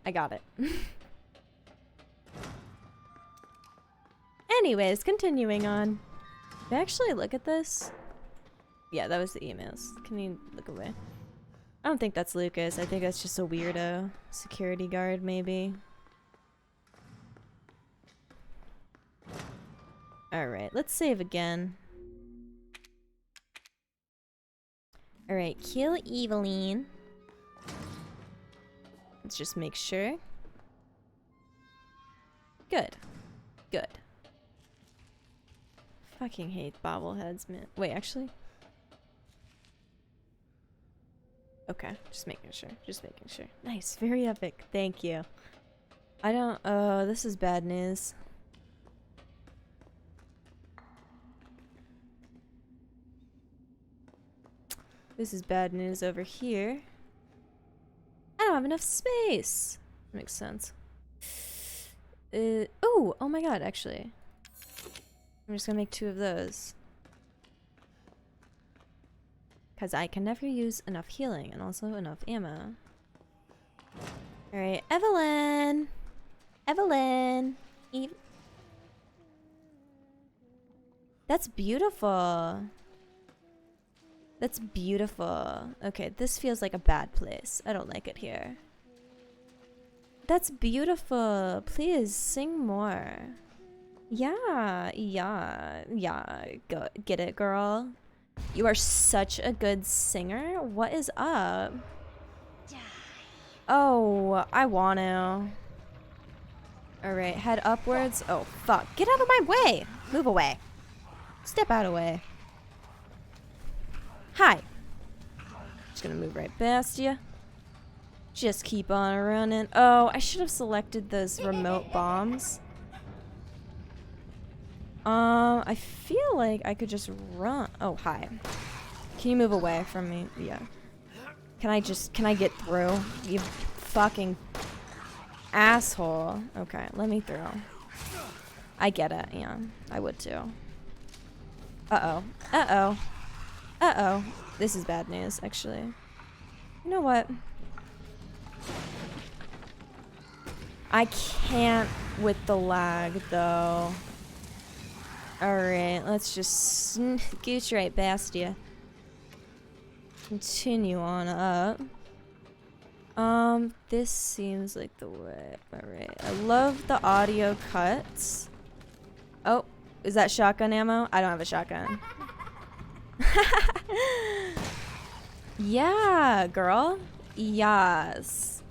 I got it. Anyways, continuing on. Did I actually look at this? Yeah, that was the emails. Can you look away? I don't think that's Lucas. I think that's just a weirdo. Security guard, maybe. Alright, let's save again. Alright, kill Eveline. Let's just make sure. Good. Good. Fucking hate bobbleheads, man. Wait, actually? Okay, just making sure. Just making sure. Nice, very epic. Thank you. I don't... Oh, this is bad news. This is bad news over here. I don't have enough space. Makes sense. Oh my god, actually. I'm just gonna make 2 of those. Because I can never use enough healing and also enough ammo. Alright, Evelyn! Evelyn! That's beautiful. That's beautiful. Okay, this feels like a bad place. I don't like it here. That's beautiful. Please sing more. Yeah. Go get it, girl. You are such a good singer. What is up? Oh, I want to. Alright, head upwards. Oh, fuck. Get out of my way. Move away. Step out of the way. Hi. Just gonna move right past you. Just keep on running. Oh, I should have selected those remote bombs. I feel like I could just run. Oh, hi. Can you move away from me? Yeah. Can I get through? You fucking asshole. Okay, let me through. I get it, yeah. I would too. Uh-oh. Uh-oh. Uh-oh. This is bad news, actually. You know what? I can't with the lag, though. Alright, let's just scooch right past you. Continue on up. This seems like the way. Alright, I love the audio cuts. Oh, is that shotgun ammo? I don't have a shotgun. Yeah, girl. Yes.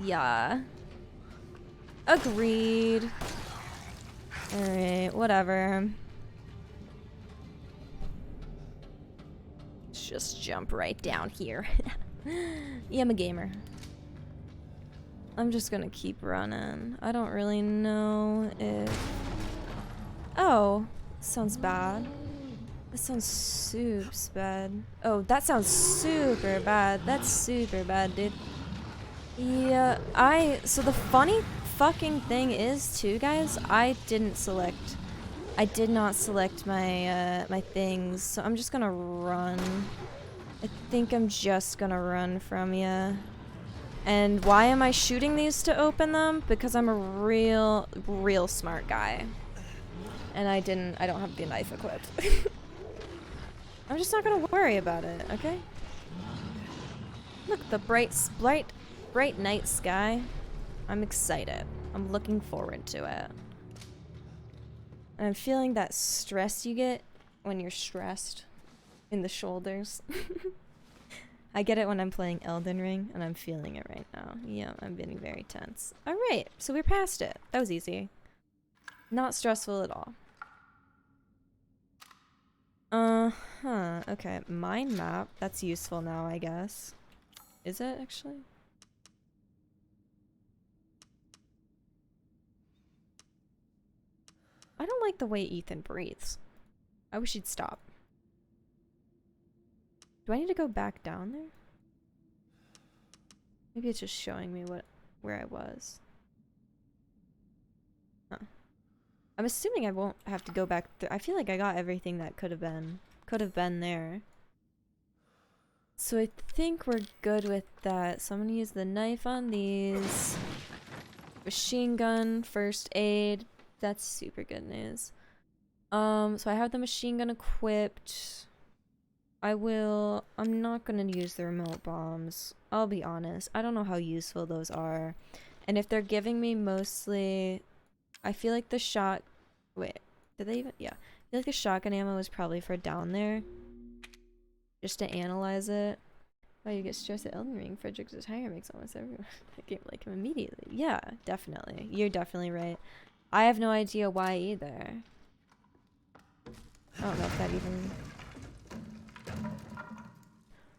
Yeah. Agreed. Alright, whatever. Let's just jump right down here. Yeah, I'm a gamer. I'm just gonna keep running. I don't really know if... Oh, sounds bad. That sounds super bad. Oh, that sounds super bad. That's super bad, dude. Yeah, so the funny fucking thing is, too, guys, I did not select my, my things, so I'm just gonna run. I think I'm just gonna run from ya. And why am I shooting these to open them? Because I'm a real smart guy. And I don't have the knife equipped. I'm just not gonna worry about it, okay? Look, the bright night sky. I'm excited. I'm looking forward to it. And I'm feeling that stress you get when you're stressed in the shoulders. I get it when I'm playing Elden Ring, and I'm feeling it right now. Yeah, I'm getting very tense. Alright, so we're past it. That was easy. Not stressful at all. Okay. Mind map. That's useful now, I guess. Is it, actually? I don't like the way Ethan breathes. I wish he'd stop. Do I need to go back down there? Maybe it's just showing me where I was. Huh. I'm assuming I won't have to go back through. I feel like I got everything that could have been there. So I think we're good with that. So I'm gonna use the knife on these. Machine gun, first aid. That's super good news. So I have the machine gun equipped. I'm not gonna use the remote bombs. I'll be honest. I don't know how useful those are. And if they're giving me mostly, I feel like wait, did they even? Yeah. I feel like the shotgun ammo is probably for down there. Just to analyze it. Why you get stressed at Elden Ring? Frederick's attire makes almost everyone I can't like him immediately. Yeah, definitely. You're definitely right. I have no idea why either. I don't know if that even...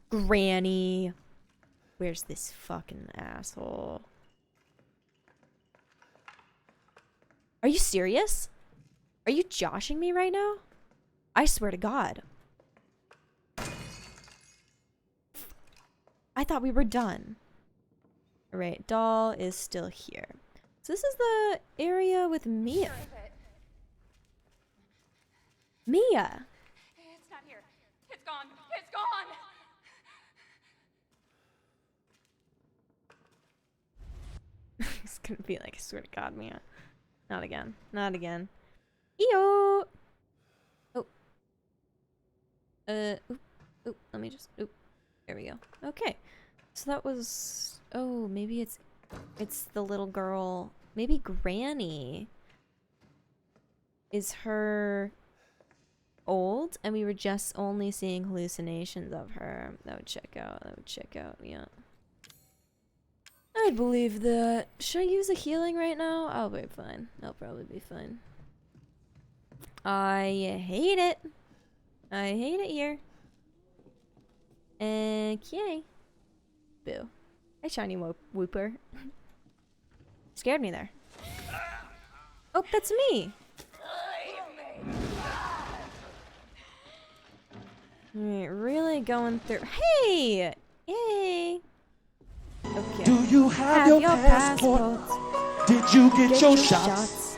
Granny! Where's this fucking asshole? Are you serious? Are you joshing me right now? I swear to God. I thought we were done. Alright, doll is still here. So this is the area with Mia. Mia! It's not here. It's gone. It's gone. It's gonna be like, I swear to God, Mia. Not again. Not again. Eeyoo! Oh. Oop. Oop. Let me just... Oop. There we go. Okay. So that was... Oh, maybe it's the little girl. Maybe Granny is her old, and we were just only seeing hallucinations of her. That would check out. That would check out. Yeah. I'd believe that. Should I use a healing right now? I'll be fine. I'll probably be fine. I hate it. I hate it here. Okay. Boo. Hey, shiny whooper. Scared me there. Oh, that's me. Alright, really going through. Hey! Yay! Okay. Do you have your passport? Did you get your shots?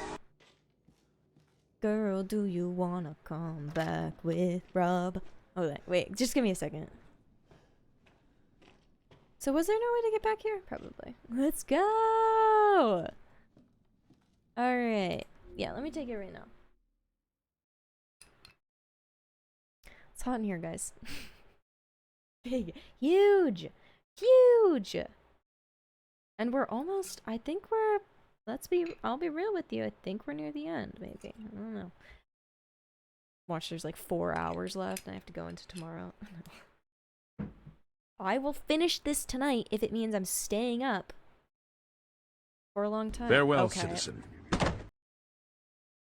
Girl, do you wanna come back with Rob? Oh, wait, just give me a second. So was there no way to get back here? Probably. Let's go! Alright. Yeah, let me take it right now. It's hot in here, guys. Big. Huge! Huge! And we're almost, I think we're, I'll be real with you, I think we're near the end, maybe. I don't know. Watch, there's like 4 hours left and I have to go into tomorrow. I will finish this tonight if it means I'm staying up for a long time. Farewell, okay. citizen.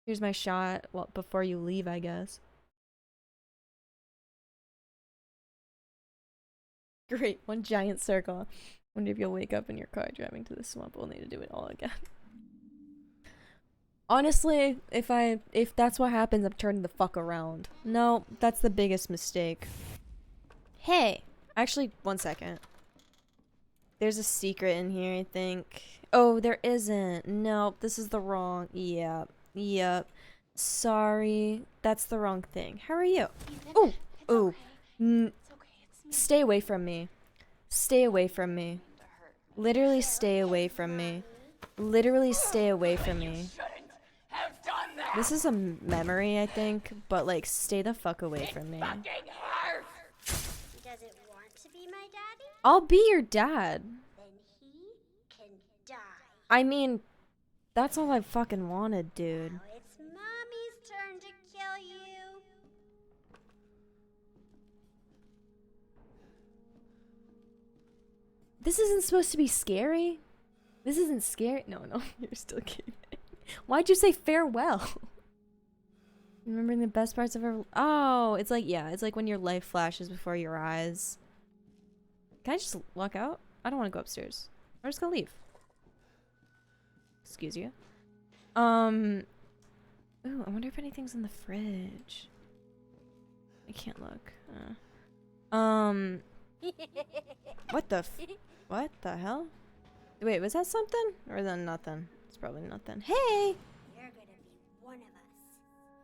Here's my shot, well, before you leave, I guess. Great, one giant circle. Wonder if you'll wake up in your car driving to the swamp. We'll need to do it all again. Honestly, if that's what happens, I'm turning the fuck around. No, that's the biggest mistake. Hey! Actually, one second. There's a secret in here, I think. Oh, there isn't. Nope, this is the wrong. Yep. Yep. Sorry. That's the wrong thing. How are you? Oh! Oh. Stay away from me. Stay away from me. Literally stay away from me. Literally stay away from me. Have done that. This is a memory, I think, but like, stay the fuck away from me. Does it want to be my daddy? I'll be your dad. Then he can die. I mean, that's all I fucking wanted, dude. Now it's Mommy's turn to kill you. This isn't supposed to be scary. This isn't scary. No, you're still kidding. Why'd you say farewell? Remembering the best parts of our... Oh, it's like, yeah, it's like when your life flashes before your eyes. Can I just walk out? I don't want to go upstairs. I'm just gonna leave. Excuse you. Ooh, I wonder if anything's in the fridge. I can't look. What the hell? Wait, was that something? Or is that nothing? It's probably nothing. Hey! You're gonna be one of us.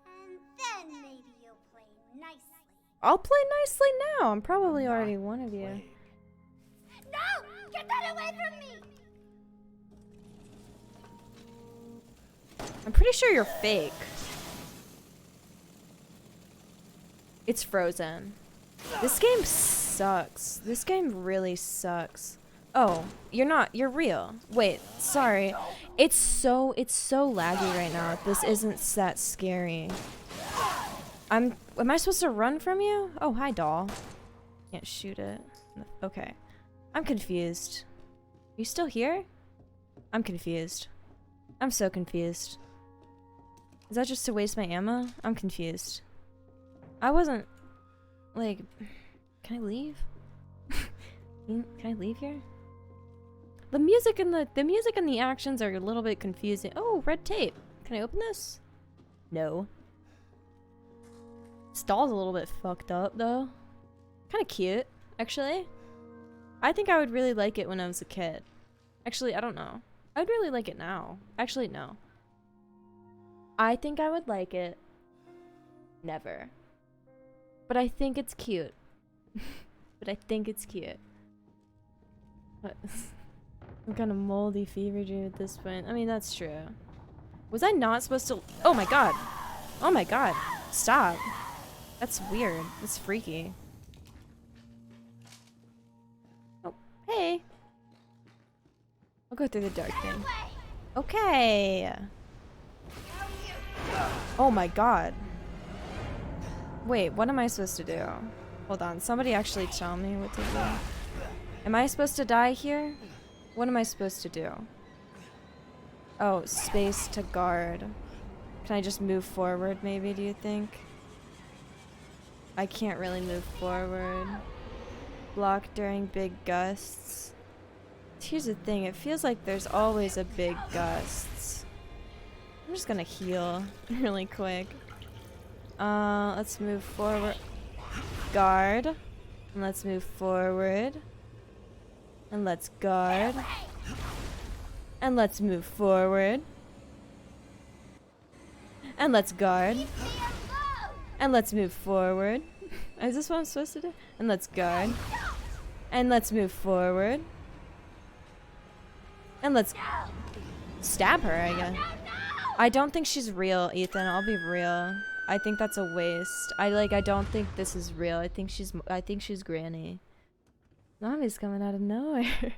And then maybe you'll play nicely. I'll play nicely now. I'm probably already one of you. No! Get that away from me! I'm pretty sure you're fake. It's frozen. This game sucks. This game really sucks. Oh, you're not. You're real. Wait, sorry. It's so laggy right now. This isn't that scary. Am I supposed to run from you? Oh, hi, doll. Can't shoot it. Okay. I'm confused. Are you still here? I'm confused. I'm so confused. Is that just to waste my ammo? I'm confused. I wasn't... Like... Can I leave? Can I leave here? The music and the actions are a little bit confusing. Oh, red tape. Can I open this? No. This doll's a little bit fucked up, though. Kind of cute, actually. I think I would really like it when I was a kid. Actually, I don't know. I'd really like it now. Actually, no. I think I would like it. Never. But I think it's cute. But I think it's cute. What? I'm kind of moldy fever dream at this point. I mean, that's true. Was I not supposed to... Oh my god. Oh my god. Stop. That's weird. That's freaky. Oh, hey. I'll go through the dark thing. Okay. Oh my god. Wait, what am I supposed to do? Hold on, somebody actually tell me what to do. Am I supposed to die here? What am I supposed to do? Oh, space to guard. Can I just move forward maybe, do you think? I can't really move forward. Block during big gusts. Here's the thing, it feels like there's always a big gusts. I'm just gonna heal really quick. Let's move forward. Guard. And let's move forward. And let's guard. And let's move forward. And let's guard. And let's move forward. Is this what I'm supposed to do? And let's guard. And let's move forward. And let's stab her, I guess. I don't think she's real, Ethan. I'll be real. I think that's a waste. I don't think this is real. I think she's Granny. Nami's coming out of nowhere.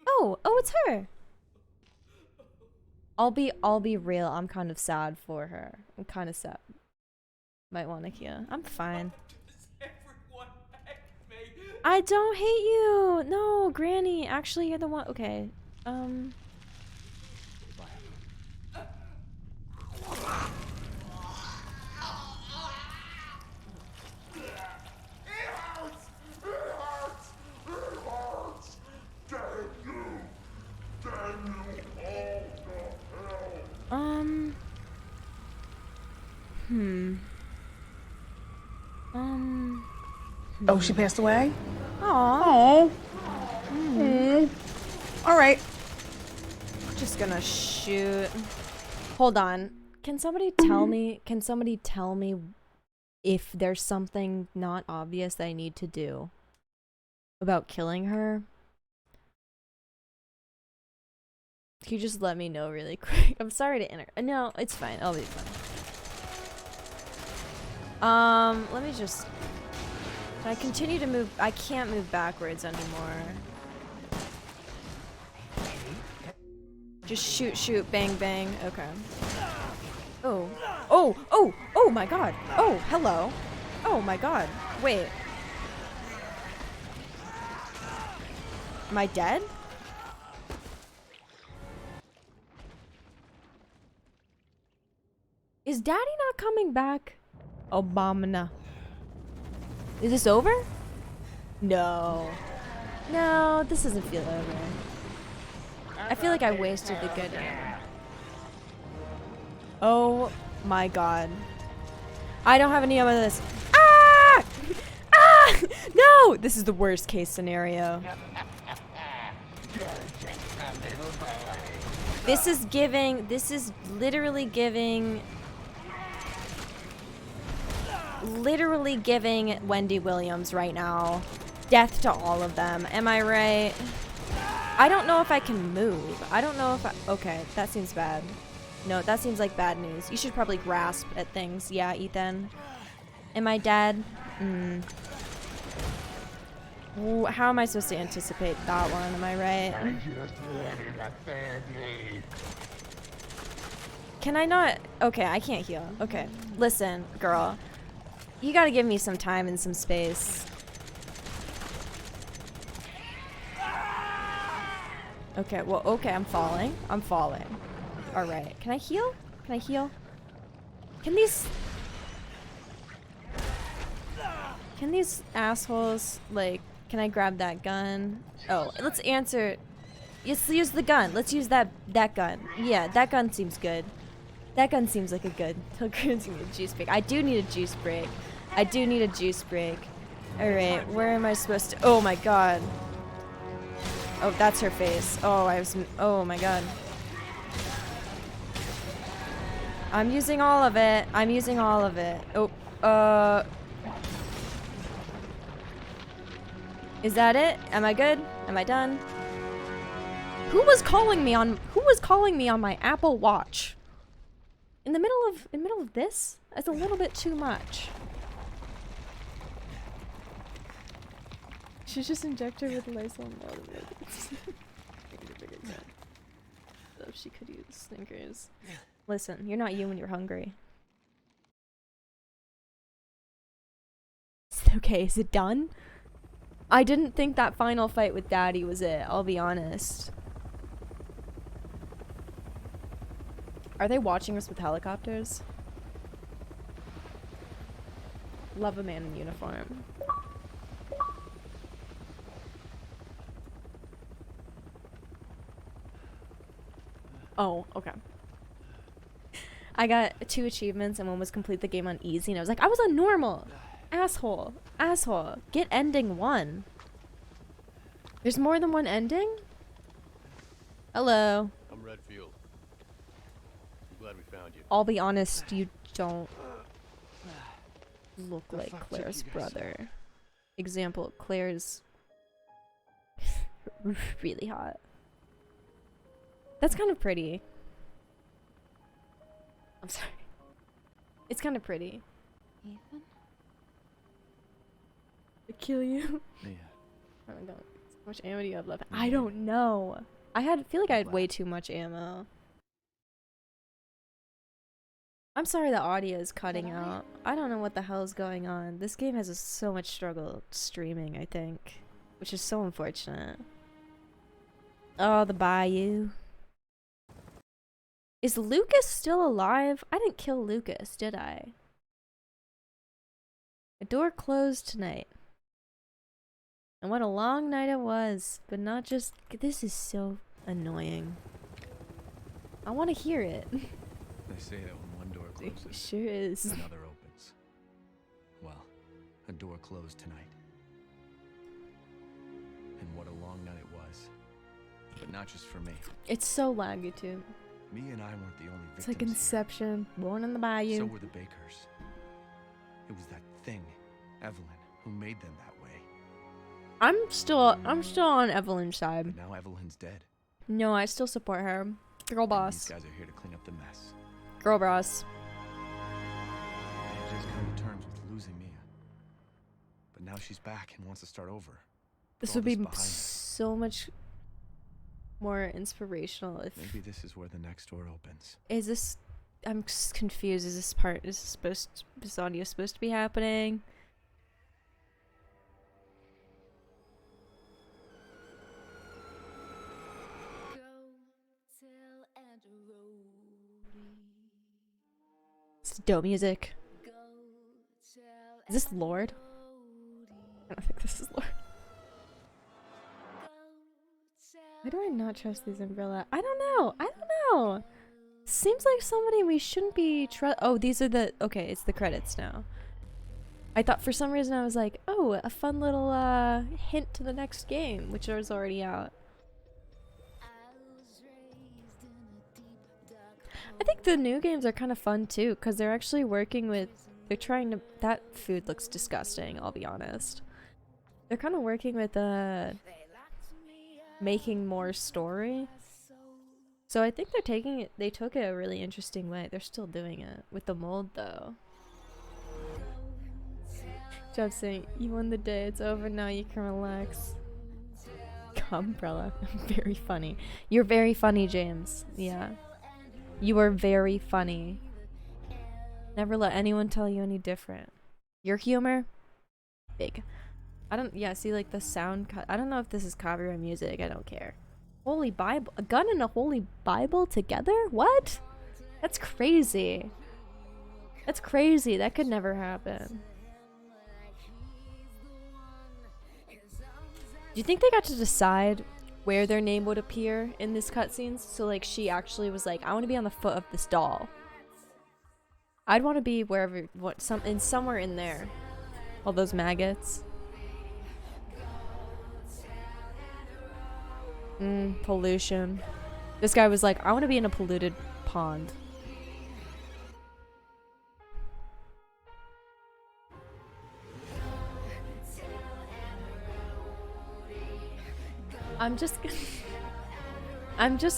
Oh, it's her. I'll be real. I'm kind of sad for her. I'm kind of sad. Might want to heal. I'm fine. I don't hate you. No, Granny. Actually, you're the one. Okay. Oh, she passed away? Aww. All right. Just gonna shoot. Hold on. Can somebody tell me if there's something not obvious that I need to do about killing her? Can you just let me know really quick? I'm sorry to No, it's fine. I'll be fine. Let me just... Can I continue to move? I can't move backwards anymore. Just shoot, shoot, bang, bang. Okay. Oh. Oh, oh, oh my god. Oh, hello. Oh my god. Wait. Am I dead? Is Daddy not coming back? Obama. Is this over? No. No, this doesn't feel over. I feel like I wasted the good ammo. Oh my god. I don't have any ammo of this. Ah! Ah! No! This is the worst case scenario. This is literally giving Wendy Williams right now. Death to all of them. Am I right? I don't know if I can move. I don't know if I... Okay, that seems bad. No, that seems like bad news. You should probably grasp at things. Yeah, Ethan. Am I dead? Ooh, how am I supposed to anticipate that one? Am I right? Can I not? Okay, I can't heal. Okay. Listen, girl. You gotta give me some time and some space. Okay, well, okay, I'm falling. I'm falling. Alright. Can I heal? Can I heal? Can these assholes, like, can I grab that gun? Oh, let's answer. Let's use the gun. Let's use that gun. Yeah, that gun seems good. That gun seems like a good. Gives me a juice break. I do need a juice break. I do need a juice break. Alright, where am I supposed to? Oh my god. Oh, that's her face. Oh my god. I'm using all of it. I'm using all of it. Oh, is that it? Am I good? Am I done? Who was calling me on my Apple Watch? In the middle of this? That's a little bit too much. Should just inject her with Lysol so she could use Snickers. Listen, you're not you when you're hungry. Okay, is it done? I didn't think that final fight with Daddy was it, I'll be honest. Are they watching us with helicopters? Love a man in uniform. Oh, okay. I got 2 achievements and one was complete the game on easy and I was like, I was on normal! Asshole. Asshole. Get ending 1. There's more than one ending? Hello. I'm Redfield. I'm glad we found you. I'll be honest, you don't look like Claire's brother. Example, Claire's really hot. That's kind of pretty. I'm sorry. It's kind of pretty. Ethan? I kill you. Yeah. Oh my god. How much ammo do you have left? I don't know. Feel like I had way too much ammo. I'm sorry the audio is cutting out. I don't know what the hell is going on. This game has so much struggle streaming, I think. Which is so unfortunate. Oh, the bayou. Is Lucas still alive? I didn't kill Lucas, did I? The door closed tonight. And what a long night it was. But not just... This is so annoying. I want to hear it. They say that when one door closes, It sure is. another opens. Well, a door closed tonight. And what a long night it was. But not just for me. It's so laggy too. Me and I weren't the only victims. It's like here. Inception. Born in the bayou. So were the Bakers. It was that thing, Evelyn, who made them that way. I'm still on Evelyn's side. But now Evelyn's dead. No, I still support her. Girl And boss. these guys are here to clean up the mess. Girl boss. They had just come to terms with But now she's back and wants to start over. This With all would be behind her. so much more inspirational if... Maybe this is where the next door opens. Is this... I'm just confused. Is this this audio supposed to be happening? It's dope music. Is this Lord? I don't think this is Lord. Why do I not trust these umbrella? I don't know. I don't know. Seems like somebody we shouldn't be oh, these are the... Okay, it's the credits now. I thought for some reason I was like, oh, a fun little hint to the next game, which is already out. I think the new games are kind of fun too, because they're actually working with... They're trying to... That food looks disgusting, I'll be honest. They're kind of working with making more story. So I think they're taking it... They took it a really interesting way. They're still doing it. With the mold, though. Jeff saying, you won the day, it's over now, you can relax. Umbrella. Very funny. You're very funny, James. Yeah. You are very funny. Never let anyone tell you any different. Your humor? Big. I don't... Yeah, see, like, the sound... I don't know if this is copyright music. I don't care. Holy Bible. A gun and a Holy Bible together? What? That's crazy. That's crazy. That could never happen. Do you think they got to decide where their name would appear in this cutscenes? So, like, she actually was like, I want to be on the foot of this doll. I'd want to be wherever... somewhere in there. All those maggots. Pollution. This guy was like, I want to be in a polluted pond. I'm just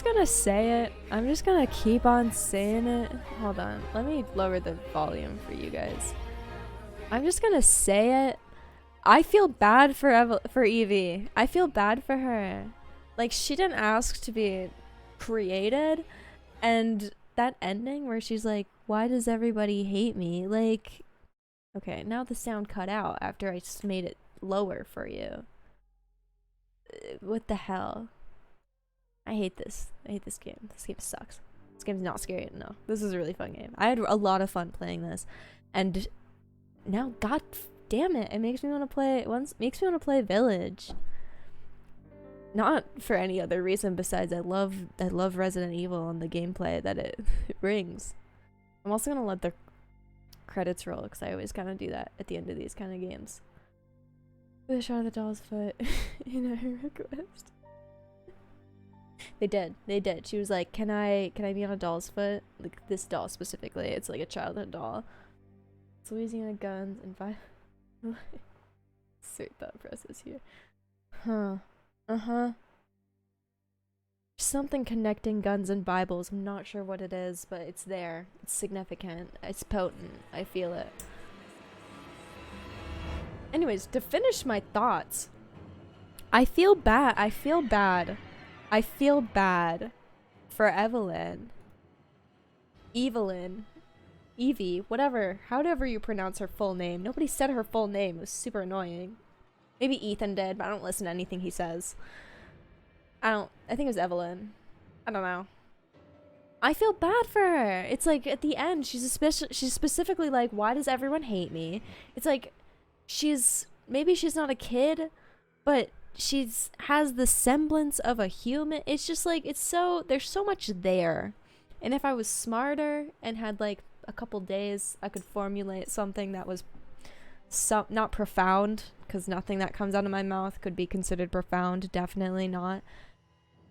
gonna say it. I'm just gonna keep on saying it. Hold on. Let me lower the volume for you guys. I'm just gonna say it. I feel bad for Evie. I feel bad for her. Like, she didn't ask to be created, and that ending where she's like, why does everybody hate me? Like, okay, now the sound cut out after I just made it lower for you. What the hell? I hate this. I hate this game. This game sucks. This game's not scary. No, this is a really fun game. I had a lot of fun playing this, and now, god damn it, it makes me want to play. Makes me want to play Village. Not for any other reason besides I love Resident Evil and the gameplay that it brings. I'm also gonna let the credits roll because I always kind of do that at the end of these kind of games. With a shot of the doll's foot in her request. They did. She was like, "Can I be on a doll's foot? Like this doll specifically. It's like a childhood doll. It's Louisiana guns and Certain thought process here. Huh. Something connecting guns and Bibles. I'm not sure what it is, but it's there. It's significant. It's potent. I feel it. Anyways, to finish my thoughts, I feel bad for Evelyn. Evie, whatever. However you pronounce her full name. Nobody said her full name. It was super annoying. Maybe Ethan did, but I don't listen to anything he says. I think it was Evelyn. I don't know. I feel bad for her. It's like at the end, she's specifically like, why does everyone hate me? It's like, maybe she's not a kid, but has the semblance of a human. It's just like, there's so much there. And if I was smarter and had like a couple days, I could formulate something that was not profound, because nothing that comes out of my mouth could be considered profound. Definitely not.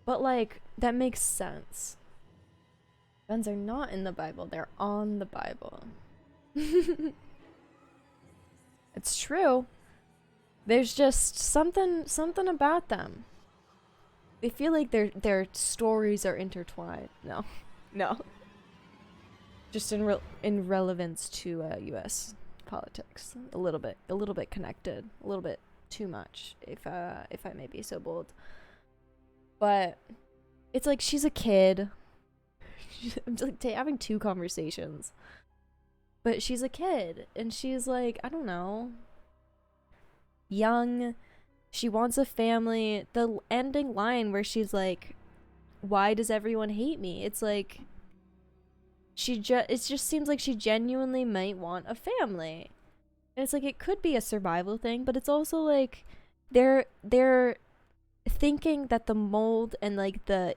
But like, that makes sense. Guns are not in the Bible. They're on the Bible. It's true. There's just something about them. They feel like their stories are intertwined. No. Just in relevance to U.S. politics. A little bit connected, a little bit too much, if I may be so bold. But it's like she's a kid. I'm just like having two conversations. But she's a kid, and she's like, I don't know, young. She wants a family. The ending line where she's like, why does everyone hate me? It's like, it just seems like she genuinely might want a family. And it's like, it could be a survival thing, but it's also like, they're thinking that the mold and like the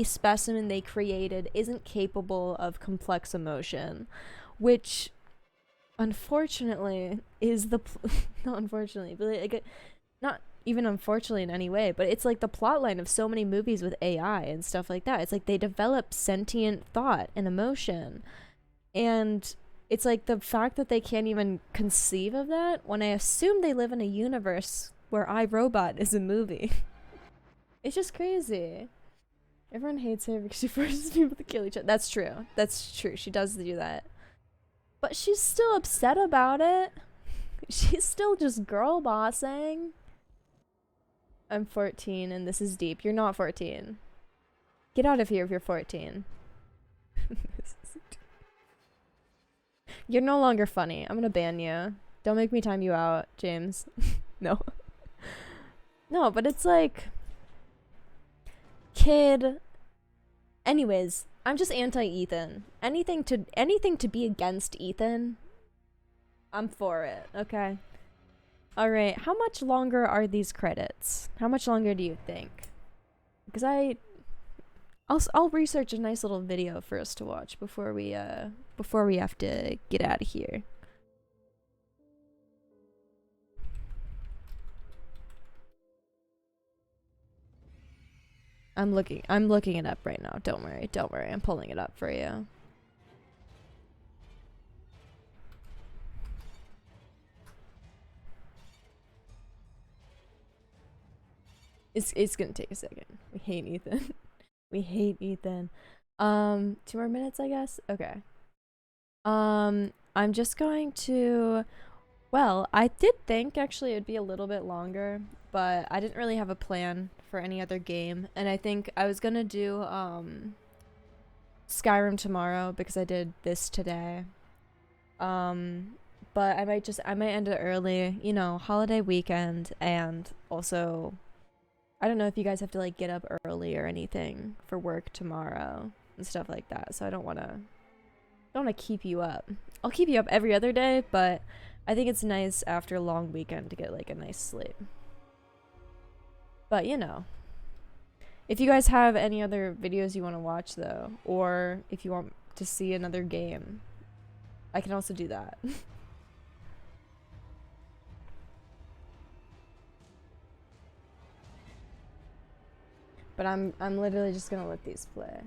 specimen they created isn't capable of complex emotion, which unfortunately is the not unfortunately, but like not even unfortunately in any way, but it's like the plot line of so many movies with AI and stuff like that. It's like they develop sentient thought and emotion, and it's like the fact that they can't even conceive of that when I assume they live in a universe where iRobot is a movie. It's just crazy. Everyone hates her because she forces people to kill each other. That's true. That's true. She does do that. But she's still upset about it. She's still just girl bossing. I'm 14 and this is deep. You're not 14. Get out of here if you're 14. You're no longer funny. I'm gonna ban you. Don't make me time you out, James. No. No, but it's like... Kid. Anyways, I'm just anti-Ethan. Anything to be against Ethan, I'm for it, okay? Alright, how much longer are these credits? How much longer do you think? Because I'll research a nice little video for us to watch before we have to get out of here. I'm looking it up right now. Don't worry. I'm pulling it up for you. It's gonna take a second. We hate Ethan. We hate Ethan. 2 more minutes, I guess. Okay. I'm just going to. Well, I did think actually it'd be a little bit longer, but I didn't really have a plan for any other game, and I think I was gonna do Skyrim tomorrow because I did this today. But I might end it early, you know, holiday weekend, and also I don't know if you guys have to like get up early or anything for work tomorrow and stuff like that, so I don't want to keep you up. I'll keep you up every other day, but I think it's nice after a long weekend to get like a nice sleep. But you know, if you guys have any other videos you want to watch though, or if you want to see another game, I can also do that. But I'm literally just gonna let these play.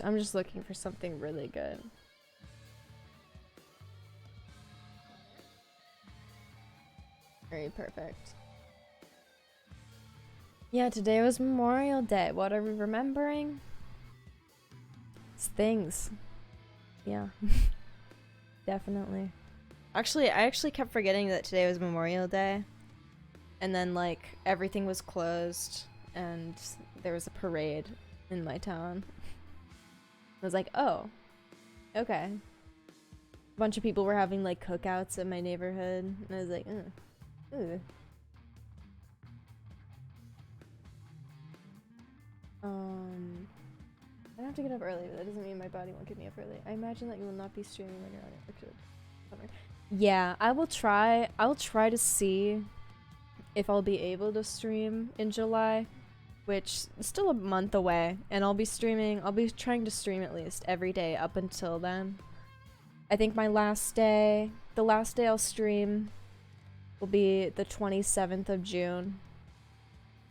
I'm just looking for something really good. Alright, perfect. Yeah, today was Memorial Day. What are we remembering? It's things. Yeah. Definitely. Actually, I kept forgetting that today was Memorial Day. And then, like, everything was closed. And there was a parade in my town. I was like, oh, okay. A bunch of people were having like cookouts in my neighborhood, and I was like, ugh. I have to get up early, but that doesn't mean my body won't get me up early. I imagine that you will not be streaming when you're on it. Yeah, I will try. I'll try to see if I'll be able to stream in July, which is still a month away, and I'll be trying to stream at least every day up until then. I think the last day I'll stream will be the 27th of June.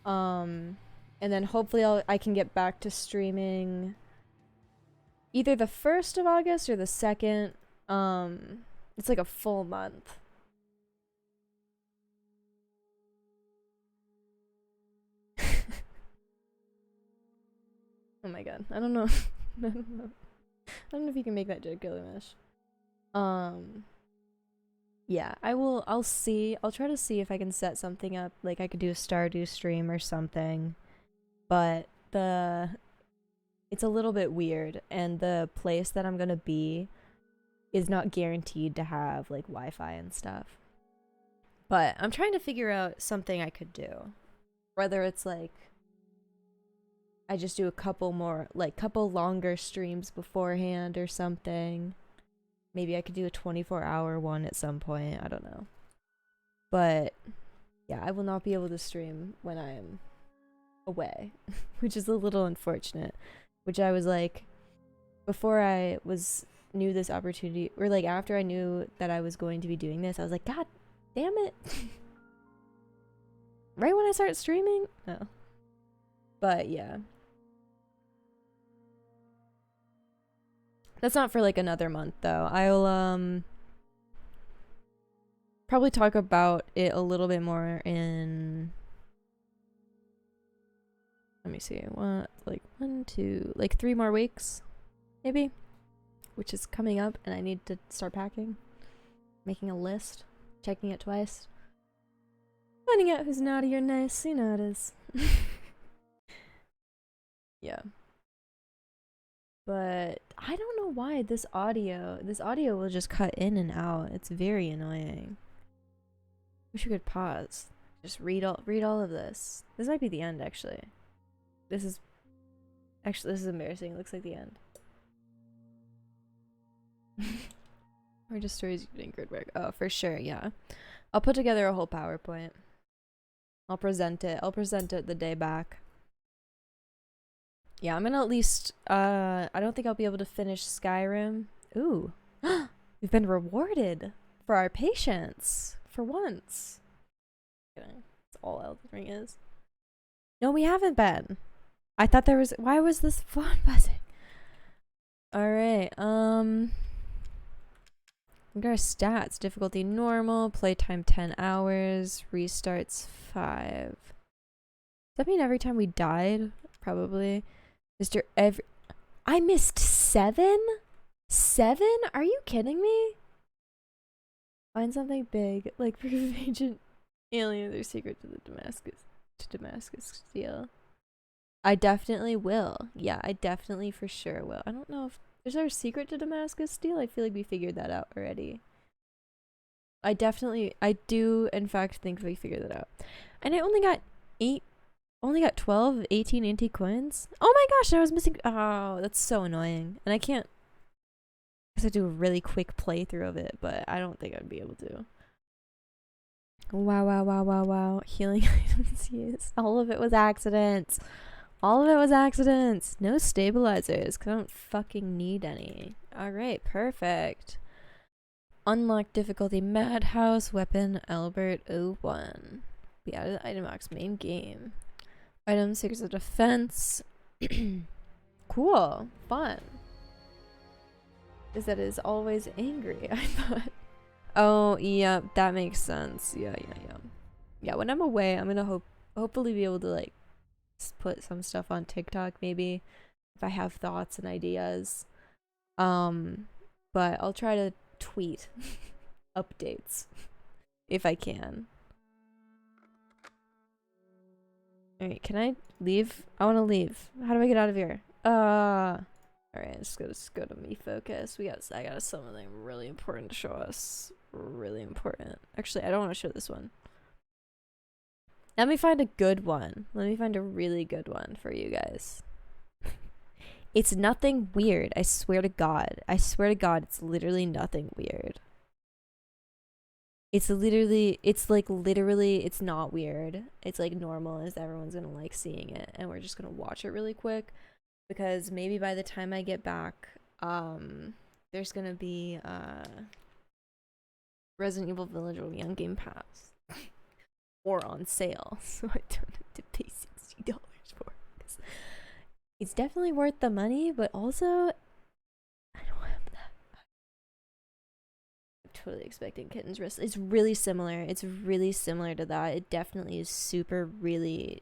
And And then hopefully I can get back to streaming either the 1st of August or the 2nd. It's like a full month. Oh my god. I don't know. I don't know. I don't know if you can make that joke, Gilgamesh. Yeah, I'll see. I'll try to see if I can set something up. Like I could do a Stardew stream or something. But it's a little bit weird, and the place that I'm gonna be is not guaranteed to have like Wi-Fi and stuff. But I'm trying to figure out something I could do. Whether it's like I just do a couple longer streams beforehand or something. Maybe I could do a 24-hour one at some point. I don't know. But yeah, I will not be able to stream when I am away, which is a little unfortunate. Which I was like, before I knew this opportunity, or like after I knew that I was going to be doing this, I was like, God damn it. Right when I start streaming? No. But yeah. That's not for like another month though. I'll probably talk about it a little bit more in, let me see, like 3 more weeks maybe, which is coming up, and I need to start packing, making a list, checking it twice, finding out who's naughty or nice. You know how it is. Yeah. But I don't know why this audio will just cut in and out. It's very annoying. Wish we could pause. Just read all of this. This might be the end actually. This is embarrassing. It looks like the end. Or just stories you did good work. Oh, for sure, yeah. I'll put together a whole PowerPoint. I'll present it the day back. Yeah, I'm gonna at least, I don't think I'll be able to finish Skyrim. Ooh. We've been rewarded for our patience. For once. That's all Elden Ring is. No, we haven't been. I thought there was, why was this phone buzzing? Alright, look at our stats. Difficulty normal, playtime 10 hours, restarts 5. Does that mean every time we died? Probably. I missed 7? 7? Are you kidding me? Find something big, like proof of ancient alien, their secret to the Damascus steel. I definitely will. Yeah, I definitely for sure will. I don't know if is there a secret to Damascus steel? I feel like we figured that out already. I do in fact think we figured that out. And I only got 12 of 18 antique coins. Oh my gosh, I was missing. Oh, that's so annoying. And I can't, because I do a really quick playthrough of it, but I don't think I'd be able to. Wow. Healing items used. All of it was accidents. No stabilizers, because I don't fucking need any. Alright, perfect. Unlock difficulty Madhouse, weapon Albert 01. We added the item box, main game. Item Secrets of Defense. Cool. Fun. Is that it is always angry, I thought. Oh, yeah, that makes sense. Yeah. Yeah, when I'm away, I'm gonna hopefully be able to, like, put some stuff on TikTok, maybe, if I have thoughts and ideas. But I'll try to tweet updates, if I can. Alright, can I leave? I want to leave. How do I get out of here? Alright, just go to me focus. I got something really important to show us. Really important. Actually, I don't want to show this one. Let me find a good one. Let me find a really good one for you guys. It's nothing weird. I swear to God. It's literally nothing weird. It's not weird. It's like normal, as everyone's gonna like seeing it, and we're just gonna watch it really quick, because maybe by the time I get back, there's gonna be Resident Evil Village will be on Game Pass or on sale, so I don't have to pay $60 for it. It's definitely worth the money, but also I don't have that. I'm totally expecting Kitten's Wrist. It's really similar. It's really similar to that. It definitely is super really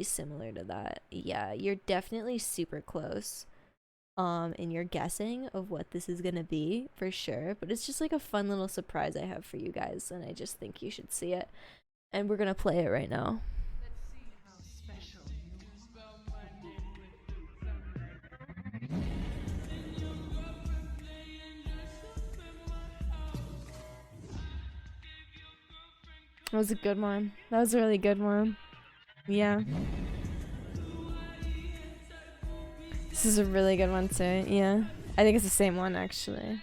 similar to that. Yeah, you're definitely super close. In your guessing of what this is gonna be for sure, but it's just like a fun little surprise I have for you guys, and I just think you should see it, and we're gonna play it right now. That was a good one. That was a really good one. Yeah. This is a really good one too. Yeah. I think it's the same one actually.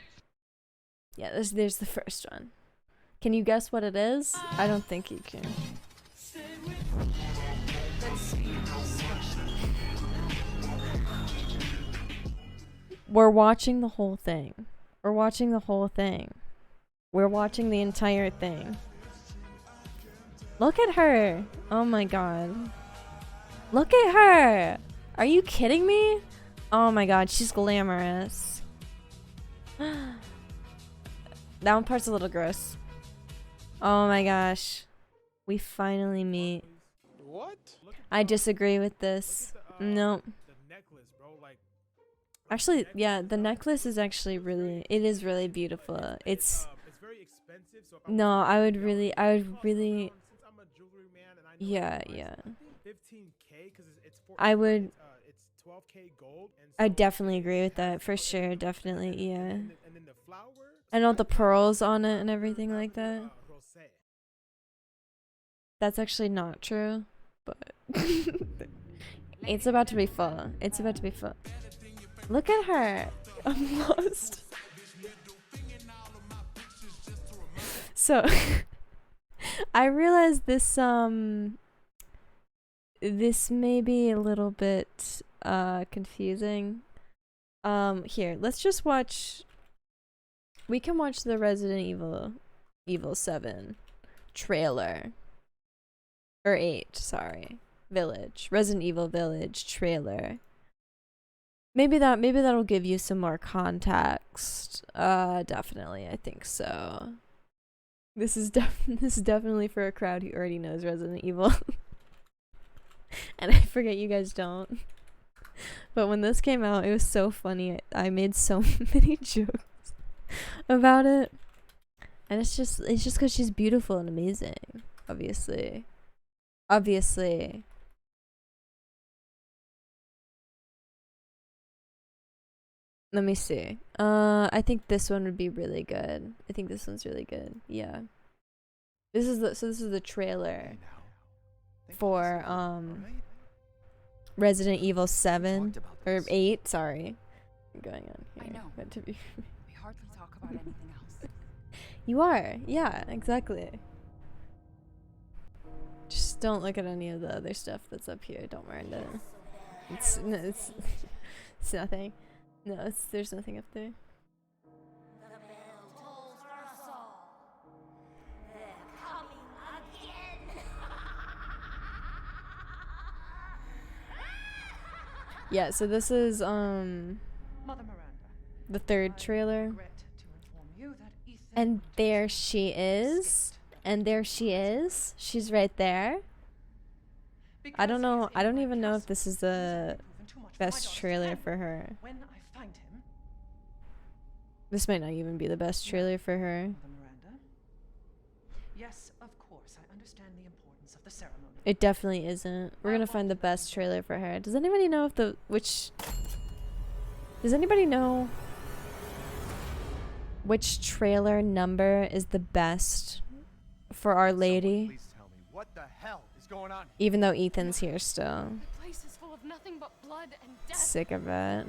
Yeah, there's the first one. Can you guess what it is? I don't think you can. We're watching the whole thing. We're watching the whole thing. We're watching the entire thing. Look at her. Oh my god. Look at her. Are you kidding me? Oh my god, she's glamorous. That one part's a little gross. Oh my gosh. We finally meet. What? I disagree with this. Nope. Actually, yeah, the necklace is actually really, it is really beautiful. It's no, I would really yeah. I definitely agree with that for sure, definitely, yeah. I know the pearls on it and everything like that. That's actually not true, but it's about to be full. It's about to be full. Look at her. I'm lost. So I realized this this may be a little bit confusing. Here, let's just watch. We can watch the Resident Evil 7 trailer. Or 8, sorry. Village. Resident Evil Village trailer. Maybe that'll give you some more context. Definitely, I think so. This is definitely for a crowd who already knows Resident Evil. And I forget you guys don't. But when this came out, it was so funny. I made so many jokes about it. And it's just because she's beautiful and amazing. Obviously. Let me see. I think this one would be really good. I think this one's really good. Yeah. This is the trailer for Resident Evil 7 or 8, sorry. I'm going on here. I know. But to be We hardly talk about anything else. You are. Yeah, exactly. Just don't look at any of the other stuff that's up here. Don't mind it. It's nothing. No, there's nothing up there. Yeah, so this is Mother Miranda, the third trailer. regret to inform you that Ethan And there she is. And there she is. She's right there. I don't know. I don't even know if this is the best trailer for her. When I find him, This might not even be the best trailer for her. Mother Miranda. Yes, of course, I understand the importance of the ceremony. It definitely isn't. We're gonna find the best trailer for her. Does anybody know if does anybody know which trailer number is the best for Our Lady? Please tell me what the hell is going on here? Even though Ethan's here still. The place is full of nothing but blood and death. Sick of it.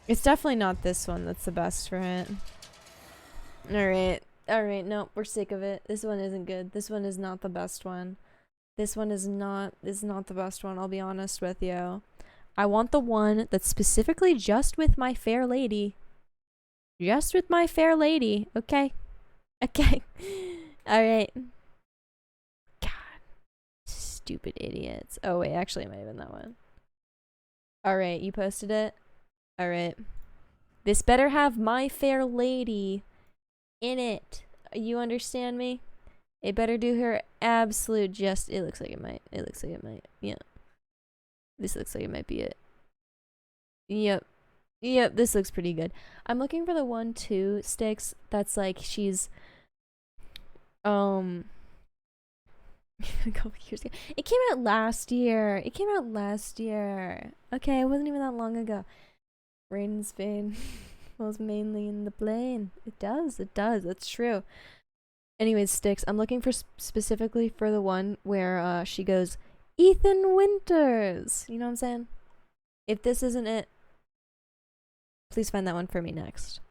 It's definitely not this one that's the best for it. Alright, no, we're sick of it. This one isn't good. This one is not the best one. This one is not the best one, I'll be honest with you. I want the one that's specifically just with my fair lady. Just with my fair lady, okay? Okay. Alright. God. Stupid idiots. Oh wait, actually it might have been that one. Alright, you posted it? Alright. This better have My Fair Lady in it. You understand me? It better do her absolute just. It looks like it might. It looks like it might. Yeah. This looks like it might be it. Yep. Yep, this looks pretty good. I'm looking for the 1-2 sticks that's like she's a couple years ago. It came out last year. It came out last year. Okay, it wasn't even that long ago. Rain in Spain was mainly in the plane. It does. That's true. Anyways, sticks. I'm looking for specifically for the one where she goes, Ethan Winters. You know what I'm saying? If this isn't it, please find that one for me next.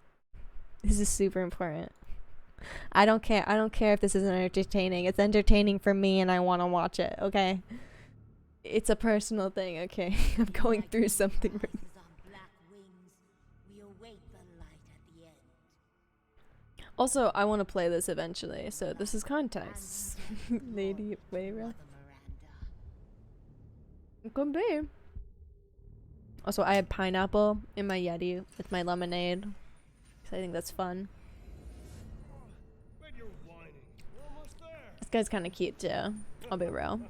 This is super important. I don't care. I don't care if this isn't entertaining. It's entertaining for me and I want to watch it, okay? It's a personal thing, okay? I'm going through something right now. Also, I want to play this eventually, so this is context. Lady Wayra. It could be. Also, I have pineapple in my Yeti with my lemonade. So I think that's fun. This guy's kind of cute too. I'll be real.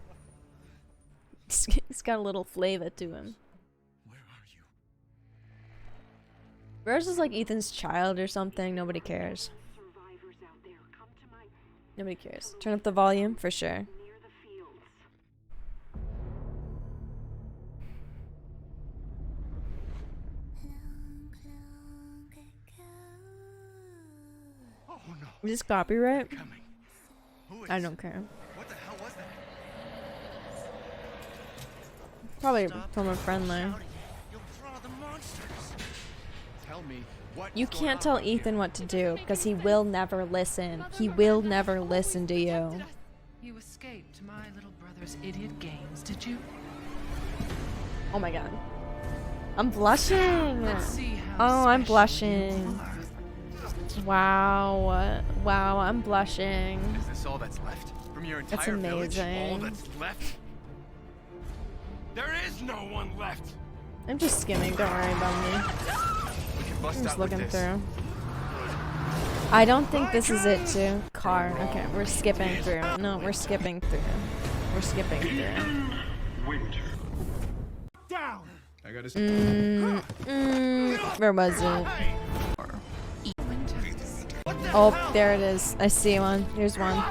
He's got a little flavor to him. Where are you? Rose is like Ethan's child or something. Nobody cares. Nobody cares. Turn up the volume for sure. Oh no. Is this copyright? I This? don't care. What the hell was that? Probably from a friend there. You'll draw the monsters. Tell me what You can't tell Ethan what to do because he will never listen. He will never listen to you. You escaped my little brother's idiot games, did you? Oh my god. I'm blushing. Let's see how Oh, I'm special blushing. you are. Wow. Wow, I'm blushing. Is this all that's left from your entire That's village? All amazing. that's left? There is no one left. I'm just skimming, don't worry about me. We can bust I'm just out with looking this. through. I don't think this is it too. Car. Okay, we're skipping through. No, we're skipping through. We're skipping through. Down. I gotta. Where was it? Oh, there it is. I see one. Here's one.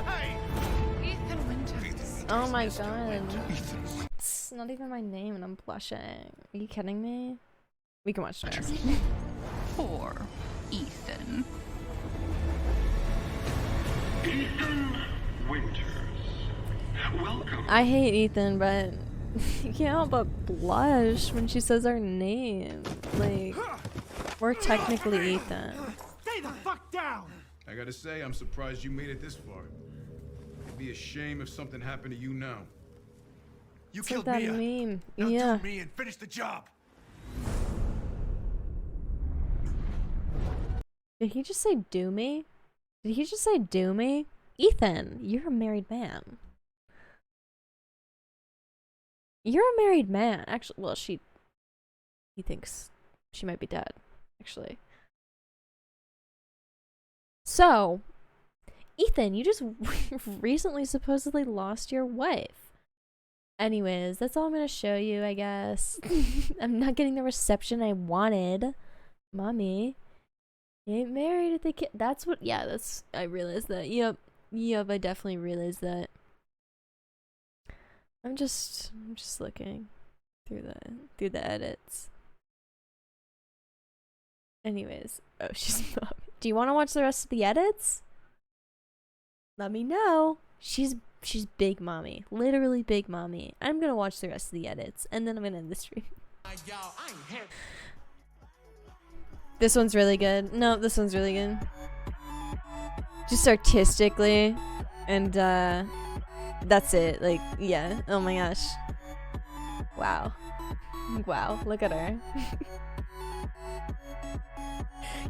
Ethan Winters. Oh my god. It's not even my name and I'm blushing. Are you kidding me? We can watch this. Poor Ethan. Ethan Winters. Welcome. I hate Ethan, but you can't help but blush when she says our name. Like, we're technically Ethan. Stay the fuck down. I gotta say, I'm surprised you made it this far. It'd be a shame if something happened to you now. You It's like that meme. Now Yeah. do me and finish the job. Did he just say do me? Did he just say do me? Ethan, you're a married man. You're a married man. Actually, well, he thinks she might be dead, actually. So, Ethan, you just recently supposedly lost your wife. Anyways, that's all I'm gonna show you, I guess. I'm not getting the reception I wanted. Mommy, you ain't married if they can't. That's what, yeah, I realized that. Yep, I definitely realized that. I'm just looking through the edits. Anyways, oh, she's mommy. Do you want to watch the rest of the edits? Let me know. She's big mommy, literally big mommy. I'm gonna watch the rest of the edits, and then I'm gonna end the stream. This one's really good. No, this one's really good. Just artistically, and that's it. Like, yeah. Oh my gosh. Wow. Wow. Look at her.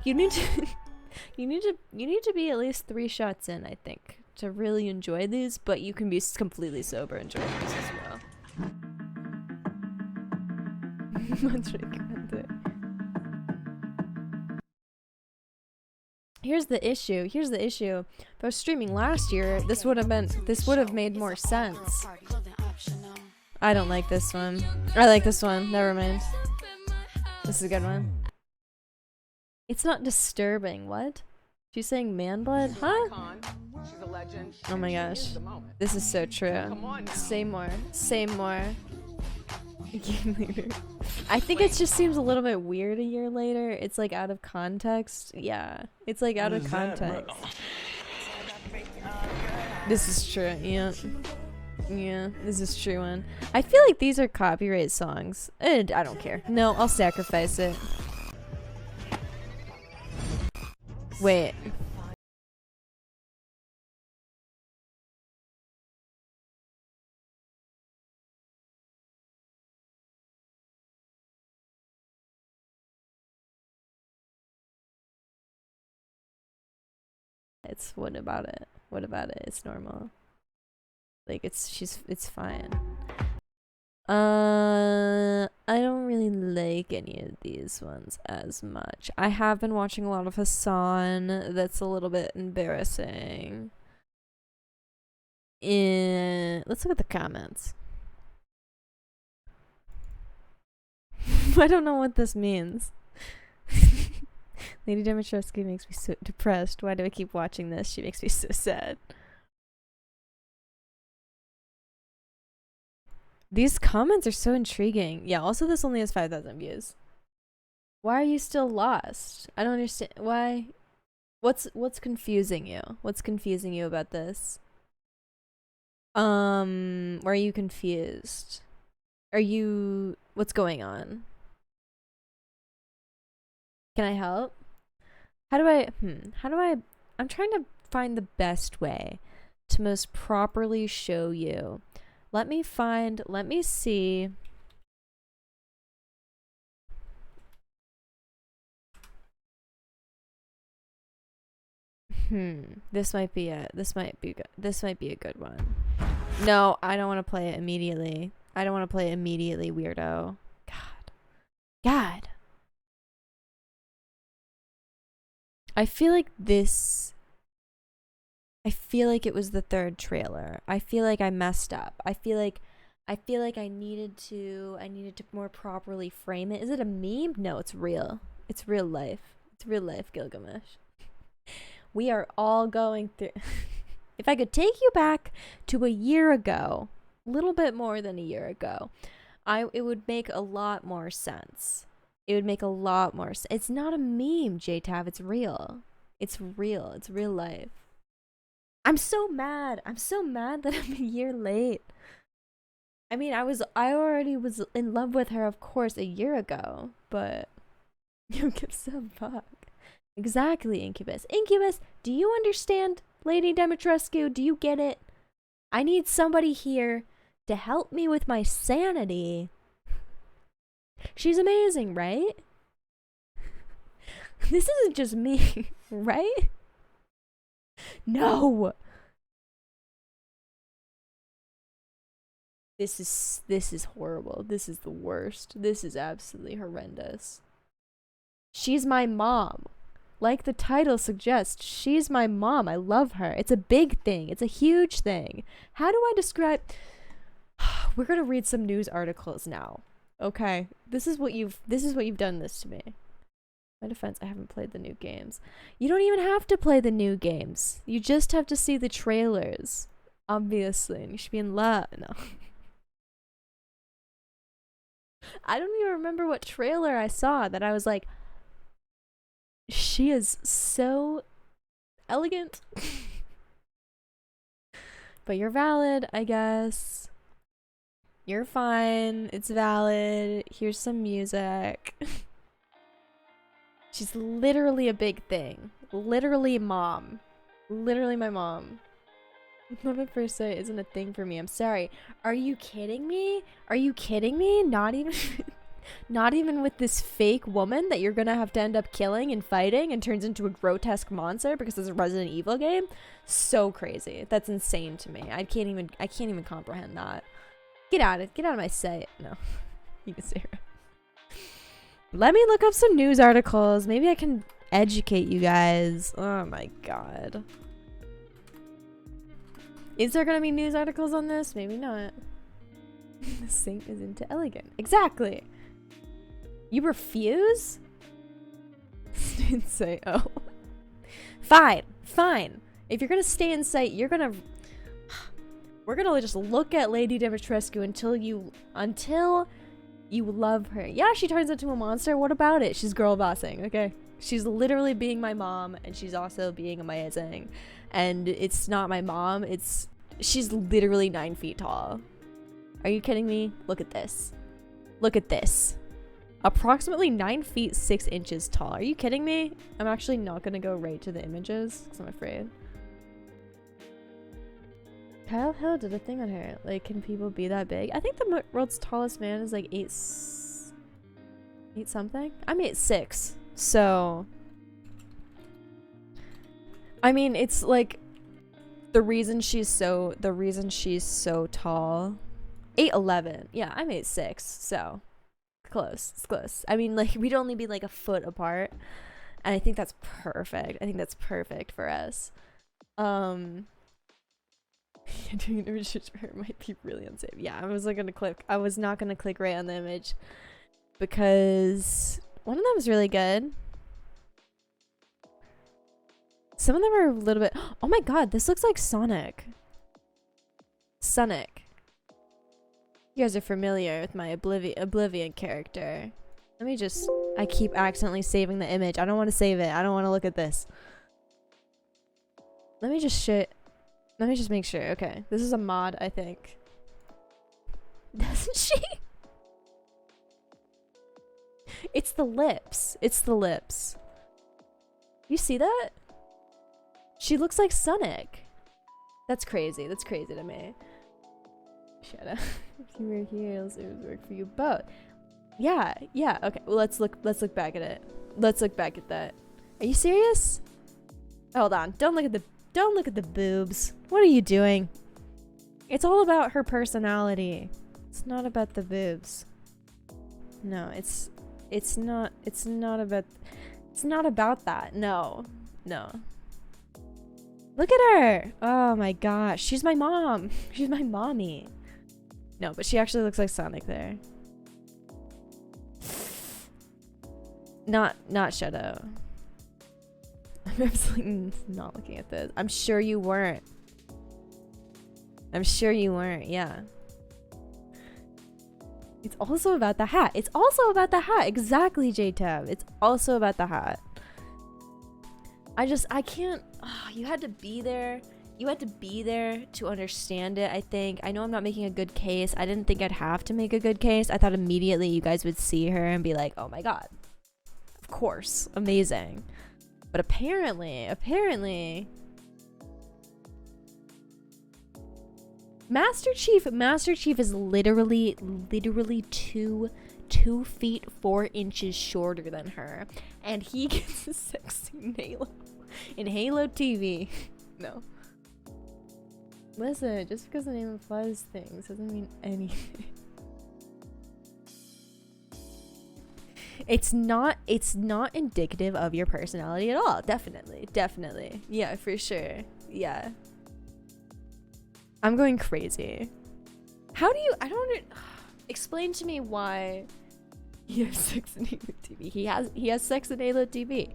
You need to. You need to be at least 3 shots in, I think, to really enjoy these, but you can be completely sober enjoying these as well. Much recommended. Here's the issue. If I was streaming last year, this would have made more sense. I don't like this one. I like this one. Never mind. This is a good one. It's not disturbing. What? She's saying man blood? Huh? Oh my gosh. This is so true. Say more. Say more. A year later. I think it just seems a little bit weird a year later. It's like out of context. Yeah. It's like out of context. This is true. Yeah. Yeah, this is true one. I feel like these are copyright songs. And I don't care. No, I'll sacrifice it. Wait. What about it? What about it? It's normal. Like it's fine. I don't really like any of these ones as much. I have been watching a lot of Hassan. That's a little bit embarrassing. Let's look at the comments. I don't know what this means. Lady Dimitrescu makes me so depressed. Why do I keep watching this? She makes me so sad. These comments are so intriguing. Yeah, also this only has 5,000 views. Why are you still lost? I don't understand. Why? What's confusing you? What's confusing you about this? Why are you confused? What's going on? Can I help? I'm trying to find the best way to most properly show you. Let me see. This might be a good one. No, I don't want to play it immediately. Weirdo. God. I feel like it was the 3rd trailer. I feel like I messed up. I feel like I needed to more properly frame it. Is it a meme? No, it's real. It's real life. It's real life, Gilgamesh. We are all going through. If I could take you back to a year ago, a little bit more than a year ago, it would make a lot more sense. It's not a meme, JTav. It's real. It's real. It's real life. I'm so mad that I'm a year late. I mean, I already was in love with her, of course, a year ago, but you give some fuck. Exactly, Incubus. Incubus, do you understand, Lady Dimitrescu? Do you get it? I need somebody here to help me with my sanity. She's amazing, right? This isn't just me, right? No. This is horrible. This is the worst. This is absolutely horrendous. She's my mom. Like the title suggests, she's my mom. I love her. It's a big thing. It's a huge thing. How do I describe... We're going to read some news articles now. Okay. This is what you've done this to me. My defense, I haven't played the new games. You don't even have to play the new games. You just have to see the trailers. Obviously. And you should be in love. No. I don't even remember what trailer I saw that I was like, she is so elegant. But you're valid, I guess. You're fine. It's valid. Here's some music. She's literally a big thing. Literally mom. Literally my mom. Love at first sight isn't a thing for me. I'm sorry. Are you kidding me? Are you kidding me? Not even... Not even with this fake woman that you're gonna have to end up killing and fighting and turns into a grotesque monster because it's a Resident Evil game. So crazy. That's insane to me. I can't even comprehend that. Get out of my sight. No. You can see her. Let me look up some news articles. Maybe I can educate you guys. Oh my god. Is there gonna be news articles on this? Maybe not. The saint is into elegant. Exactly. You refuse? Didn't say, oh. Fine. If you're gonna stay in sight, we're gonna just look at Lady Dimitrescu until you love her. Yeah, she turns into a monster. What about it? She's girl bossing, okay? She's literally being my mom, and she's also being amazing. And it's not my mom, she's literally 9 feet tall. Are you kidding me? Look at this. Look at this. Approximately 9 feet 6 inches tall. Are you kidding me? I'm actually not gonna go right to the images because I'm afraid. How the hell did a thing on her? Like, can people be that big? I think the world's tallest man is like 8 something. I'm 8'6", so I mean, it's like the reason she's so tall. 8'11". Yeah, I'm 8'6", so close. It's close. I mean, like, we'd only be like a foot apart, and I think that's perfect. I think that's perfect for us. Doing an image for her might be really unsafe. Yeah, I was not gonna click right on the image because one of them is really good. Some of them are a little bit. Oh my god, this looks like Sonic. You guys are familiar with my Oblivion character. Let me just. I keep accidentally saving the image. I don't want to save it. I don't want to look at this. Let me just make sure. Okay, this is a mod, I think. Doesn't she? It's the lips. You see that? She looks like Sonic. That's crazy. That's crazy to me. Shut up. If you were here, it would work for you both. Yeah. Okay. Well, let's look back at it. Let's look back at that. Are you serious? Hold on. Don't look at the boobs. What are you doing? It's all about her personality. It's not about the boobs. No, it's not about that. No. Look at her. Oh my gosh. She's my mom. She's my mommy. No, but she actually looks like Sonic there. Not Shadow. I'm absolutely not looking at this. I'm sure you weren't. Yeah. It's also about the hat. Exactly, J-Tab. It's also about the hat. I can't. Oh, you had to be there. You had to be there to understand it, I think. I know I'm not making a good case. I didn't think I'd have to make a good case. I thought immediately you guys would see her and be like, oh my god. Of course. Amazing. But apparently... Master Chief is literally 2 feet 4 inches shorter than her. And he gets a sexy in Halo TV. No. Listen, just because the name implies things doesn't mean anything. It's not indicative of your personality at all. Definitely. Yeah, for sure. Yeah. I'm going crazy. How do you, explain to me why he has sex in Halo TV. He has sex in Halo TV.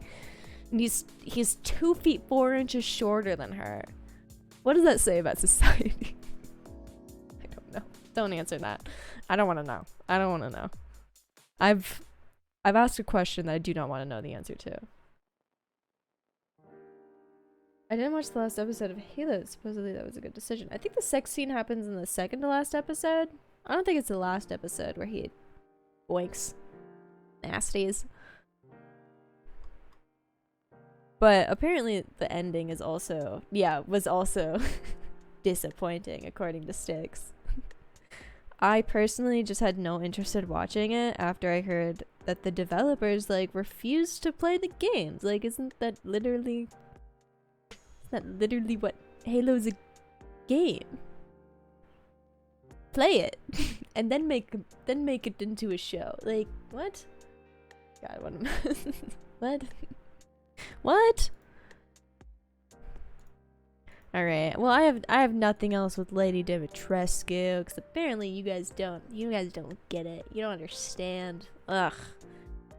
And he's 2 feet 4 inches shorter than her. What does that say about society? I don't know. Don't answer that. I don't want to know. I've asked a question that I do not want to know the answer to. I didn't watch the last episode of Halo. Supposedly that was a good decision. I think the sex scene happens in the second to last episode. I don't think it's the last episode where he boinks nasties. But apparently the ending is also, was also disappointing according to Styx. I personally just had no interest in watching it after I heard that the developers like refused to play the games. Like, isn't that literally what Halo's a game? Play it and then make it into a show. Like, what? God, what am what? What? Alright, well I have nothing else with Lady Dimitrescu, because apparently you guys don't get it. You don't understand. Ugh.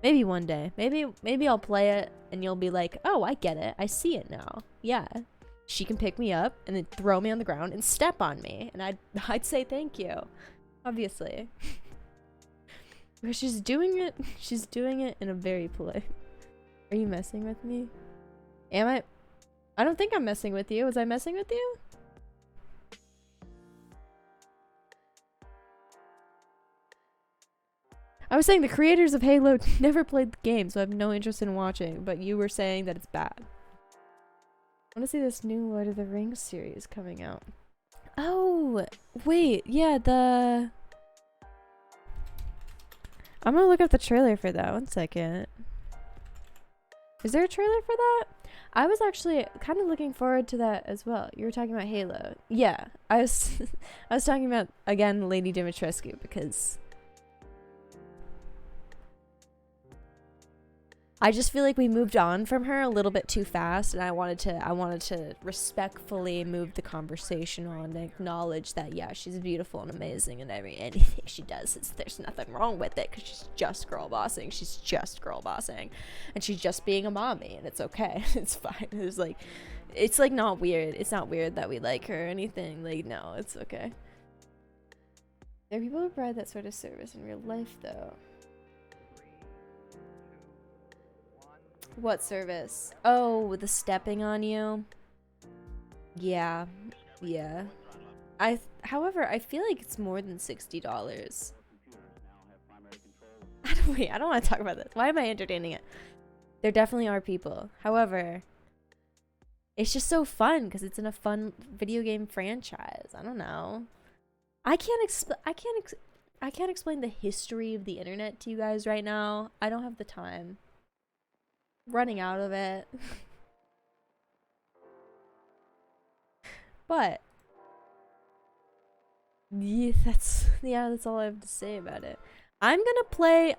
Maybe one day. Maybe I'll play it and you'll be like, oh, I get it. I see it now. Yeah. She can pick me up and then throw me on the ground and step on me. And I'd say thank you. Obviously. But she's doing it in a very polite. Are you messing with me? Am I? I don't think I'm messing with you. Was I messing with you? I was saying the creators of Halo never played the game, so I have no interest in watching, but you were saying that it's bad. I want to see this new Lord of the Rings series coming out. Oh, wait, yeah, I'm gonna look up the trailer for that. 1 second. Is there a trailer for that? I was actually kind of looking forward to that as well. You were talking about Halo. Yeah, I was I was talking about, again, Lady Dimitrescu, because I just feel like we moved on from her a little bit too fast, and I wanted to respectfully move the conversation on and acknowledge that, yeah, she's beautiful and amazing, and anything she does, there's nothing wrong with it, because she's just girl bossing. She's just girl bossing, and she's just being a mommy, and it's okay. It's fine. It's like not weird. It's not weird that we like her or anything. Like, no, it's okay. There are people who provide that sort of service in real life, though. What service? Oh, the stepping on you. Yeah, yeah. However, I feel like it's more than $60. Wait, I don't want to talk about this. Why am I entertaining it? There definitely are people. However, it's just so fun because it's in a fun video game franchise. I don't know. I can't explain the history of the internet to you guys right now. I don't have the time. Running out of it. But yeah, that's all I have to say about it. I'm gonna play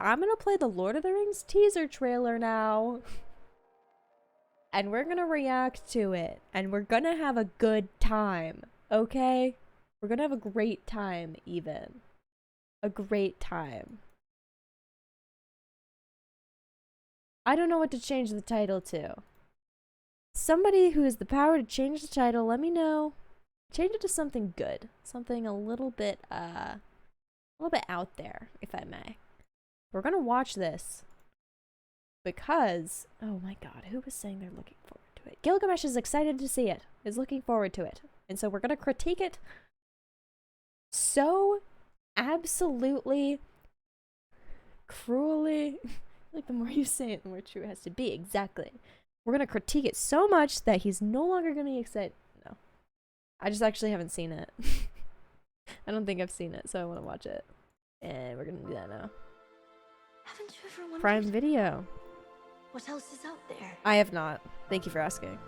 the Lord of the Rings teaser trailer now. And we're gonna react to it. And we're gonna have a good time. Okay? We're gonna have a great time, even. A great time. I don't know what to change the title to. Somebody who has the power to change the title, let me know. Change it to something good. Something a little bit out there, if I may. We're gonna watch this. Because, oh my god, who was saying they're looking forward to it? Gilgamesh is excited to see it. Is looking forward to it. And so we're gonna critique it so absolutely cruelly. Like, the more you say it, the more true it has to be. Exactly. We're gonna critique it so much that he's no longer gonna be excited. No. I just actually haven't seen it. I don't think I've seen it, so I want to watch it. And we're gonna do that now. Haven't you ever wondered Prime Video. what else is out there? I have not. Thank you for asking.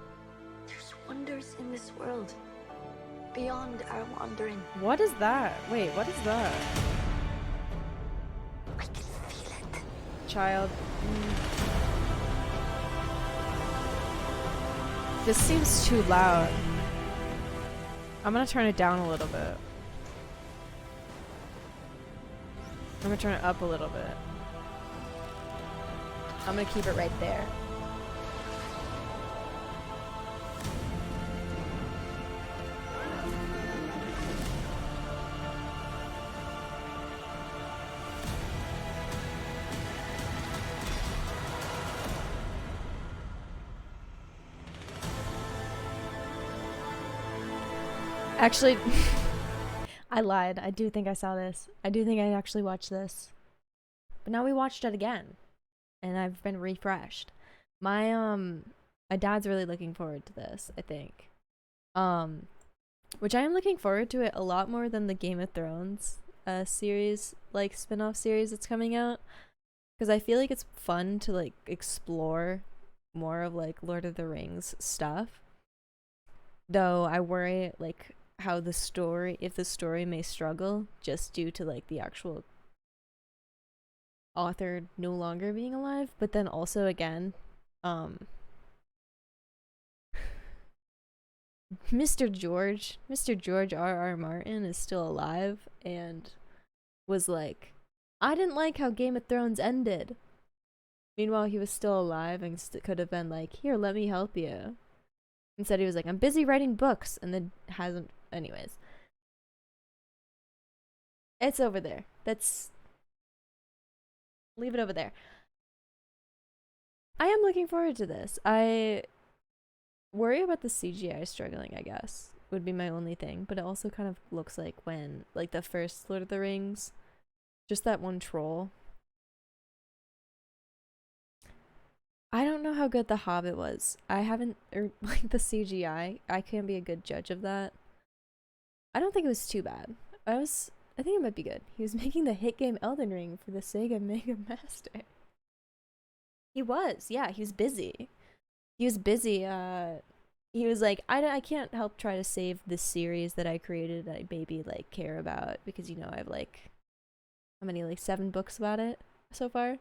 There's wonders in this world beyond our wandering. What is that? Wait, what is that? I can feel it. Child. This seems too loud. I'm gonna turn it down a little bit. I'm gonna turn it up a little bit. I'm gonna keep it right there. Actually, I lied. I do think I saw this. I do think I actually watched this. But now we watched it again. And I've been refreshed. My dad's really looking forward to this, I think. Which I am looking forward to it a lot more than the Game of Thrones series, like spin-off series that's coming out, because I feel like it's fun to like explore more of like Lord of the Rings stuff. Though I worry like how the story, if the story may struggle just due to like the actual author no longer being alive. But then also again, Mr. George R.R. Martin is still alive and was like, I didn't like how Game of Thrones ended. Meanwhile, he was still alive and could have been like, here, let me help you. Instead, he was like, I'm busy writing books, and then hasn't. Anyways, it's over there. Leave it over there. I am looking forward to this. I worry about the CGI struggling, I guess, would be my only thing. But it also kind of looks like when, like, the first Lord of the Rings, just that one troll. I don't know how good The Hobbit was. I haven't, or like the CGI, I can't be a good judge of that. I don't think it was too bad. I think it might be good. He was making the hit game Elden Ring for the Sega Mega Master. He was, yeah, he was busy. He was busy, he was like, I can't help try to save this series that I created that I maybe like care about, because you know I have like, how many, like 7 books about it so far?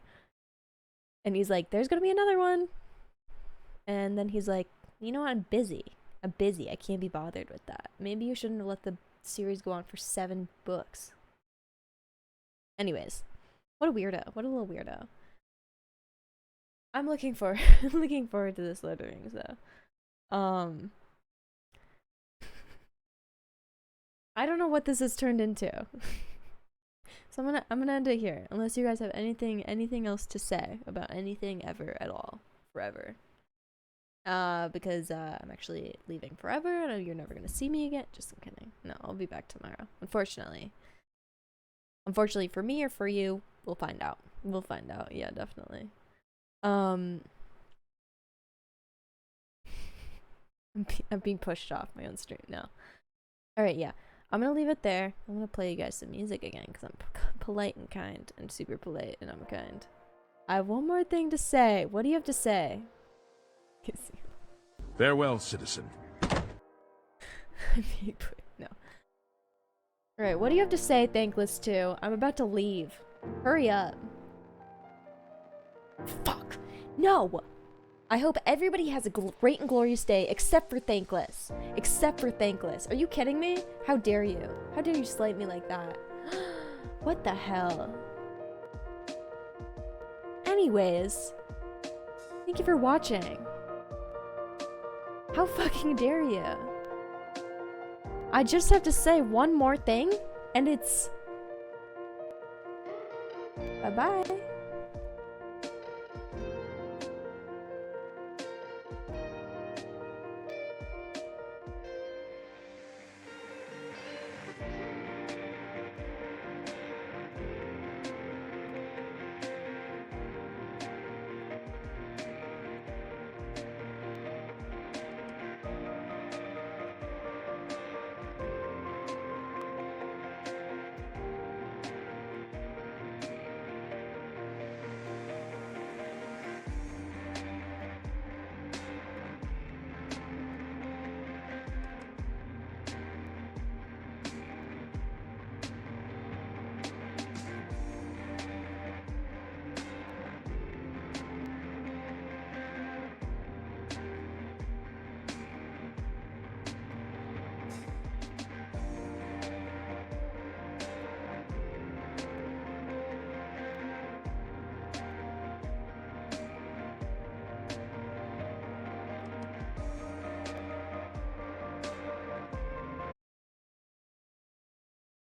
And he's like, there's gonna be another one. And then he's like, you know what, I'm busy. I can't be bothered with that. Maybe you shouldn't have let the series go on for 7 books. Anyways, what a weirdo. What a little weirdo. I'm looking forward to this Lord of the Rings though. I don't know what this has turned into. So I'm gonna end it here, unless you guys have anything else to say about anything ever at all, forever. Because I'm actually leaving forever, and you're never gonna see me again. Just kidding. No, I'll be back tomorrow. Unfortunately for me or for you, we'll find out. We'll find out. Yeah, definitely. I'm being pushed off my own stream now. All right, yeah. I'm gonna leave it there. I'm gonna play you guys some music again because I'm polite and kind and super polite and I'm kind. I have one more thing to say. What do you have to say? Farewell, citizen. No. Alright, what do you have to say, Thankless 2? I'm about to leave. Hurry up. Fuck. No! I hope everybody has a great and glorious day except for Thankless. Except for Thankless. Are you kidding me? How dare you? How dare you slight me like that? What the hell? Anyways, thank you for watching. How fucking dare you? I just have to say one more thing, and it's... Bye-bye.